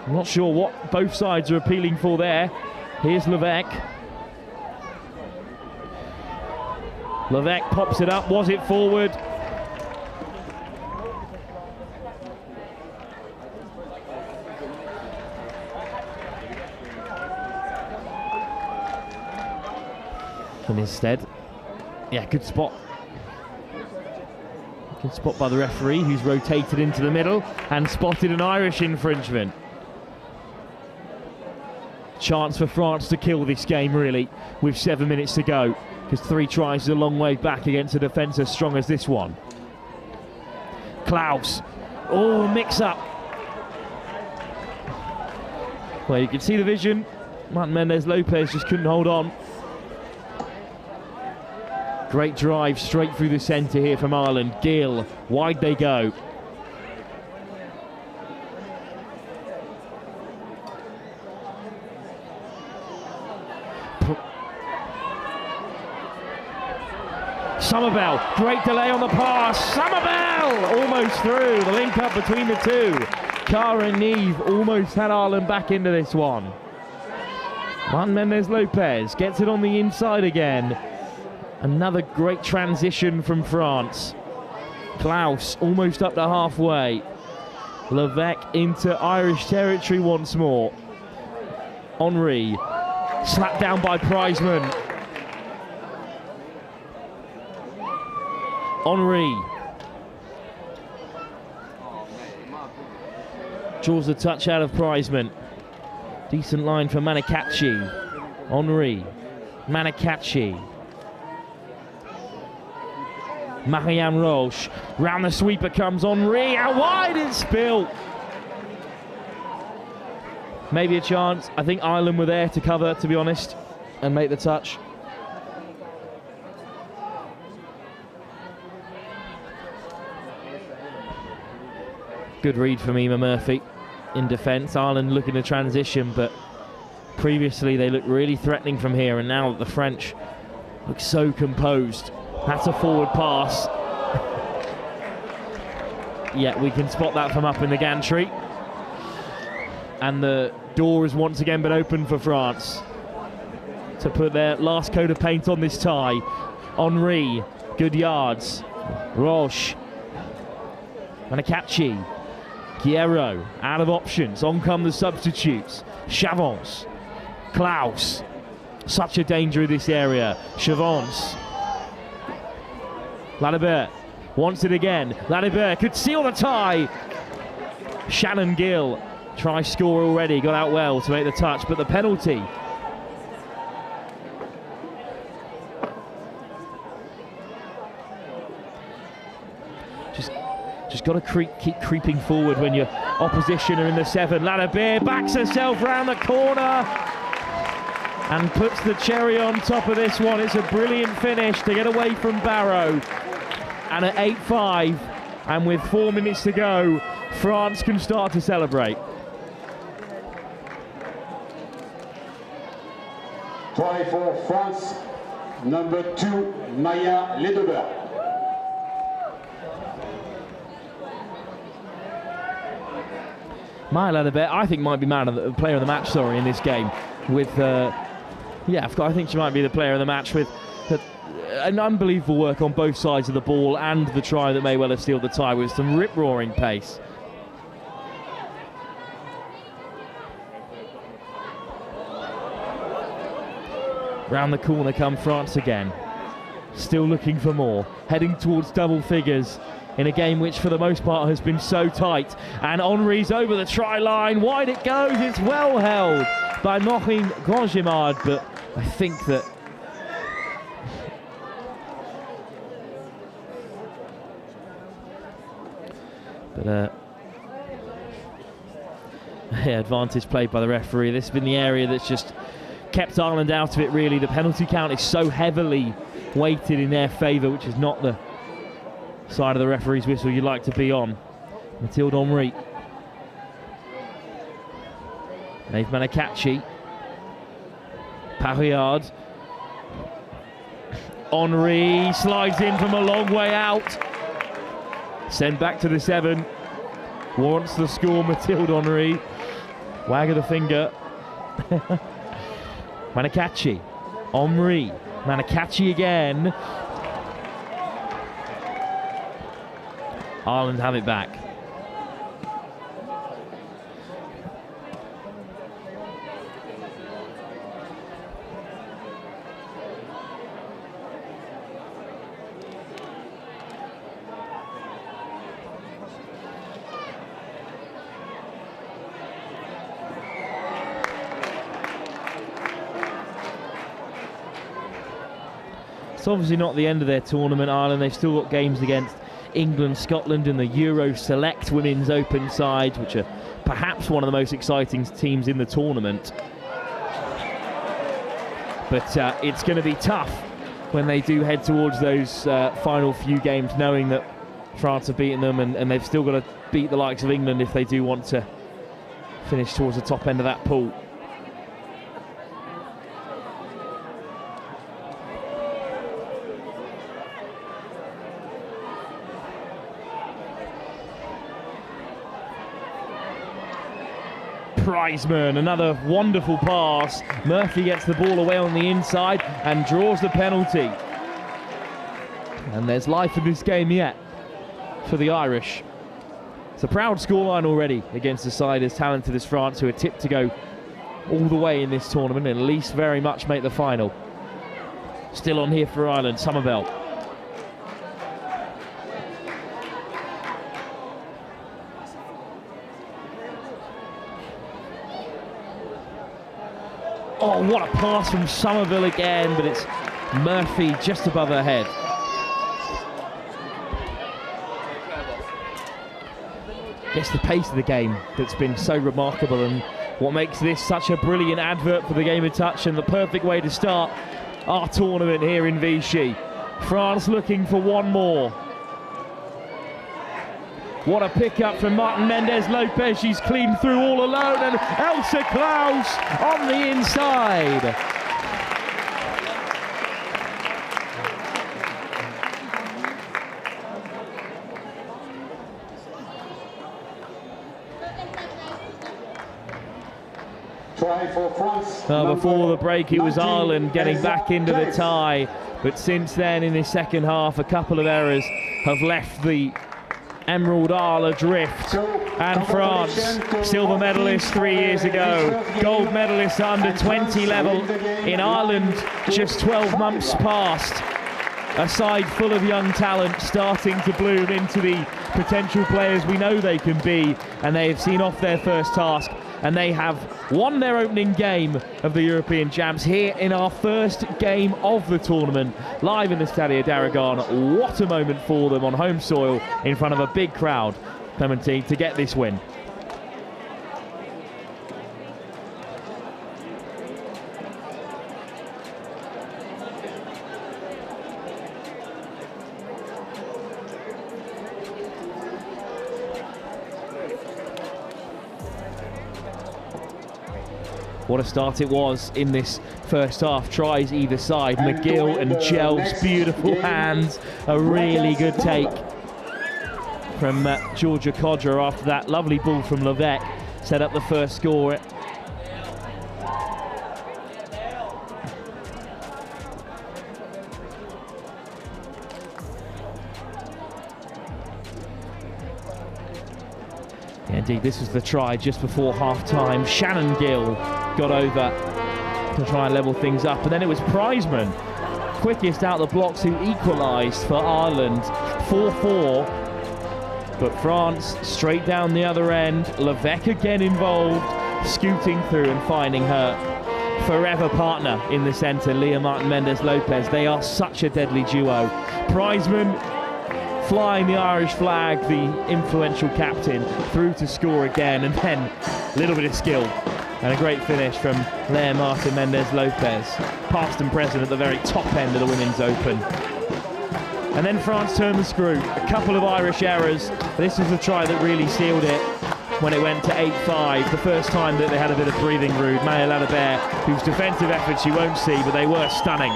I'm not sure what both sides are appealing for there. Here's Levesque. Levesque pops it up. Was it forward? And instead, yeah, good spot. Good spot by the referee, who's rotated into the middle and spotted an Irish infringement. Chance for France to kill this game, really, with 7 minutes to go, because 3 tries is a long way back against a defence as strong as this one. Klaus. Oh, mix up. Well, you can see the vision. Martin Mendez Lopez just couldn't hold on. Great drive straight through the centre here from Ireland. Gill, wide they go. Somerville, great delay on the pass. Somerville almost through. The link up between the two. Cara and Neve almost had Ireland back into this one. Martin Mendez Lopez gets it on the inside again. Another great transition from France. Klaus almost up to halfway. Levesque into Irish territory once more. Henri slapped down by Priceman. Henri Draws the touch out of Prizeman. Decent line for Manakachi. Henri. Manakachi. Marianne Roche. Round the sweeper comes Henri. Out wide, it's Spill. Maybe a chance. I think Ireland were there to cover, to be honest, and make the touch. Good read from Emma Murphy in defence. Ireland looking to transition, but previously they looked really threatening from here, and now the French look so composed. That's a forward pass. Yeah, we can spot that from up in the gantry. And the door has once again been opened for France to put their last coat of paint on this tie. Henri, good yards. Roche. Manakachi. Guerrero, out of options. On come the substitutes. Chavons. Klaus. Such a danger in this area. Chavons. Ladibert wants it again. Ladibert could seal the tie. Shannon Gill. Try score already. Got out well to make the touch, but the penalty. Just got to keep creeping forward when your opposition are in the 7. Ladibert backs herself round the corner and puts the cherry on top of this one. It's a brilliant finish to get away from Barrow. And at 8-5, and with 4 minutes to go, France can start to celebrate. Try for France, number 2, Maya Ledebert. Maya Ledebert, I think, might be player of the match, in this game. With, I think she might be the player of the match with an unbelievable work on both sides of the ball and the try that may well have sealed the tie with some rip-roaring pace. Round the corner come France again. Still looking for more. Heading towards double figures in a game which for the most part has been so tight. And Henri's over the try line. Wide it goes. It's well held by Maureen Grandgemard, but I think that advantage played by the referee. This has been the area that's just kept Ireland out of it, really. The penalty count is so heavily weighted in their favour, which is not the side of the referee's whistle you'd like to be on. Mathilde Henri. Maeve Manakachi. Parriard. Henri slides in from a long way out. Sent back to the 7. Wants the score, Mathilde Henri. Wag of the finger. Manakachi. Henri. Manakachi again. Ireland have it back. It's obviously not the end of their tournament, Ireland. They've still got games against England, Scotland and the Euro Select Women's Open sides, which are perhaps one of the most exciting teams in the tournament. But it's going to be tough when they do head towards those final few games, knowing that France have beaten them and they've still got to beat the likes of England if they do want to finish towards the top end of that pool. Prizeman, another wonderful pass. Murphy gets the ball away on the inside and draws the penalty. And there's life in this game yet for the Irish. It's a proud scoreline already against a side as talented as France, who are tipped to go all the way in this tournament and at least very much make the final. Still on here for Ireland, Somerville. Oh, what a pass from Somerville again, but it's Murphy just above her head. It's the pace of the game that's been so remarkable, and what makes this such a brilliant advert for the game of touch and the perfect way to start our tournament here in Vichy. France looking for one more. What a pickup from Martin Mendez-Lopez. She's cleaned through all alone, and Elsa Klaus on the inside. Try for France. Before the break, it was Ireland getting back into the tie, but since then, in this second half, a couple of errors have left the Emerald Isle adrift. And France, silver medalist 3 years ago, gold medalist under 20 level in Ireland, just 12 months past. A side full of young talent starting to bloom into the potential players we know they can be, and they have seen off their first task, and they have won their opening game of the European Champs here in our first game of the tournament, live in the Stadio d'Aragon. What a moment for them on home soil in front of a big crowd, Clementine, to get this win. What a start it was in this first half. Tries either side. McGill and Jel's beautiful hands. A really good take from Georgia Codger after that lovely ball from Levesque set up the first score. Indeed, this was the try just before half-time. Shannon Gill got over to try and level things up, and then it was Prizeman, quickest out the blocks, who equalised for Ireland, 4-4. But France straight down the other end. Levesque again involved, scooting through and finding her forever partner in the centre, Leah Martin Mendez-Lopez. They are such a deadly duo. Prizeman flying the Irish flag, the influential captain, through to score again, and then a little bit of skill and a great finish from Leah Martin Mendez-Lopez, past and present at the very top end of the Women's Open. And then France turned the screw. A couple of Irish errors. This was the try that really sealed it when it went to 8-5, the first time that they had a bit of breathing room. Maya Ladebert, whose defensive efforts you won't see, but they were stunning.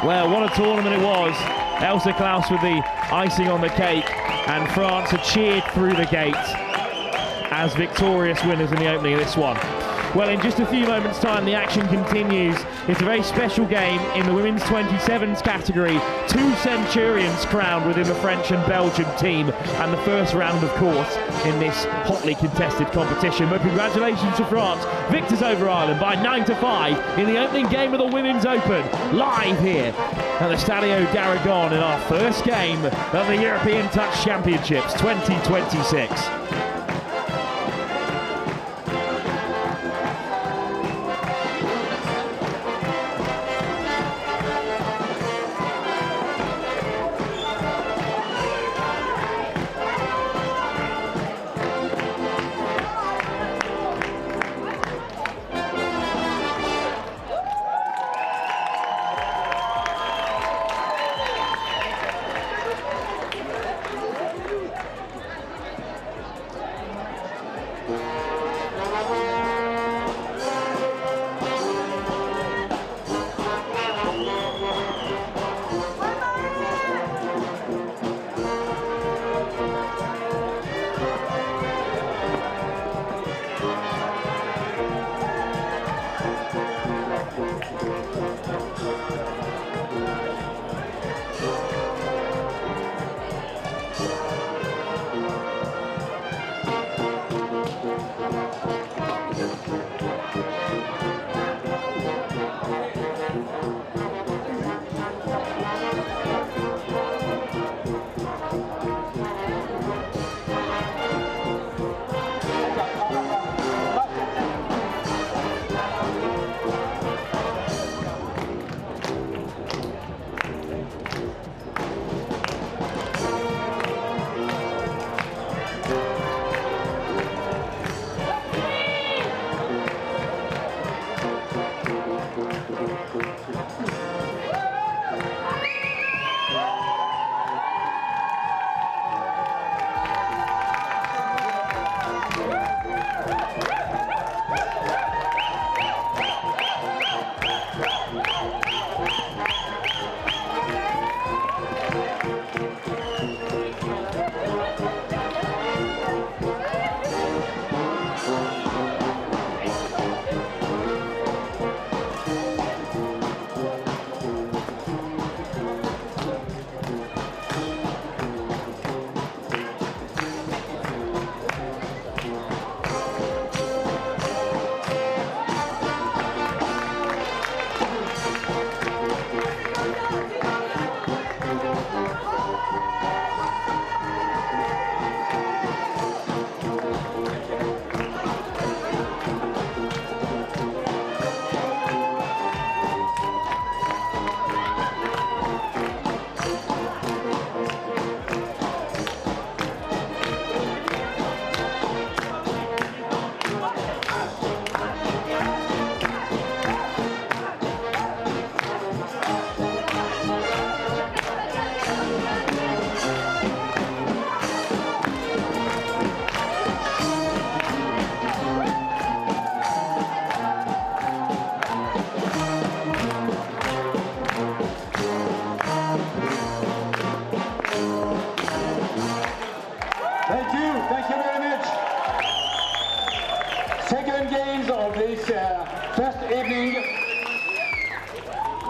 Well, what a tournament it was. Elsa Klaus with the icing on the cake, and France are cheered through the gate as victorious winners in the opening of this one. Well, in just a few moments' time, the action continues. It's a very special game in the women's 27s category. 2 Centurions crowned within the French and Belgian team, and the first round, of course, in this hotly contested competition. But congratulations to France, victors over Ireland by 9-5 in the opening game of the Women's Open, live here at the Stadio d'Aragon in our first game of the European Touch Championships 2026. evening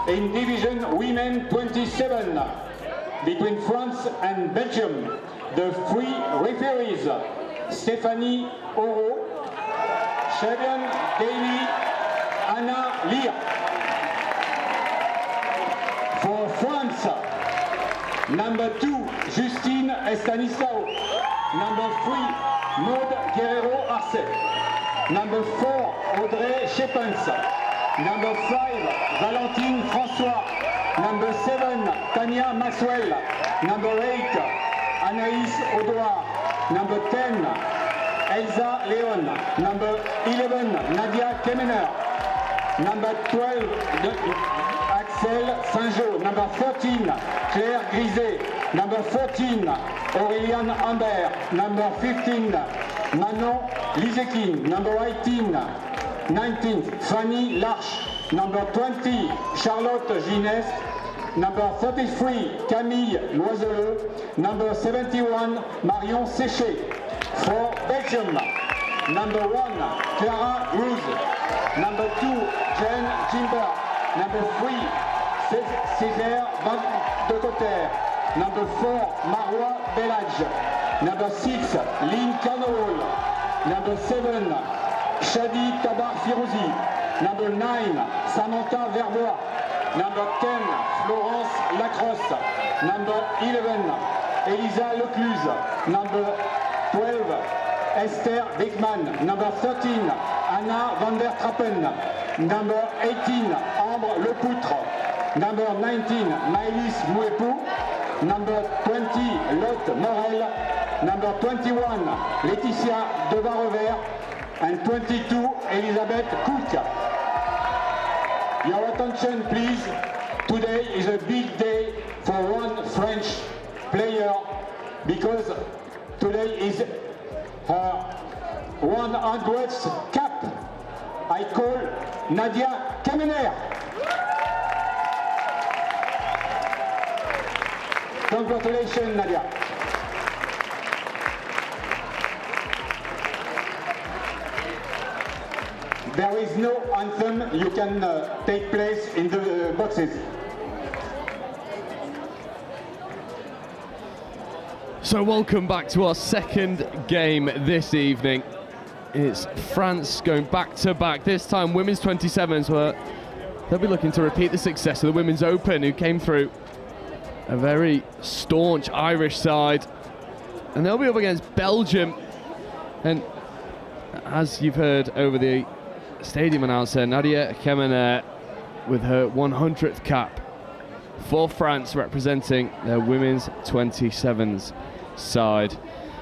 in Division Women 27 between France and Belgium. The three referees, Stéphanie Oro, Sharon Daly, Anna Lear. For France, number 2, Justine Estanislao. Number 3, Maud Guerrero Arce. Number 4, Audrey Schepens. Number 5, Valentine François. Number 7, Tania Maxwell. Number 8, Anaïs Audouard. Number 10, Elsa Leon. Number 11, Nadia Kemener. Number 12, Axel Saint-Jean. Number 13, Claire Griset. Number 14, Aurélien Humbert. Number 15, Manon Lizekin. Number 19, Fanny Larche. Number 20, Charlotte Ginès. Number 33, Camille Loiseleux. Number 71, Marion Séché. For Belgium, number 1, Clara Ruse. Number 2, Jane Jimber. Number 3, Césaire Van de Cotter. Number 4, Marwa Belhadj. Number 6, Lynn Carnowall. Number 7, Shadi Tabar Firouzi. Number 9, Samantha Verbois. Number 10, Florence Lacrosse. Number 11, Elisa Lecluse. Number 12, Esther Beckman. Number 13, Anna van der Trappen. Number 18, Ambre Lepoutre. Number 19, Maëlys Mouepou. Number 20, Lotte Morel. Number 21, Laetitia Devarevert. And 22, Elisabeth Cook. Your attention please. Today is a big day for one French player because today is her 100th cap. I call Nadia Kemener. Congratulations, Nadia. There is no anthem. You can take place in the boxes. So welcome back to our second game this evening. It's France going back to back. This time women's 27s, where they'll be looking to repeat the success of the Women's Open, who came through a very staunch Irish side. And they'll be up against Belgium. And as you've heard over the stadium announcer, Nadia Kemener with her 100th cap for France, representing their women's 27s side.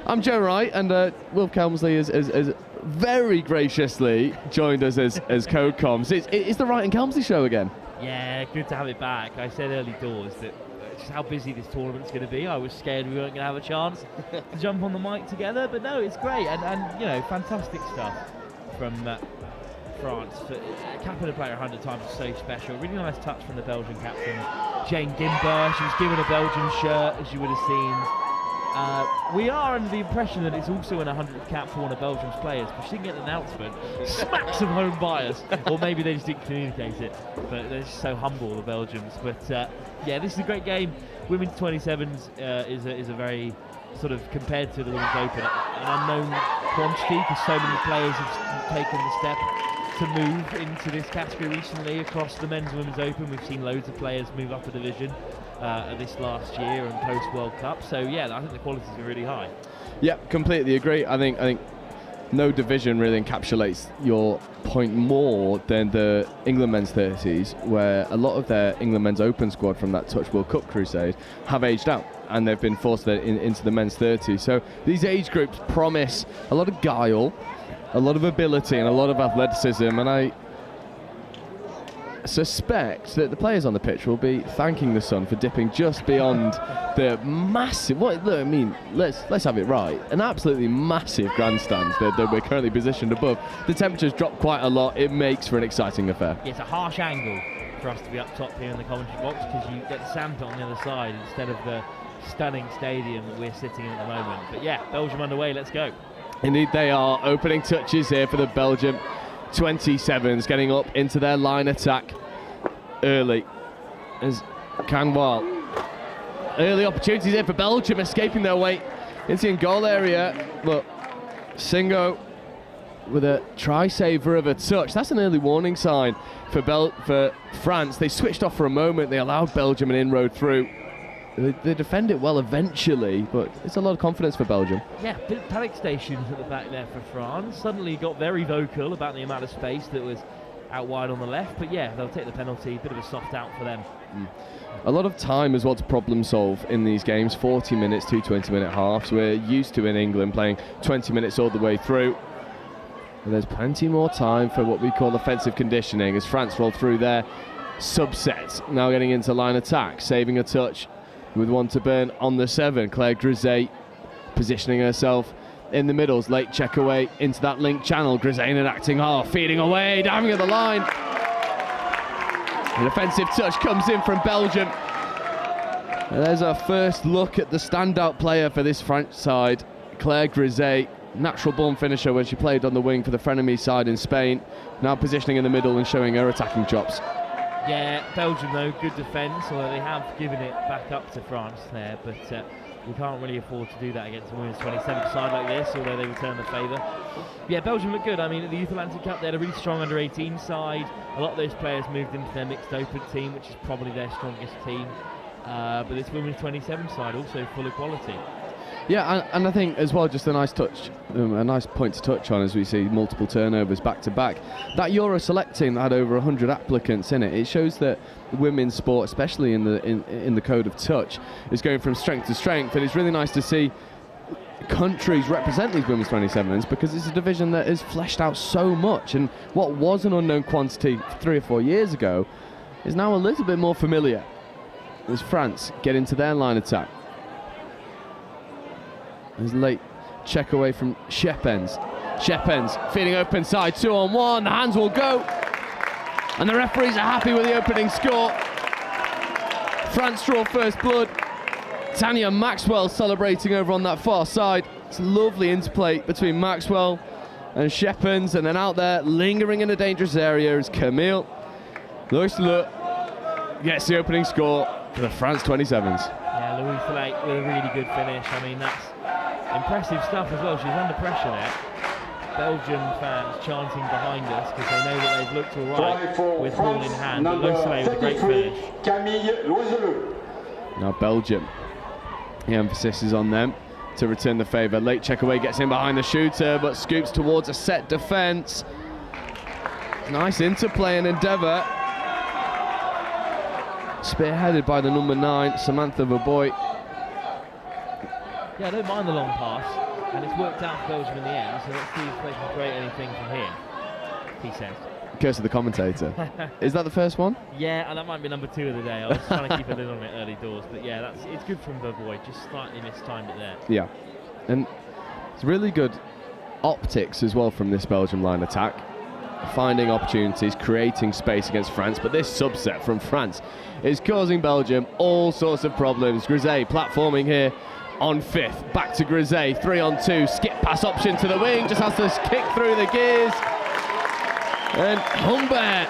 I'm Joe Wright, and Will Kelmsley has very graciously joined us as code comms. It's the Wright and Kelmsley show again. Yeah, good to have it back. I said early doors that just how busy this tournament's going to be. I was scared we weren't going to have a chance to jump on the mic together, but no, it's great, and you know, fantastic stuff from France. Capping a player 100 times is so special. Really nice touch from the Belgian captain, Jane Gimber. She was given a Belgian shirt, as you would have seen. We are under the impression that it's also an 100th cap for one of Belgium's players, but she didn't get an announcement. Smack some home bias, or maybe they just didn't communicate it. But they're just so humble, the Belgians. But yeah, this is a great game. Women's 27s is a very sort of, compared to the Women's Open, an unknown quantity, because so many players have taken the step to move into this category recently across the Men's and Women's Open. We've seen loads of players move up a division this last year and post World Cup. So yeah, I think the qualities are really high. Yep, completely agree. I think no division really encapsulates your point more than the England Men's 30s, where a lot of their England Men's Open squad from that Touch World Cup crusade have aged out, and they've been forced into the Men's 30s. So these age groups promise a lot of guile, a lot of ability, and a lot of athleticism, and I suspect that the players on the pitch will be thanking the sun for dipping just beyond the massive, I mean, let's have it right, an absolutely massive grandstand that we're currently positioned above. The temperature's dropped quite a lot. It makes for an exciting affair. It's a harsh angle for us to be up top here in the commentary box, because you get the sandpit on the other side instead of the stunning stadium that we're sitting in at the moment. But yeah, Belgium underway, let's go. Indeed they are. Opening touches here for the Belgium 27s getting up into their line attack early as Canwal. Early opportunities here for Belgium, escaping their way into the goal area, but Singo with a try-saver of a touch. That's an early warning sign for France. They switched off for a moment. They allowed Belgium an inroad through. They defend it well eventually, but it's a lot of confidence for Belgium. Yeah, bit of panic stations at the back there for France. Suddenly got very vocal about the amount of space that was out wide on the left, but yeah, they'll take the penalty. Bit of a soft out for them. A lot of time as well to problem solve in these games. 40 minutes, 2 20-minute halves. We're used to in England playing 20 minutes all the way through. And there's plenty more time for what we call offensive conditioning as France roll through their subsets. Now getting into line attack, saving a touch with one to burn on the 7. Claire Grisey positioning herself in the middles. Late check away into that link channel. Grisey in an acting half, feeding away, diving at the line. An offensive touch comes in from Belgium. And there's our first look at the standout player for this French side, Claire Grisey. Natural born finisher when she played on the wing for the frenemy side in Spain. Now positioning in the middle and showing her attacking chops. Yeah, Belgium though, good defence, although they have given it back up to France there, but we can't really afford to do that against a women's 27th side like this, although they return the favour. Yeah, Belgium look good. I mean, at the Youth Atlantic Cup, they had a really strong under-18 side. A lot of those players moved into their mixed open team, which is probably their strongest team. But this women's 27 side also full of quality. Yeah, and I think as well, just a nice touch, a nice point to touch on as we see multiple turnovers back to back. That Euro Select team that had over 100 applicants in it, it shows that women's sport, especially in the code of touch, is going from strength to strength, and it's really nice to see countries represent these women's 27s because it's a division that is fleshed out so much, and what was an unknown quantity 3 or 4 years ago is now a little bit more familiar as France get into their line attack. There's late check away from Shepens. Shepens feeding open side, 2-on-1, the hands will go. And the referees are happy with the opening score. France draw first blood. Tanya Maxwell celebrating over on that far side. It's a lovely interplay between Maxwell and Shepens, and then out there, lingering in a dangerous area is Camille. Louis Le gets the opening score for the France 27s. Yeah, Louis Le with a really good finish. I mean, that's impressive stuff as well. She's under pressure there. Belgian fans chanting behind us because they know that they've looked all right with ball in hand. But Louis Le with a great finish. Now Belgium, the emphasis is on them to return the favour. Late check away, gets in behind the shooter, but scoops towards a set defence. Nice interplay and endeavour. Spearheaded by the number 9, Samantha Verboy. Yeah, I don't mind the long pass, and it's worked out for Belgium in the end, so let's see if they can create anything from here, he says. Curse of the commentator. Is that the first one? Yeah, and that might be number 2 of the day. I was trying to keep a lid on it early doors, but yeah, it's good from Verboy, just slightly mistimed it there. Yeah, and it's really good optics as well from this Belgium line attack. Finding opportunities, creating space against France, but this subset from France is causing Belgium all sorts of problems. Grisey platforming here on 5th, back to Grisey, 3-on-2, skip pass option to the wing, just has to kick through the gears. And Humbert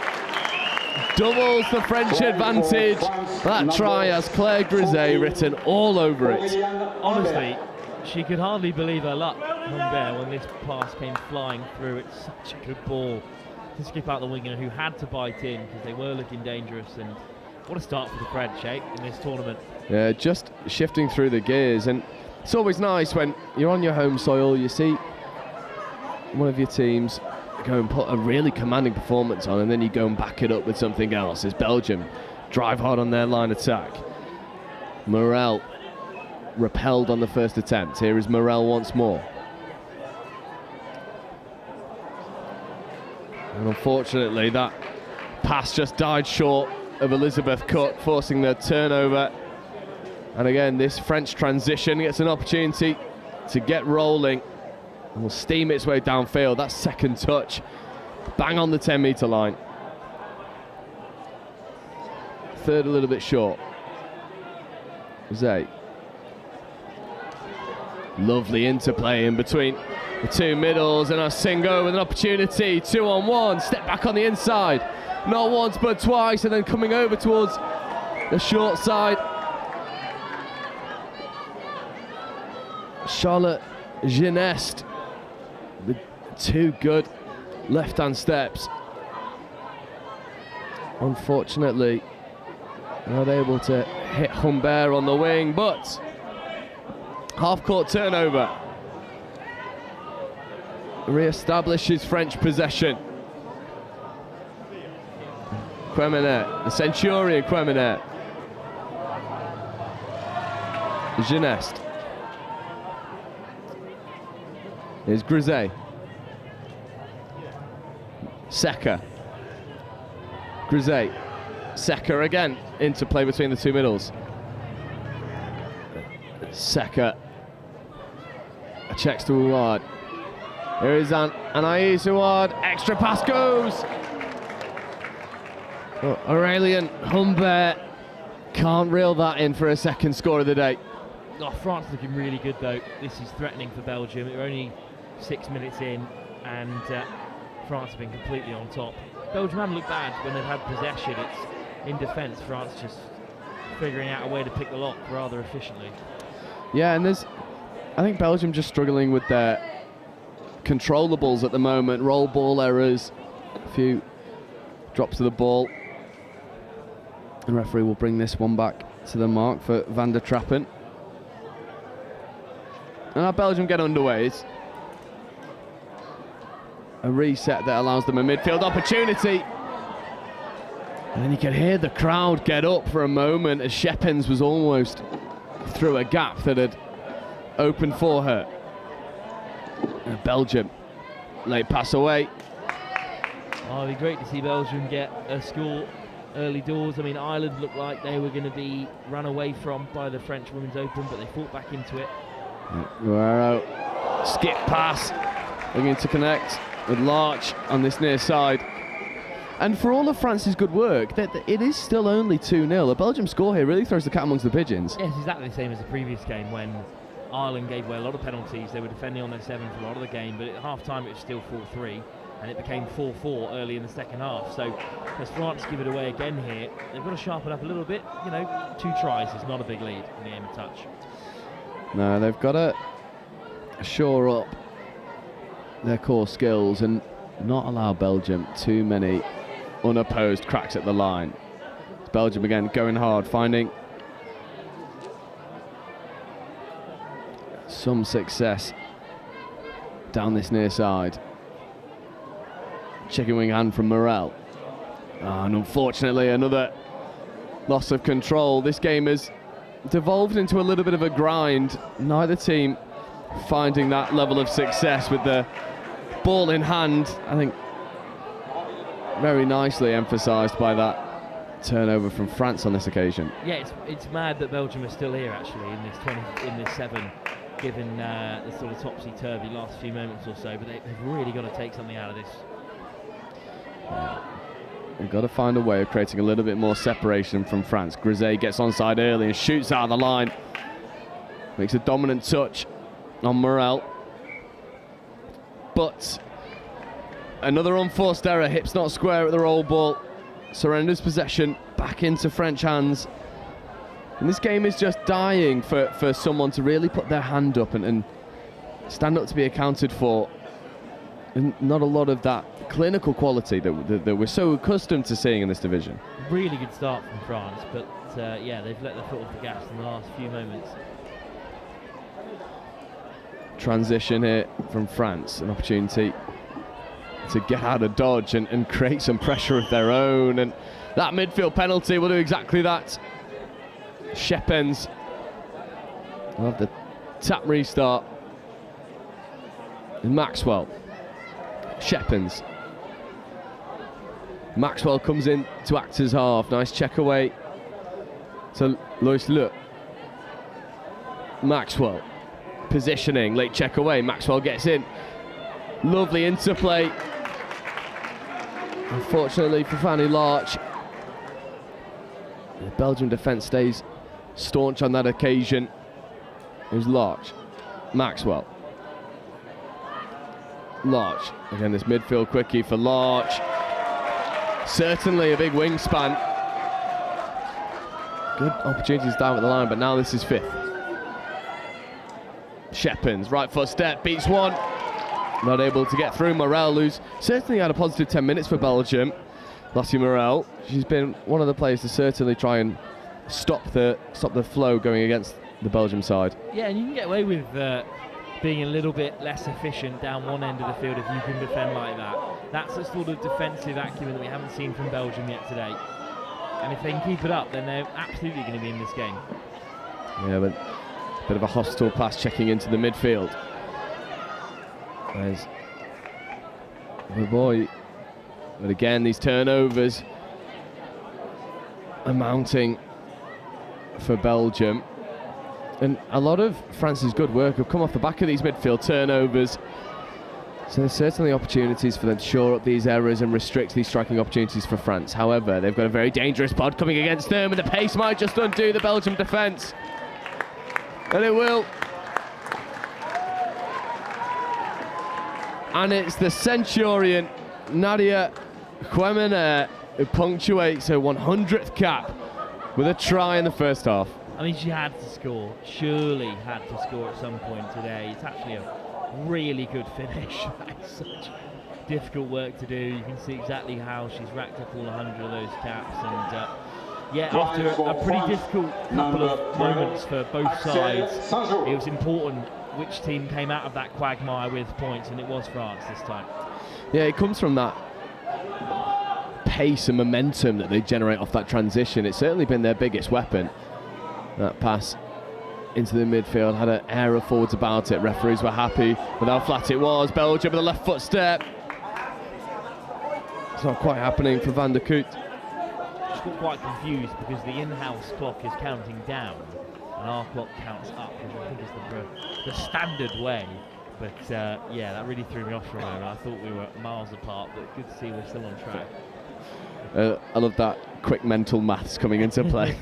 doubles the French advantage. That try has Claire Grisey written all over it. Honestly, she could hardly believe her luck, Humbert, when this pass came flying through. It's such a good ball to skip out the winger who had to bite in because they were looking dangerous, and what a start for the French, in this tournament. Yeah, just shifting through the gears, and it's always nice when you're on your home soil, you see one of your teams go and put a really commanding performance on, and then you go and back it up with something else. As Belgium drive hard on their line attack. Morel repelled on the first attempt. Here is Morel once more. And unfortunately, that pass just died short of Elizabeth Cook, forcing the turnover. And again, this French transition gets an opportunity to get rolling and will steam its way downfield. That second touch, bang on the 10-metre line. Third a little bit short. Zay. Lovely interplay in between The two middles and Asingo with an opportunity, 2-on-1, step back on the inside. Not once but twice, and then coming over towards the short side. Charlotte Geneste with two good left-hand steps. Unfortunately, not able to hit Humbert on the wing, but half-court turnover. Re-establishes French possession. Queminet, the Centurion Queminet. Geneste. Here's Grisey. Seca. Grisey. Seca again. Interplay between the two middles. Seca. Checks to Ouad. Here is Anaïs Ouad. Extra pass goes. Oh, Aurélien Humbert can't reel that in for a second score of the day. Oh, France looking really good though. This is threatening for Belgium. We're only 6 minutes in, and France have been completely on top. Belgium haven't looked bad when they've had possession. It's in defence, France just figuring out a way to pick the lock rather efficiently. Yeah, and I think Belgium just struggling with their controllables at the moment. Roll ball errors, a few drops of the ball. And referee will bring this one back to the mark for Van der Trappen. And now Belgium get underway. It's a reset that allows them a midfield opportunity. And then you can hear the crowd get up for a moment as Schepens was almost through a gap that had opened for her. And Belgium, late pass away. Oh, it'd be great to see Belgium get a score early doors. I mean, Ireland looked like they were going to be run away from by the French Women's Open, but they fought back into it. Guerrero, skip pass, looking to connect with Larch on this near side. And for all of France's good work, it is still only 2-0. A Belgium score here really throws the cat amongst the pigeons. Yes, exactly the same as the previous game when Ireland gave away a lot of penalties. They were defending on their 7 for a lot of the game, but at half-time it was still 4-3, and it became 4-4 early in the second half. So as France give it away again here, they've got to sharpen up a little bit. You know, 2 tries is not a big lead in the aim and touch. No, they've got to shore up their core skills and not allow Belgium too many unopposed cracks at the line. It's Belgium again going hard, finding some success down this near side. Chicken wing hand from Morel. And unfortunately another loss of control. This game has devolved into a little bit of a grind. Neither team finding that level of success with the ball in hand. I think very nicely emphasised by that turnover from France on this occasion. Yeah, it's mad that Belgium are still here actually in this 7, given the sort of topsy-turvy last few moments or so, but they've really got to take something out of this. They've got to find a way of creating a little bit more separation from France. Grisey gets onside early and shoots out of the line. Makes a dominant touch on Morel. But another unforced error. Hips not square at the roll ball. Surrenders possession back into French hands. And this game is just dying for someone to really put their hand up and stand up to be accounted for. And not a lot of that clinical quality that we're so accustomed to seeing in this division. Really good start from France, but yeah, they've let their foot off the gas in the last few moments. Transition here from France, an opportunity to get out of dodge and create some pressure of their own, and that midfield penalty will do exactly that. Schepens will have the tap restart. And Maxwell. Schepens. Maxwell comes in to act as half. Nice check away to Lois Le. Maxwell positioning, late check away. Maxwell gets in. Lovely interplay. Unfortunately for Fanny Larch, the Belgian defence stays staunch on that occasion. It was Larch. Maxwell. Larch. Again, this midfield quickie for Larch. Certainly a big wingspan. Good opportunities down at the line, but now this is fifth. Shepins, right foot step, beats one. Not able to get through. Morel, who's certainly had a positive 10 minutes for Belgium. Lottie Morel, she's been one of the players to certainly try and stop the flow going against the Belgium side. Yeah, and you can get away with being a little bit less efficient down one end of the field if you can defend like that. That's a sort of defensive acumen that we haven't seen from Belgium yet today. And if they can keep it up, then they're absolutely going to be in this game. Yeah, but a bit of a hostile pass checking into the midfield. There's the boy. But again, these turnovers are mounting for Belgium. And a lot of France's good work have come off the back of these midfield turnovers. So there's certainly opportunities for them to shore up these errors and restrict these striking opportunities for France. However, they've got a very dangerous pod coming against them, and the pace might just undo the Belgium defence. And it will. And it's the Centurion, Nadia Quemener, who punctuates her 100th cap with a try in the first half. I mean, she had to score, surely had to score at some point today. It's actually a really good finish. That's such difficult work to do. You can see exactly how she's racked up all 100 of those caps. And yeah, after a pretty difficult couple of moments for both sides, it was important which team came out of that quagmire with points, and it was France this time. Yeah, it comes from that pace and momentum that they generate off that transition. It's certainly been their biggest weapon. That pass into the midfield had an air of forwards about it. Referees were happy with how flat it was. Belgium with a left foot step. It's not quite happening for Van der Koot. Just got quite confused because the in-house clock is counting down and our clock counts up, which I think is the standard way. But yeah, that really threw me off for a moment. I thought we were miles apart, but good to see we're still on track. I love that quick mental maths coming into play.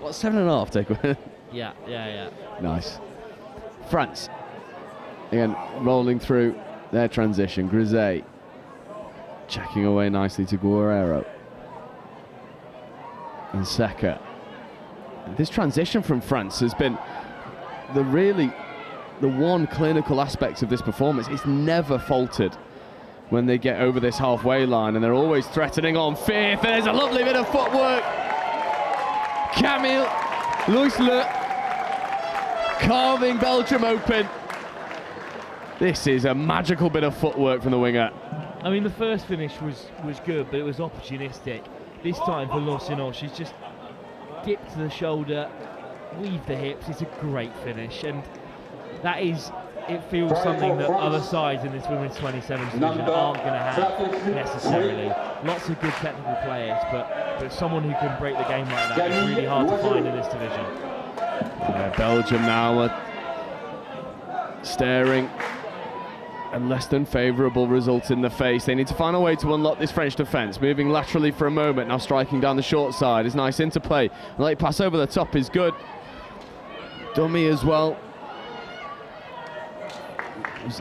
What's 7.5 takeaway? Yeah. Nice. France, again, rolling through their transition. Grisey checking away nicely to Guerrero. And Seka. This transition from France has been the one clinical aspect of this performance. It's never faltered when they get over this halfway line, and they're always threatening on fifth. There's a lovely bit of footwork. Camille Loisle carving Belgium open. This is a magical bit of footwork from the winger. I mean, the first finish was good, but it was opportunistic. This time for Loisle, she's just dipped to the shoulder, weave the hips. It's a great finish, and that is, it feels something that other sides in this women's 27 division aren't going to have necessarily. Lots of good technical players, but someone who can break the game like that is really hard to find in this division. Belgium now are staring a less than favourable result in the face. They need to find a way to unlock this French defence. Moving laterally for a moment, now striking down the short side is nice interplay. The late pass over the top is good. Dummy as well. It was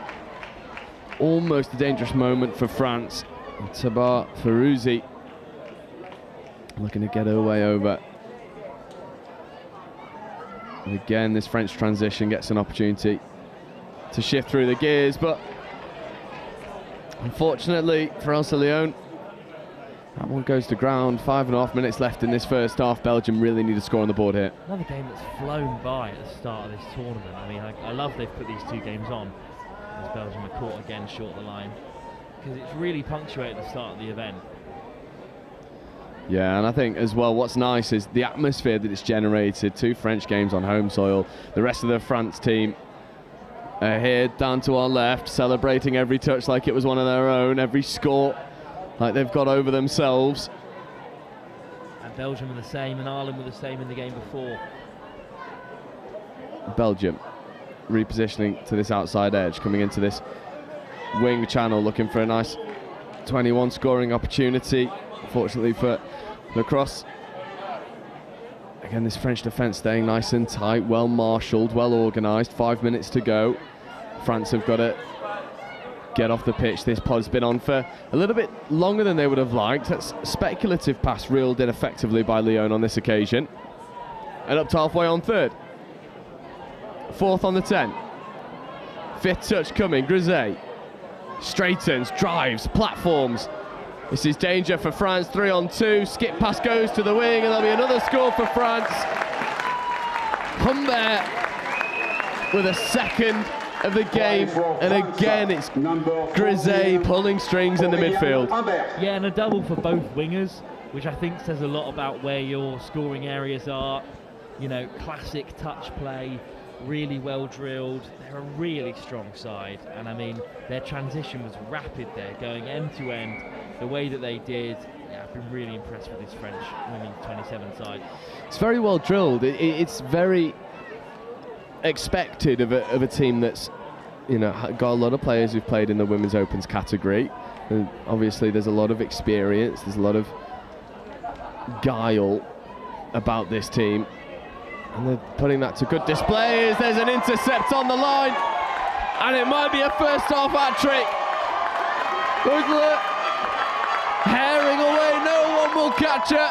almost a dangerous moment for France. Tabar Ferruzi looking to get her way over. And again, this French transition gets an opportunity to shift through the gears, but unfortunately for Elsa Leon, that one goes to ground. 5.5 minutes left in this first half. Belgium really need a score on the board here. Another game that's flown by at the start of this tournament. I mean, I love they've put these two games on, as Belgium are caught again short of the line, because it's really punctuated the start of the event. Yeah, and I think as well what's nice is the atmosphere that it's generated. 2 French games on home soil. The rest of the France team are here down to our left, celebrating every touch like it was one of their own, every score like they've got over themselves. And Belgium were the same, and Ireland were the same in the game before. Belgium repositioning to this outside edge, coming into this wing channel, looking for a nice 21 scoring opportunity. Fortunately for Lacrosse, again this French defence staying nice and tight, well marshalled, well organised. 5 minutes to go. France have got to get off the pitch. This pod's been on for a little bit longer than they would have liked. That's speculative pass reeled in effectively by Lyon on this occasion. And up to halfway on third. Fourth on the 10. Fifth touch coming, Grisey. Straightens, drives, platforms. This is danger for France, 3 on 2. Skip pass goes to the wing and there'll be another score for France. Humbert with a second of the game, and again it's Grisey pulling strings in the midfield. Yeah, and a double for both wingers, which I think says a lot about where your scoring areas are. You know, classic touch play, really well drilled. They're a really strong side, and I mean their transition was rapid there, going end to end the way that they did. Yeah, I've been really impressed with this French women's 27 side. It's very well drilled. It's very expected of a team that's, you know, got a lot of players who've played in the women's opens category, and obviously there's a lot of experience, there's a lot of guile about this team, and they're putting that to good display as there's an intercept on the line, and it might be a first half hat-trick. Herring away, no one will catch her,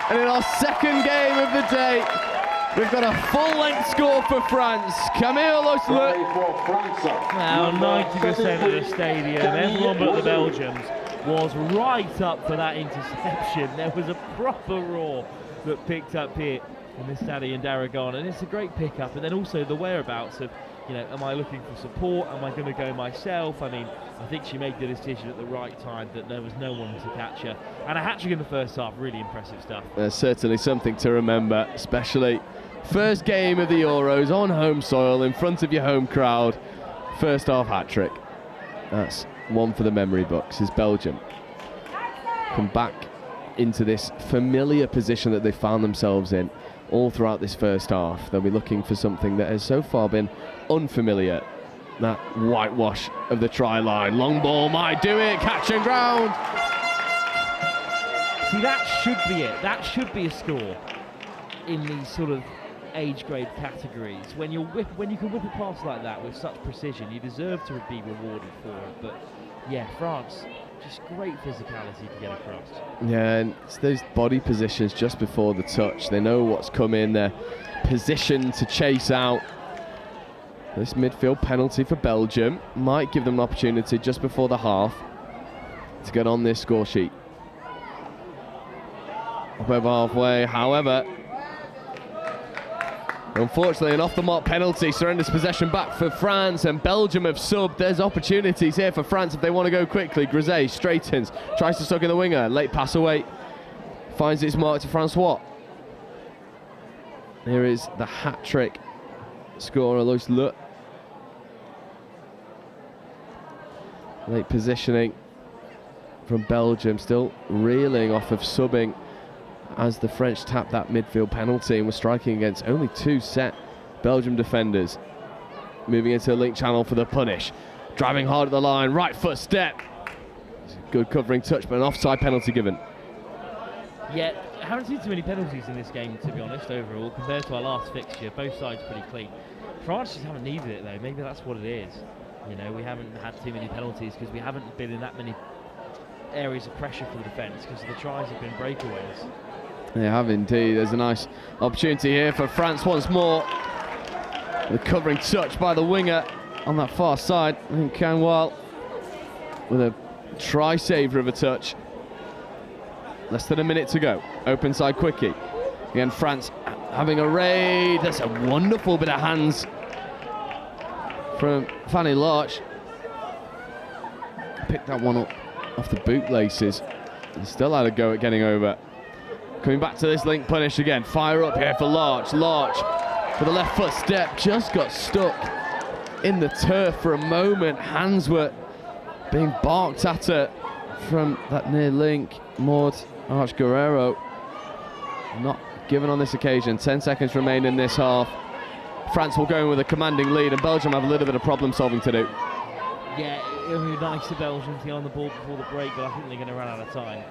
and in our second game of the day we've got a full-length score for France. Camille Loisler. Now 90% of the stadium, everyone but the Belgians, was right up for that interception. There was a proper roar that picked up here in the Stade d'Aragon, and it's a great pickup. And then also the whereabouts of, you know, am I looking for support? Am I going to go myself? I mean, I think she made the decision at the right time that there was no one to catch her. And a hat-trick in the first half, really impressive stuff. There's certainly something to remember, especially first game of the Euros on home soil in front of your home crowd. First half hat-trick. That's one for the memory books as Belgium come back into this familiar position that they found themselves in all throughout this first half. They'll be looking for something that has so far been unfamiliar. That whitewash of the try line. Long ball might do it. Catch and ground. See, that should be it. That should be a score in these sort of age grade categories. When you can whip a pass like that with such precision, you deserve to be rewarded for it. But yeah, France, just great physicality to get across. Yeah, and it's those body positions just before the touch. They know what's coming. They're positioned to chase out. This midfield penalty for Belgium might give them an opportunity just before the half to get on this score sheet. Up over halfway, however, unfortunately an off-the-mark penalty surrenders possession back for France, and Belgium have subbed. There's opportunities here for France if they want to go quickly. Grisey straightens, tries to suck in the winger, late pass away, finds its mark to Francois. Here is the hat-trick scorer, Lois Le. Late positioning from Belgium, still reeling off of subbing as the French tapped that midfield penalty and were striking against only 2 set Belgium defenders. Moving into the link channel for the punish. Driving hard at the line, right foot step. Good covering touch, but an offside penalty given. Yeah, I haven't seen too many penalties in this game, to be honest, overall, compared to our last fixture. Both sides pretty clean. France just haven't needed it, though. Maybe that's what it is. You know, we haven't had too many penalties because we haven't been in that many areas of pressure for the defence, because the tries have been breakaways. They have indeed. There's a nice opportunity here for France once more. The covering touch by the winger on that far side. I think Canwell with a try-saver of a touch. Less than a minute to go. Open side quickie. Again, France having a raid. That's a wonderful bit of hands from Fanny Larch. Picked that one up off the bootlaces. And still had a go at getting over. Coming back to this link punish again. Fire up here for Larch. Larch with a left foot step. Just got stuck in the turf for a moment. Hands were being barked at her from that near link. Maud Arch Guerrero not given on this occasion. 10 seconds remain in this half. France will go in with a commanding lead, and Belgium have a little bit of problem solving to do. Yeah, it would be nice to Belgium to get on the ball before the break, but I think they're going to run out of time.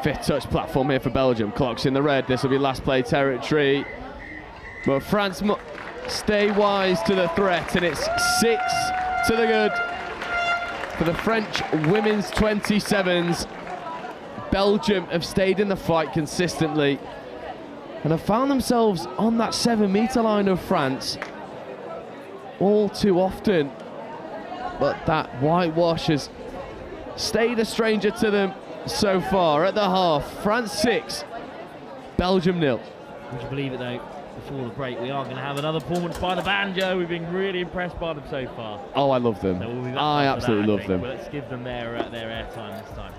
Fifth touch platform here for Belgium. Clock's in the red. This will be last play territory. But France stay wise to the threat, and it's 6 to the good for the French women's 27s. Belgium have stayed in the fight consistently and have found themselves on that 7-metre line of France all too often, but that whitewash has stayed a stranger to them so far. At the half, France 6, Belgium 0. Would you believe it though, before the break we are going to have another performance by the Banjo. We've been really impressed by them so far. Oh, I love them. So we'll be back I after absolutely that, love think. them. Well, let's give them their airtime this time.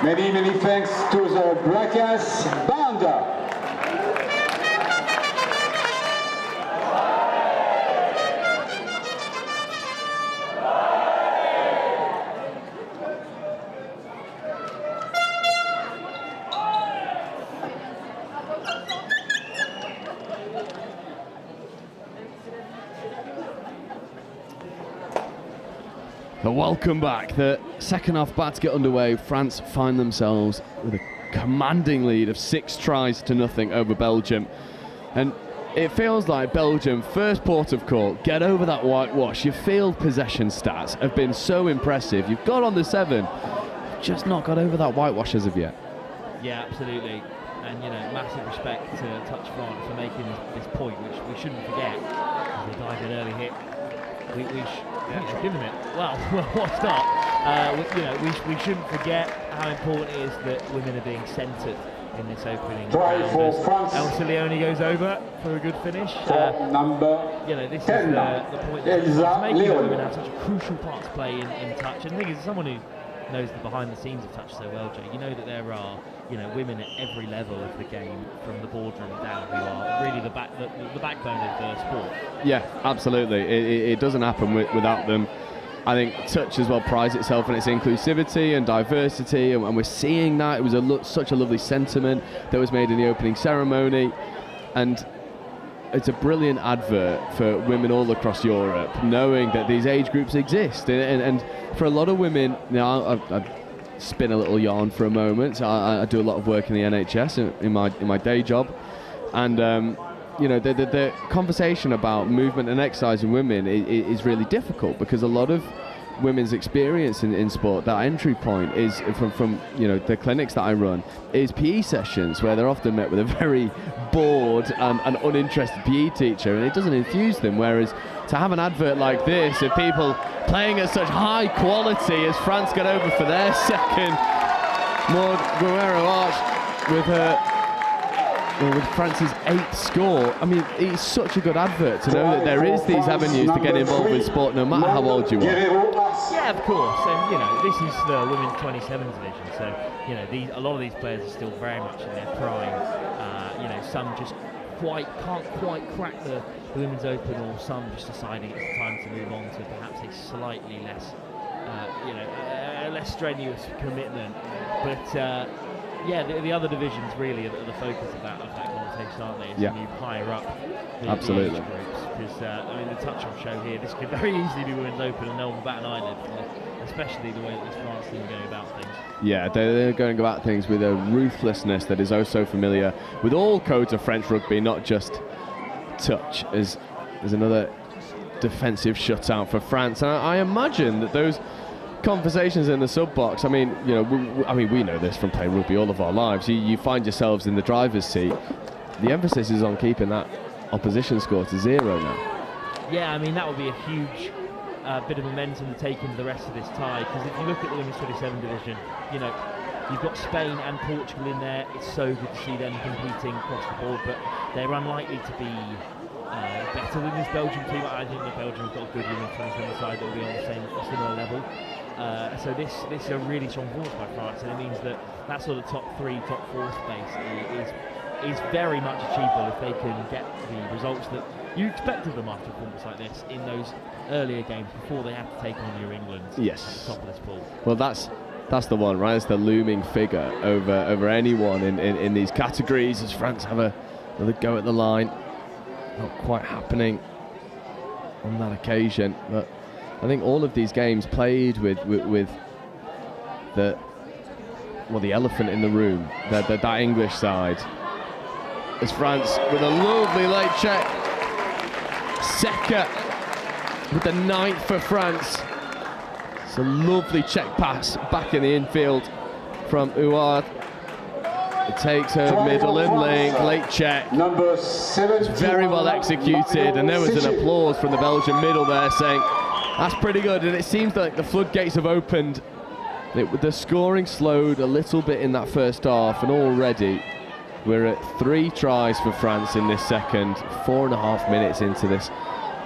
Many thanks to the Bracas Band. Welcome back. The second half about to get underway. France find themselves with a commanding lead of 6 tries to nothing over Belgium. And it feels like Belgium, first port of call, get over that whitewash. Your field possession stats have been so impressive. You've got on the 7, just not got over that whitewash as of yet. Yeah, absolutely. And, you know, massive respect to Touch France for making this point, which we shouldn't forget. They died an early hit. We should give them it. Well, what's not? We shouldn't forget how important it is that women are being centred in this opening round. Elsa Leone goes over for a good finish. This is the point that it's making that women have such a crucial part to play in touch. And the thing is, someone who knows the behind the scenes of touch so well, Jay, you know that there are women at every level of the game, from the boardroom down, who are really the backbone of the sport. Yeah, absolutely. It doesn't happen without them. I think touch as well prides itself on its inclusivity and diversity, and we're seeing that. It was such a lovely sentiment that was made in the opening ceremony, and it's a brilliant advert for women all across Europe, knowing that these age groups exist. And for a lot of women, I spin a little yarn for a moment. I do a lot of work in the NHS in my day job, and the conversation about movement and exercise in women is really difficult, because a lot of women's experience in sport, that entry point is from the clinics that I run, is PE sessions, where they're often met with a very bored and uninterested PE teacher, and it doesn't infuse them. Whereas to have an advert like this of people playing at such high quality as France get over for their second, Maud Guerrero-Arch with France's 8th score. I mean, it's such a good advert to know that there is these avenues to get involved with sport, no matter how old you are. Yeah, of course. And this is the women's 27 division, so a lot of these players are still very much in their prime. Some just can't quite crack the women's open, or some just deciding it's time to move on to perhaps a slightly less, a less strenuous commitment. But the other divisions really are the focus of that conversation, aren't they? As you move higher up the age groups, because the touch on show here, this could very easily be women's open and no one bat an eyelid, especially the way that this France team are going about things. Yeah, they're going about things with a ruthlessness that is oh so familiar with all codes of French rugby, not just touch as another defensive shutout for France. And I imagine that those conversations in the sub box, we know this from playing rugby all of our lives. You find yourselves in the driver's seat. The emphasis is on keeping that opposition score to 0 now. Yeah, that would be a huge bit of momentum to take into the rest of this tie, because if you look at the women's 27 division, you've got Spain and Portugal in there. It's so good to see them competing across the board, but they're unlikely to be better than this Belgium team. I think that Belgium have got a good women's 27 side that will be on a similar level. So this is a really strong performance by France, and it means that sort of top 3, top 4 space is very much achievable if they can get the results that you expect of them after a performance like this in those earlier games before they have to take on your England at the top of this pool. Well, that's the one, right? It's the looming figure over anyone in these categories, as France have another go at the line. Not quite happening on that occasion, but I think all of these games played with the elephant in the room, that English side. As France with a lovely late check. Seka with the 9th for France. It's a lovely check pass back in the infield from Ouad. It takes her middle and link, late check. Number 7. It's very well executed, and there was an applause from the Belgian middle there saying, that's pretty good. And it seems like the floodgates have opened. The scoring slowed a little bit in that first half, and already we're at 3 tries for France in this second, 4.5 minutes into this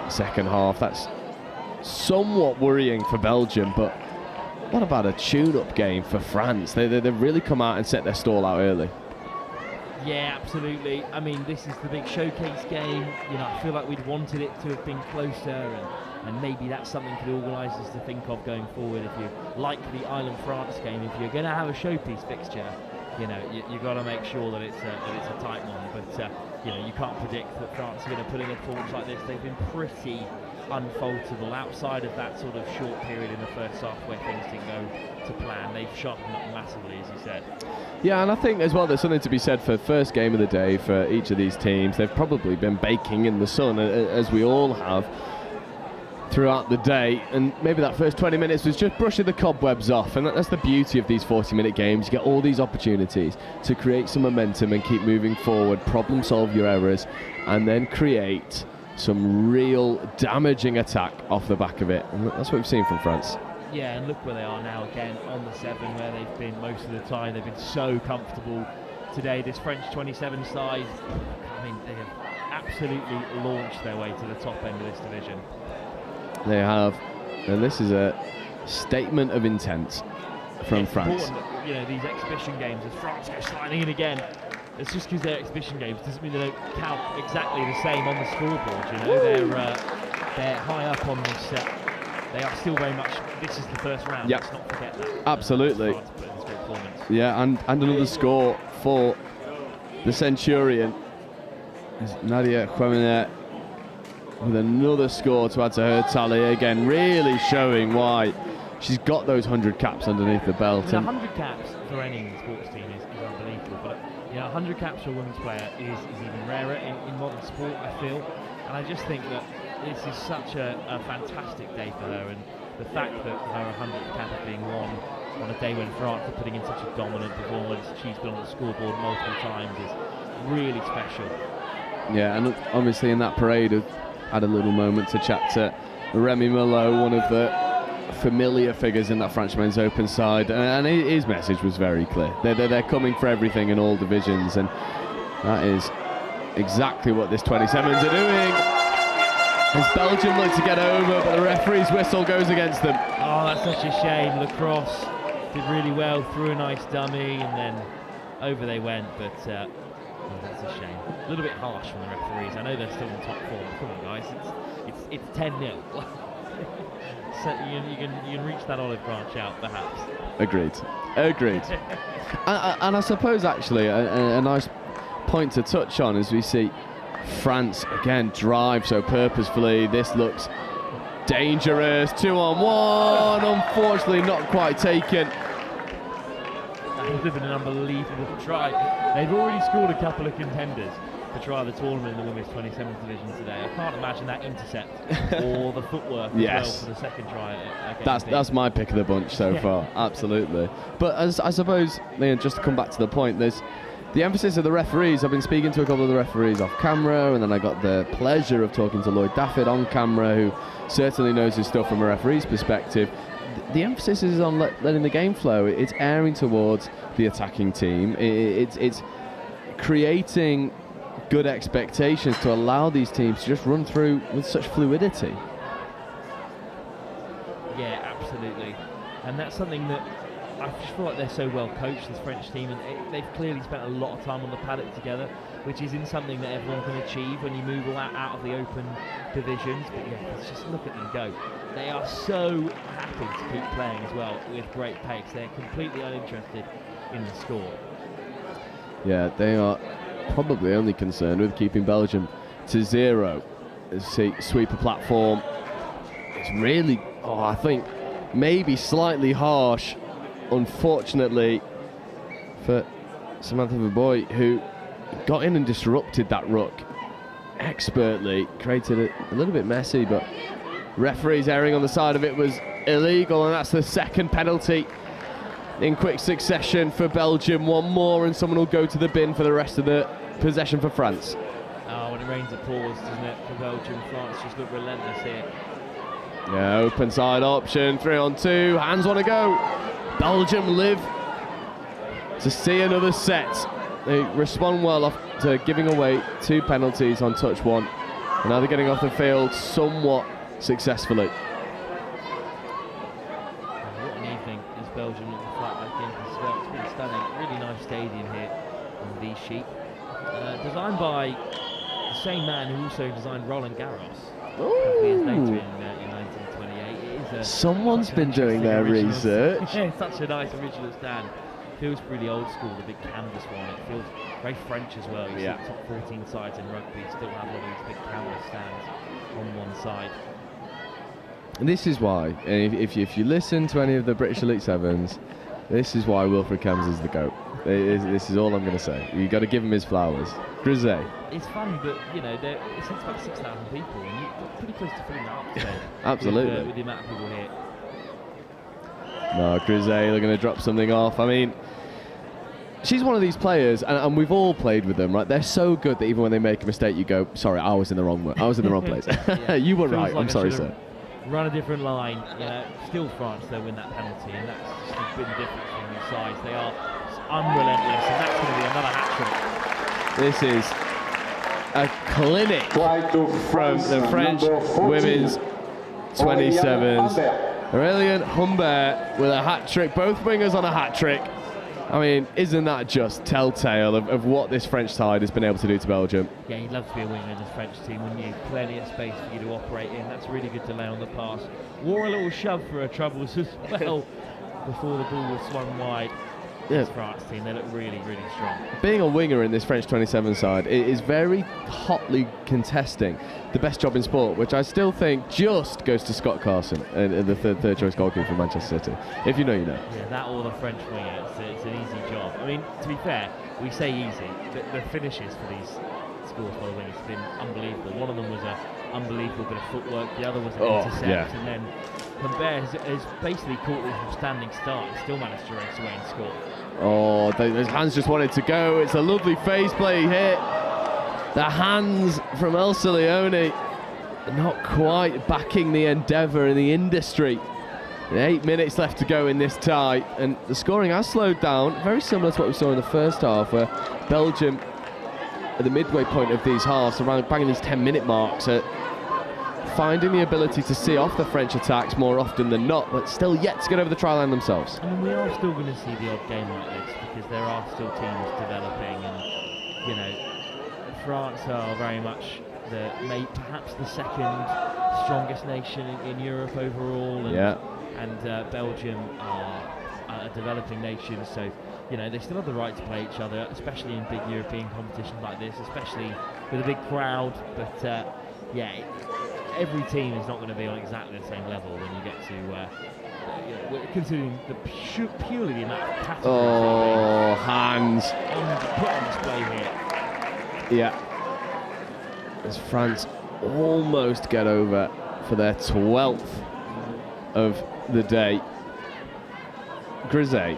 second half. That's somewhat worrying for Belgium, but what about a tune-up game for France? They've really come out and set their stall out early. Yeah, absolutely. This is the big showcase game. I feel like we'd wanted it to have been closer, and maybe that's something for the organisers to think of going forward. If you like the Ireland-France game, if you're going to have a showpiece fixture, you've got to make sure that it's a tight one. But you can't predict that France are going to put in a performance like this. They've been pretty unfalterable. Outside of that sort of short period in the first half where things didn't go to plan, they've sharpened up massively, as you said. Yeah, and I think as well there's something to be said for first game of the day for each of these teams. They've probably been baking in the sun, as we all have, throughout the day, and maybe that first 20 minutes was just brushing the cobwebs off, and that's the beauty of these 40-minute games. You get all these opportunities to create some momentum and keep moving forward, problem solve your errors, and then create some real damaging attack off the back of it, and that's what we've seen from France. Yeah, and look where they are now again, on the 7 where they've been most of the time. They've been so comfortable today. This French 27 side, I mean, they have absolutely launched their way to the top end of this division. They have, and this is a statement of intent from France. Important, you know, these exhibition games, as France go sliding in again, it's just because they're exhibition games doesn't mean they don't count exactly the same on the scoreboard. You know, they're high up on this. They are still very much. This is the first round. Yep. Let's not forget that. Absolutely. France put in this great performance. Yeah, and another score for the Centurion. Is Nadia Khouameni with another score to add to her tally again, really showing why she's got those 100 caps underneath the belt. I mean, 100 caps for any sports team is unbelievable, but you know, 100 caps for a women's player is even rarer in modern sport, I feel. And I just think that this is such a fantastic day for her, and the fact that her 100th cap is being won on a day when France are putting in such a dominant performance, she's been on the scoreboard multiple times, is really special. Yeah, and obviously in that parade I've had a little moment to chat to Remy Malot, one of the familiar figures in that French men's open side, and his message was very clear. They're coming for everything in all divisions, and that is exactly what this 27s are doing. As Belgium look to get over, but the referee's whistle goes against them. Oh, that's such a shame. Lacrosse did really well, threw a nice dummy, and then over they went, but that's a shame. A little bit harsh from the referees. I know they're still in top form. Come on, guys, it's 10-0. So you can reach that olive branch out, perhaps. Agreed. And I suppose actually a nice point to touch on as we see France again drive so purposefully. This looks dangerous. 2-on-1, unfortunately not quite taken. That would have been an unbelievable try. They've already scored a couple of contenders to try the tournament in the women's 27th division today. I can't imagine that intercept or the footwork as well for the second try. That's my pick of the bunch so far, absolutely. But as I suppose, just to come back to the point, there's the emphasis of the referees. I've been speaking to a couple of the referees off camera, and then I got the pleasure of talking to Lloyd Dafford on camera, who certainly knows his stuff from a referee's perspective. The emphasis is on letting the game flow. It's airing towards the attacking team. It's creating good expectations to allow these teams to just run through with such fluidity. Yeah, absolutely. And that's something that I just feel like they're so well coached, this French team, and they've clearly spent a lot of time on the paddock together, which isn't something that everyone can achieve when you move all out of the open divisions. But yeah, let's just look at them go. They are so happy to keep playing as well with great pace. They're completely uninterested in the score. Yeah, they are probably only concerned with keeping Belgium to 0. See, sweeper platform. It's really, I think, maybe slightly harsh, unfortunately, for Samantha Verboy, who got in and disrupted that ruck expertly, created it a little bit messy, but referee's erring on the side of it was illegal, and that's the second penalty in quick succession for Belgium. One more and someone will go to the bin for the rest of the possession for France. Oh, when it rains it pours, doesn't it, for Belgium? France just look relentless here. Yeah, open side option, 3-on-2, hands want to go. Belgium live to see another set. They respond well after giving away 2 penalties on touch 1. And now they're getting off the field somewhat successfully. What an evening as Belgium look flat back in as well. It's been stunning. Really nice stadium here on Vichy. Designed by the same man who also designed Roland Garros. A couple years later in 1928. Someone's been doing their research. Yeah, such a nice original stand. Feels really old school, the big canvas one. It feels very French as well. You see the top 14 sides in rugby still have one of these big canvas stands on one side. And this is why, and if you listen to any of the British Elite Sevens, this is why Wilfred Kems is the GOAT. This is all I'm going to say. You got to give him his flowers. Grisey. It's funny, but you know, it's about 6,000 people, and you're pretty close to filling that up today. Absolutely. With the amount of people here. No, Grisey, they're going to drop something off. I mean, she's one of these players, and we've all played with them, right? They're so good that even when they make a mistake, you go, sorry, I was in the wrong place. Yeah. You were Feels right. like I'm I sorry, should've sir. Run a different line. You know, still France, they'll win that penalty, and that's just been the difference between the sides. They are unrelentless, and that's going to be another hat trick. This is a clinic from the French women's 27s. Aurélien Humbert with a hat trick, both wingers on a hat trick. I mean, isn't that just telltale of what this French side has been able to do to Belgium? Yeah, you'd love to be a winger in this French team, wouldn't you? Plenty of space for you to operate in. That's really good to lay on the pass. Wore a little shove for her troubles as well before the ball was swung wide. Yeah. This France team, they look really, really strong. Being a winger in this French 27 side is very hotly contesting the best job in sport, which I still think just goes to Scott Carson, and the third choice goalkeeper for Manchester City. If you know, you know. Yeah, that or the French winger, it's an easy job. I mean, to be fair, we say easy, but the finishes for these scores by the wingers have been unbelievable. One of them was an unbelievable bit of footwork, the other was an intercept, and then Humbert has basically caught this from standing start and still managed to race away and score. Oh, those hands just wanted to go. It's a lovely face play hit. The hands from Elsa Leone not quite backing the endeavour in the industry. 8 minutes left to go in this tie, and the scoring has slowed down, very similar to what we saw in the first half, where Belgium, at the midway point of these halves, around banging these 10-minute marks, finding the ability to see off the French attacks more often than not, but still yet to get over the try line themselves. I mean, we are still going to see the odd game like this because there are still teams developing, and you know, France are very much perhaps the second strongest nation in Europe overall, and Belgium are a developing nation, so you know they still have the right to play each other, especially in big European competitions like this, especially with a big crowd. But yeah, every team is not going to be on exactly the same level when you get to considering purely the amount of categories. Oh, hands put on display here. Yeah. As France almost get over for their 12th of the day. Grisey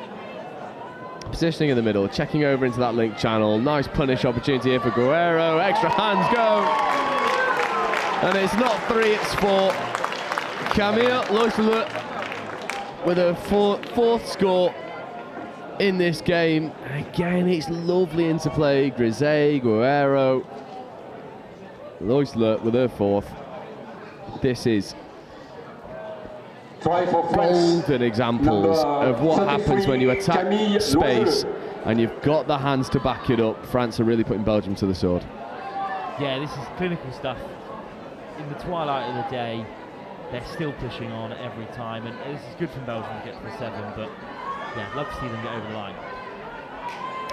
positioning in the middle, checking over into that link channel. Nice punish opportunity here for Guerrero. Extra hands go. And it's not 3, it's 4. Camille Loiselot with a fourth score in this game. Again, it's lovely interplay. Grisey, Guerrero, Loiselot with her 4th. This is golden examples of what happens when you attack space and you've got the hands to back it up. France are really putting Belgium to the sword. Yeah, this is clinical stuff. In the twilight of the day, they're still pushing on every time, and this is good for Belgium to get to the 7, but yeah, I'd love to see them get over the line.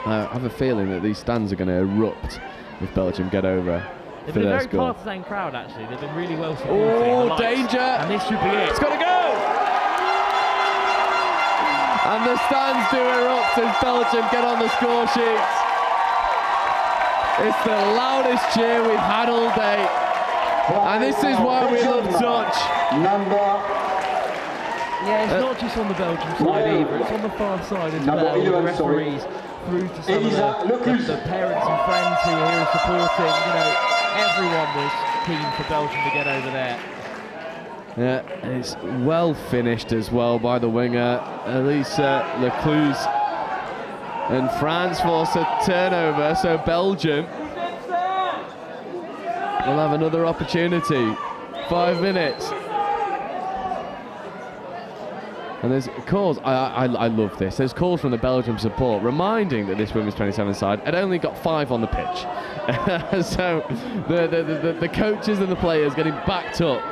I have a feeling that these stands are going to erupt if Belgium get over. They've been a very partisan crowd, actually. They've been really well supporting. Oh, danger! And this should be it. It's got to go! And the stands do erupt as Belgium get on the score sheets. It's the loudest cheer we've had all day. And this is why we love touch. Yeah, it's not just on the Belgian side either, it's on the far side as well. The referees through to some of the parents and friends who are here supporting. You know, everyone was keen for Belgium to get over there. Yeah, it's well finished as well by the winger, Elisa Lecluse. And France force a turnover, so Belgium will have another opportunity. 5 minutes. And there's calls, I love this, there's calls from the Belgium support reminding that this women's 27 side had only got 5 on the pitch. So the coaches and the players getting backed up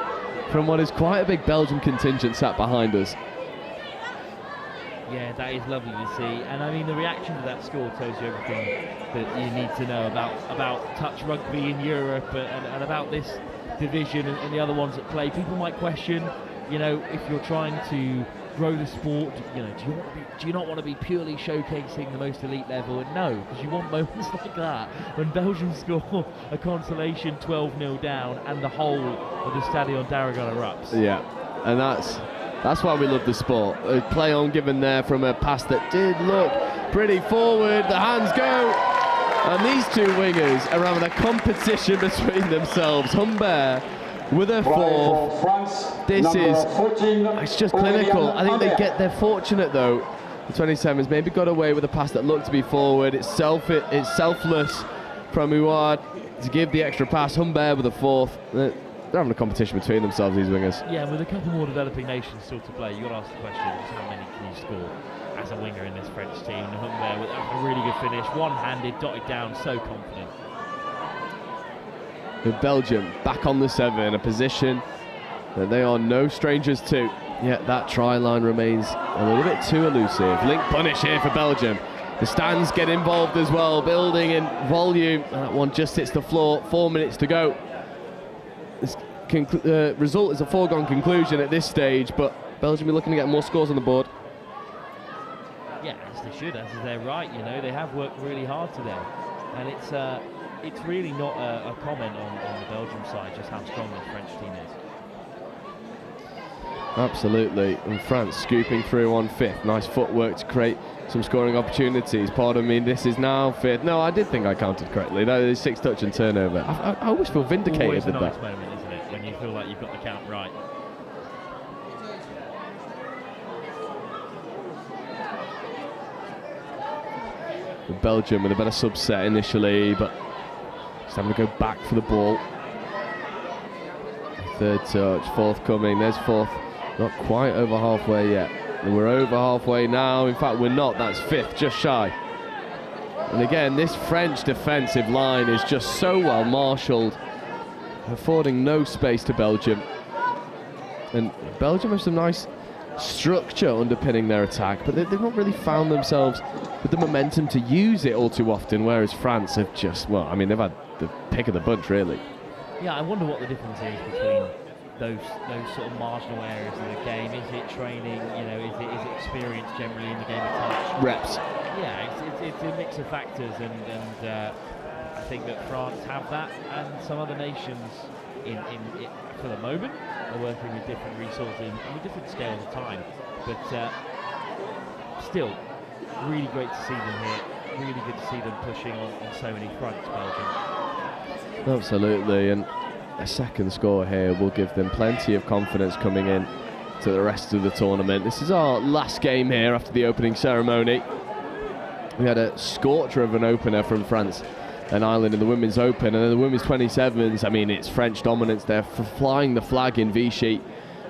from what is quite a big Belgium contingent sat behind us. Yeah, that is lovely to see, and I mean the reaction to that score tells you everything that you need to know about touch rugby in Europe and about this division and the other ones that play. People might question You know, if you're trying to grow the sport, you know, do you not want to be purely showcasing the most elite level? And no, because you want moments like that when Belgium score a consolation 12-0 down and the whole of the Stadion d'Aragon erupts. Yeah, and that's why we love the sport. A play on given there from a pass that did look pretty forward. The hands go, and these two wingers are having a competition between themselves. Humbert with a fourth. This is, it's just clinical. I think they're fortunate though. The 27s maybe got away with a pass that looked to be forward. It's selfless from Ouad to give the extra pass. Humbert with a fourth. They're having a competition between themselves, these wingers. Yeah, with a couple more developing nations still to play, you've got to ask the question, how many can you score as a winger in this French team? And Humbert with a really good finish, one-handed, dotted down, so confident. With Belgium back on the 7, a position that they are no strangers to. Yet that try line remains a little bit too elusive. Link punish here for Belgium. The stands get involved as well, building in volume. That one just hits the floor, 4 minutes to go. This result is a foregone conclusion at this stage, but Belgium are looking to get more scores on the board. Yeah, as they should, as is their right, you know. They have worked really hard today. And it's really not a comment on the Belgium side, just how strong the French team is. Absolutely, and France scooping through on 5th. Nice footwork to create some scoring opportunities. Pardon me, this is now 5th. No, I did think I counted correctly. That is 6 touch and turnover. I always feel vindicated Always a with nice that. moment, isn't it, when you feel like you've got the count right. Belgium with a better subset initially, but just having to go back for the ball. 3rd touch, 4th coming. There's 4th. Not quite over halfway yet. And we're over halfway now. In fact, we're not. That's 5th, just shy. And again, this French defensive line is just so well marshalled, affording no space to Belgium. And Belgium have some nice structure underpinning their attack, but they've not really found themselves with the momentum to use it all too often, whereas France have just, well, I mean, they've had the pick of the bunch, really. Yeah, I wonder what the difference is between those sort of marginal areas in the game. Is it training? You know, is it experience generally in the game of touch? Reps. Yeah, it's a mix of factors, and I think that France have that, and some other nations in for the moment are working with different resources and with different scales of time. But still, really great to see them here. Really good to see them pushing on so many fronts, Belgium. Absolutely, and a second score here will give them plenty of confidence coming in to the rest of the tournament. This is our last game here after the opening ceremony. We had a scorcher of an opener from France and Ireland in the Women's Open, and then the Women's 27s, I mean, it's French dominance. They're flying the flag in Vichy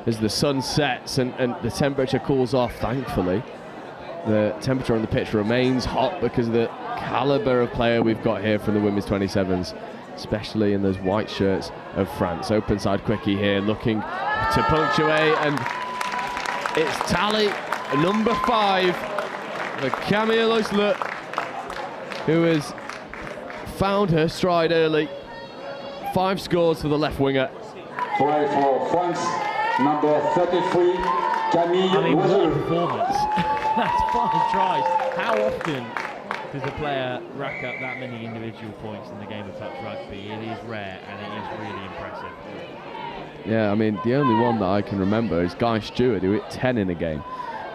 as the sun sets and the temperature cools off, thankfully. The temperature on the pitch remains hot because of the calibre of player we've got here from the Women's 27s, especially in those white shirts of France. Open side quickie here, looking to punctuate, and it's tally number 5 for Camille Oisler, who has found her stride early. 5 scores for the left winger. Try for France, number 33, Camille I mean, what a Oisler. performance. That's 5 tries. How often does a player rack up that many individual points in the game of touch rugby? It is rare, and it is really impressive. Yeah, I mean, the only one that I can remember is Guy Stewart, who hit 10 in a game,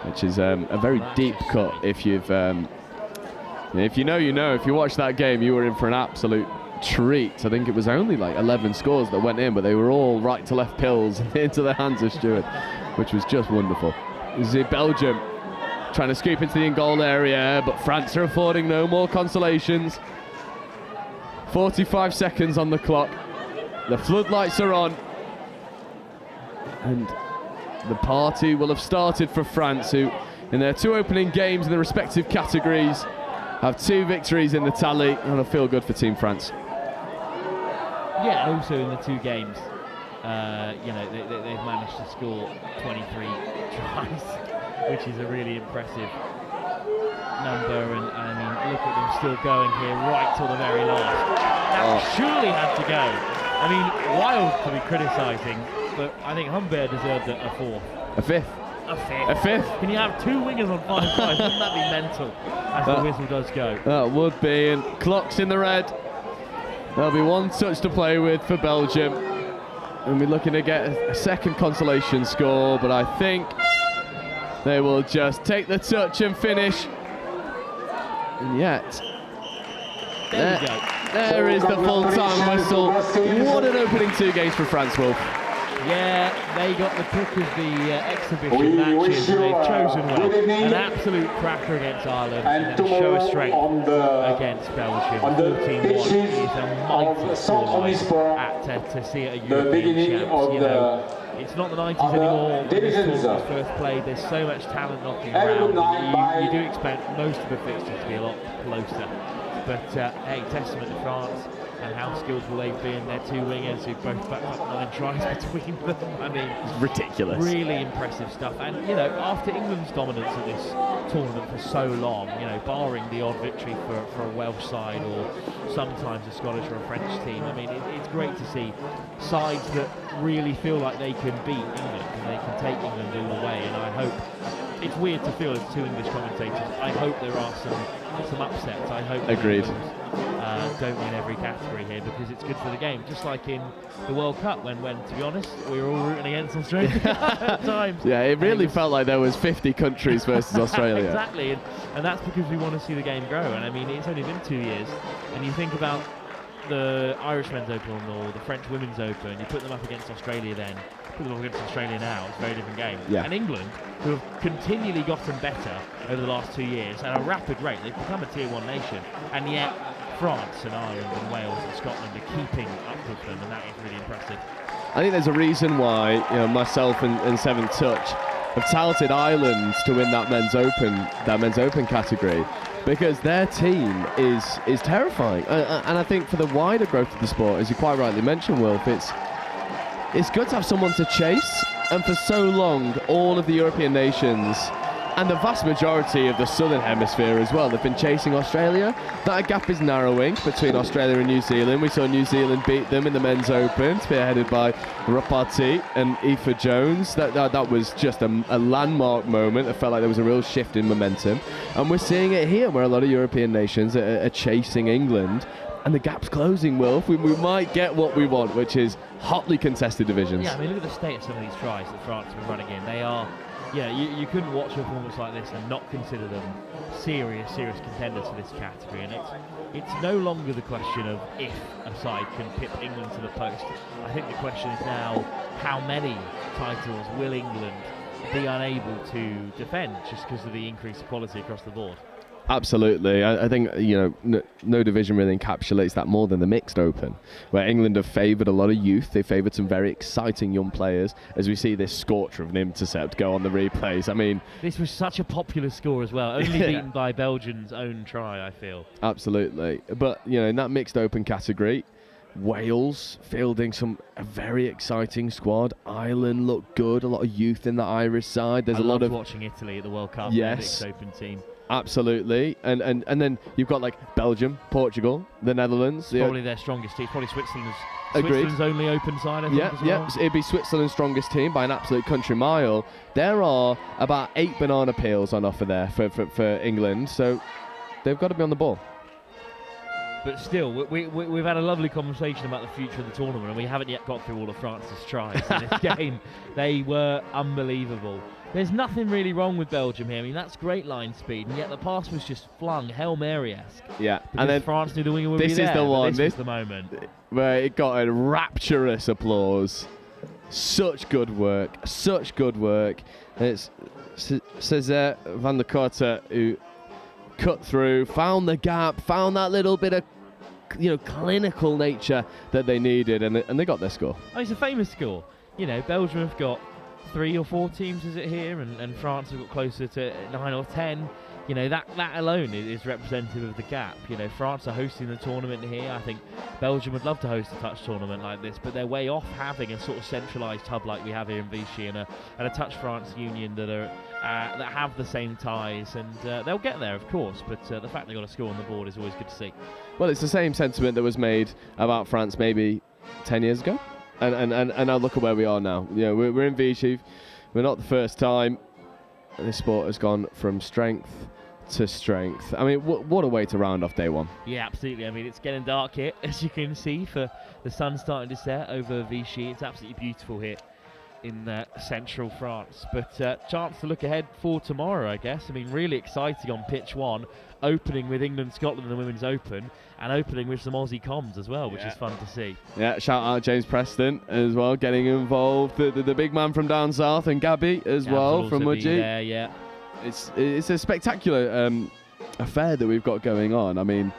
which is a very deep cut. If you've, if you know, you know. If you watch that game, you were in for an absolute treat. I think it was only like 11 scores that went in, but they were all right to left pills into the hands of Stewart, which was just wonderful. This is Belgium trying to scoop into the in-goal area, but France are affording no more consolations. 45 seconds on the clock. The floodlights are on. And the party will have started for France, who, in their 2 opening games in the respective categories, have 2 victories in the tally, and it'll feel good for Team France. Yeah, also in the 2 games, you know, they've managed to score 23 tries, which is a really impressive number, and I mean, look at them still going here right till the very last. That surely had to go. I mean, wild to be criticising but I think Humbert deserved a fourth. A fifth. A fifth. A fifth. Can you have 2 wingers on 5-5? Wouldn't that be mental? As the whistle does go. That would be, and clock's in the red. There'll be 1 touch to play with for Belgium. And we're looking to get a second consolation score, but I think they will just take the touch and finish. And yet, there we go. There is the full-time whistle. What an opening 2 games for France, Wolf. Yeah, they got the pick of the exhibition matches, and they've chosen well. An absolute cracker against Ireland, and then a show of strength against Belgium. 14-1 is a mighty scoreline to see it at European champs. You know, it's not the 90s anymore when this tournament was first played. There's so much talent knocking around, and you do expect most of the fixtures to be a lot closer. But hey, testament to France and how skillful they've been. Their 2 wingers who both backed up 9 tries between them. I mean, it's ridiculous. Really impressive stuff. And you know, after England's dominance of this tournament for so long, you know, barring the odd victory for a Welsh side or sometimes a Scottish or a French team, I mean, it's great to see sides that really feel like they can beat England and they can take England all the way. And I hope, it's weird to feel as 2 English commentators, I hope there are some upsets. I hope agreed. Don't win every category here, because it's good for the game. Just like in the World Cup, when to be honest, we were all rooting against Australia at times. Yeah, it really felt like there was 50 countries versus Australia. Exactly, and that's because we want to see the game grow. And I mean, it's only been 2 years, and you think about the Irish Men's Open or the French Women's Open, you put them up against Australia then, put them up against Australia now, it's a very different game. Yeah. And England, who have continually gotten better over the last 2 years at a rapid rate, they've become a tier 1 nation, and yet France and Ireland and Wales and Scotland are keeping up with them, and that is really impressive. I think there's a reason why, you know, myself and Seventh Touch have touted Ireland to win that men's open category, because their team is terrifying, and I think for the wider growth of the sport, as you quite rightly mentioned, Wilf, it's good to have someone to chase. And for so long, all of the European nations and the vast majority of the southern hemisphere as well, they've been chasing Australia. That gap is narrowing between Australia and New Zealand. We saw New Zealand beat them in the men's open, spearheaded by Rapati and Aoife Jones. That was just a landmark moment. It felt like there was a real shift in momentum. And we're seeing it here, where a lot of European nations are chasing England. And the gap's closing, Wilf. We might get what we want, which is hotly contested divisions. Yeah, I mean, look at the state of some of these tries that France have been running in. They are, yeah, you couldn't watch a performance like this and not consider them serious contenders for this category. And it's no longer the question of if a side can pip England to the post. I think the question is now, how many titles will England be unable to defend just because of the increased quality across the board? Absolutely. I think, you know, no division really encapsulates that more than the mixed open, where England have favoured a lot of youth. They favoured some very exciting young players, as we see this scorcher of an intercept go on the replays. I mean, this was such a popular score as well, only beaten by Belgium's own try, I feel. Absolutely. But, you know, in that mixed open category, Wales fielding a very exciting squad. Ireland looked good, a lot of youth in the Irish side. There's a lot of watching Italy at the World Cup. Yes. Mixed open team. Absolutely, and then you've got like Belgium, Portugal, the Netherlands. Probably their strongest team. Probably Switzerland's only open side, I think, as well. Yeah, it'd be Switzerland's strongest team by an absolute country mile. There are about 8 banana peels on offer there for England, so they've got to be on the ball. But still, we've had a lovely conversation about the future of the tournament, and we haven't yet got through all of France's tries in this game. They were unbelievable. There's nothing really wrong with Belgium here. I mean, that's great line speed, and yet the pass was just flung Hail Mary-esque. Yeah, and then France knew the winger would be there. This is the one. This was the moment where it got a rapturous applause. Such good work. Such good work. And it's César van der Korte who cut through, found the gap, found that little bit of, you know, clinical nature that they needed, and they got their score. Oh, it's a famous score. You know, Belgium have got 3 or 4 teams, is it here, and France have got closer to 9 or 10. You know, that alone is representative of the gap. You know, France are hosting the tournament here. I think Belgium would love to host a touch tournament like this, but they're way off having a sort of centralised hub like we have here in Vichy, and a Touch France union that have the same ties, and they'll get there, of course, but the fact they got a score on the board is always good to see. Well, it's the same sentiment that was made about France maybe 10 years ago. And now look at where we are now. You know, we're in Vichy. We're not the first time. This sport has gone from strength to strength. I mean, what a way to round off day one. Yeah, absolutely. I mean, it's getting dark here, as you can see, for the sun starting to set over Vichy. It's absolutely beautiful here in central France. But chance to look ahead for tomorrow, I guess. I mean, really exciting on pitch one, opening with England-Scotland in the Women's Open, and opening with some Aussie comms as well, which is fun to see. Yeah, shout out James Preston as well, getting involved. The big man from down south, and Gabby as well from Mudgee. Yeah. It's a spectacular affair that we've got going on. I mean,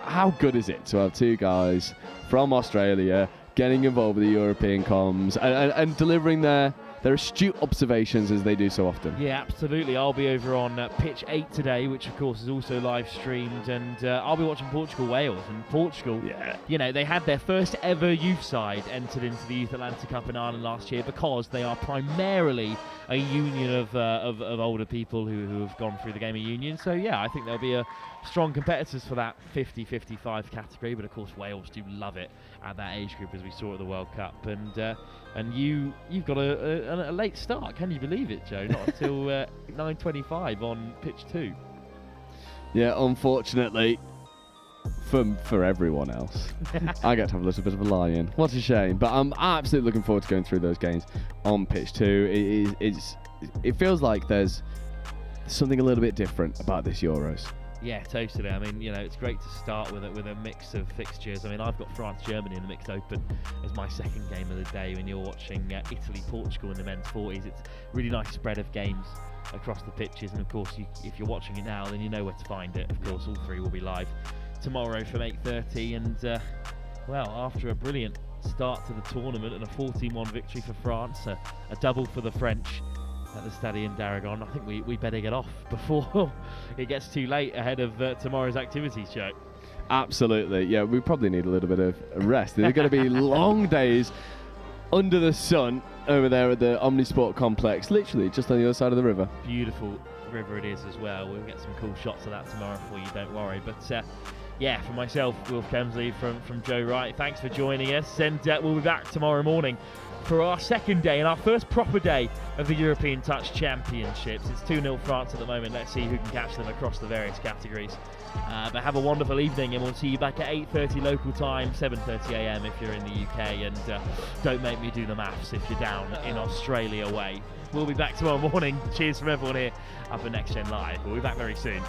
how good is it to have two guys from Australia getting involved with the European comms and delivering their astute observations as they do so often. Yeah, absolutely. I'll be over on pitch 8 today, which of course is also live streamed, and I'll be watching Portugal-Wales. And Portugal, you know, they had their first ever youth side entered into the Youth Atlantic Cup in Ireland last year because they are primarily a union of older people who have gone through the game of union. So yeah, I think they'll be strong competitors for that 50-55 category, but of course Wales do love it at that age group, as we saw at the World Cup. And you've got a late start. Can you believe it, Joe? Not until 9:25 on pitch 2. Yeah, unfortunately for everyone else, I get to have a little bit of a lie-in. What a shame. But I'm absolutely looking forward to going through those games on pitch 2. It feels like there's something a little bit different about this Euros. Yeah, totally. I mean, you know, it's great to start with a mix of fixtures. I mean, I've got France-Germany in the mixed open as my second game of the day. When you're watching Italy-Portugal in the men's 40s, it's a really nice spread of games across the pitches. And of course, if you're watching it now, then you know where to find it. Of course, all three will be live tomorrow from 8:30. And well, after a brilliant start to the tournament and a 14-1 victory for France, a double for the French at the Stade d'Aragon, I think we better get off before it gets too late ahead of tomorrow's activities, Joe. Absolutely, yeah, we probably need a little bit of rest. There are going to be long days under the sun over there at the Omnisport complex, literally just on the other side of the river. Beautiful river it is as well. We'll get some cool shots of that tomorrow for you, don't worry. But yeah, from myself, Will Kemsley, from Joe Wright, thanks for joining us, and we'll be back tomorrow morning for our second day and our first proper day of the European Touch Championships. It's 2-0 France at the moment. Let's see who can catch them across the various categories. But have a wonderful evening, and we'll see you back at 8:30 local time, 7:30 AM if you're in the UK, and don't make me do the maths if you're down in Australia way. We'll be back tomorrow morning. Cheers from everyone here up at Next Gen Live. We'll be back very soon.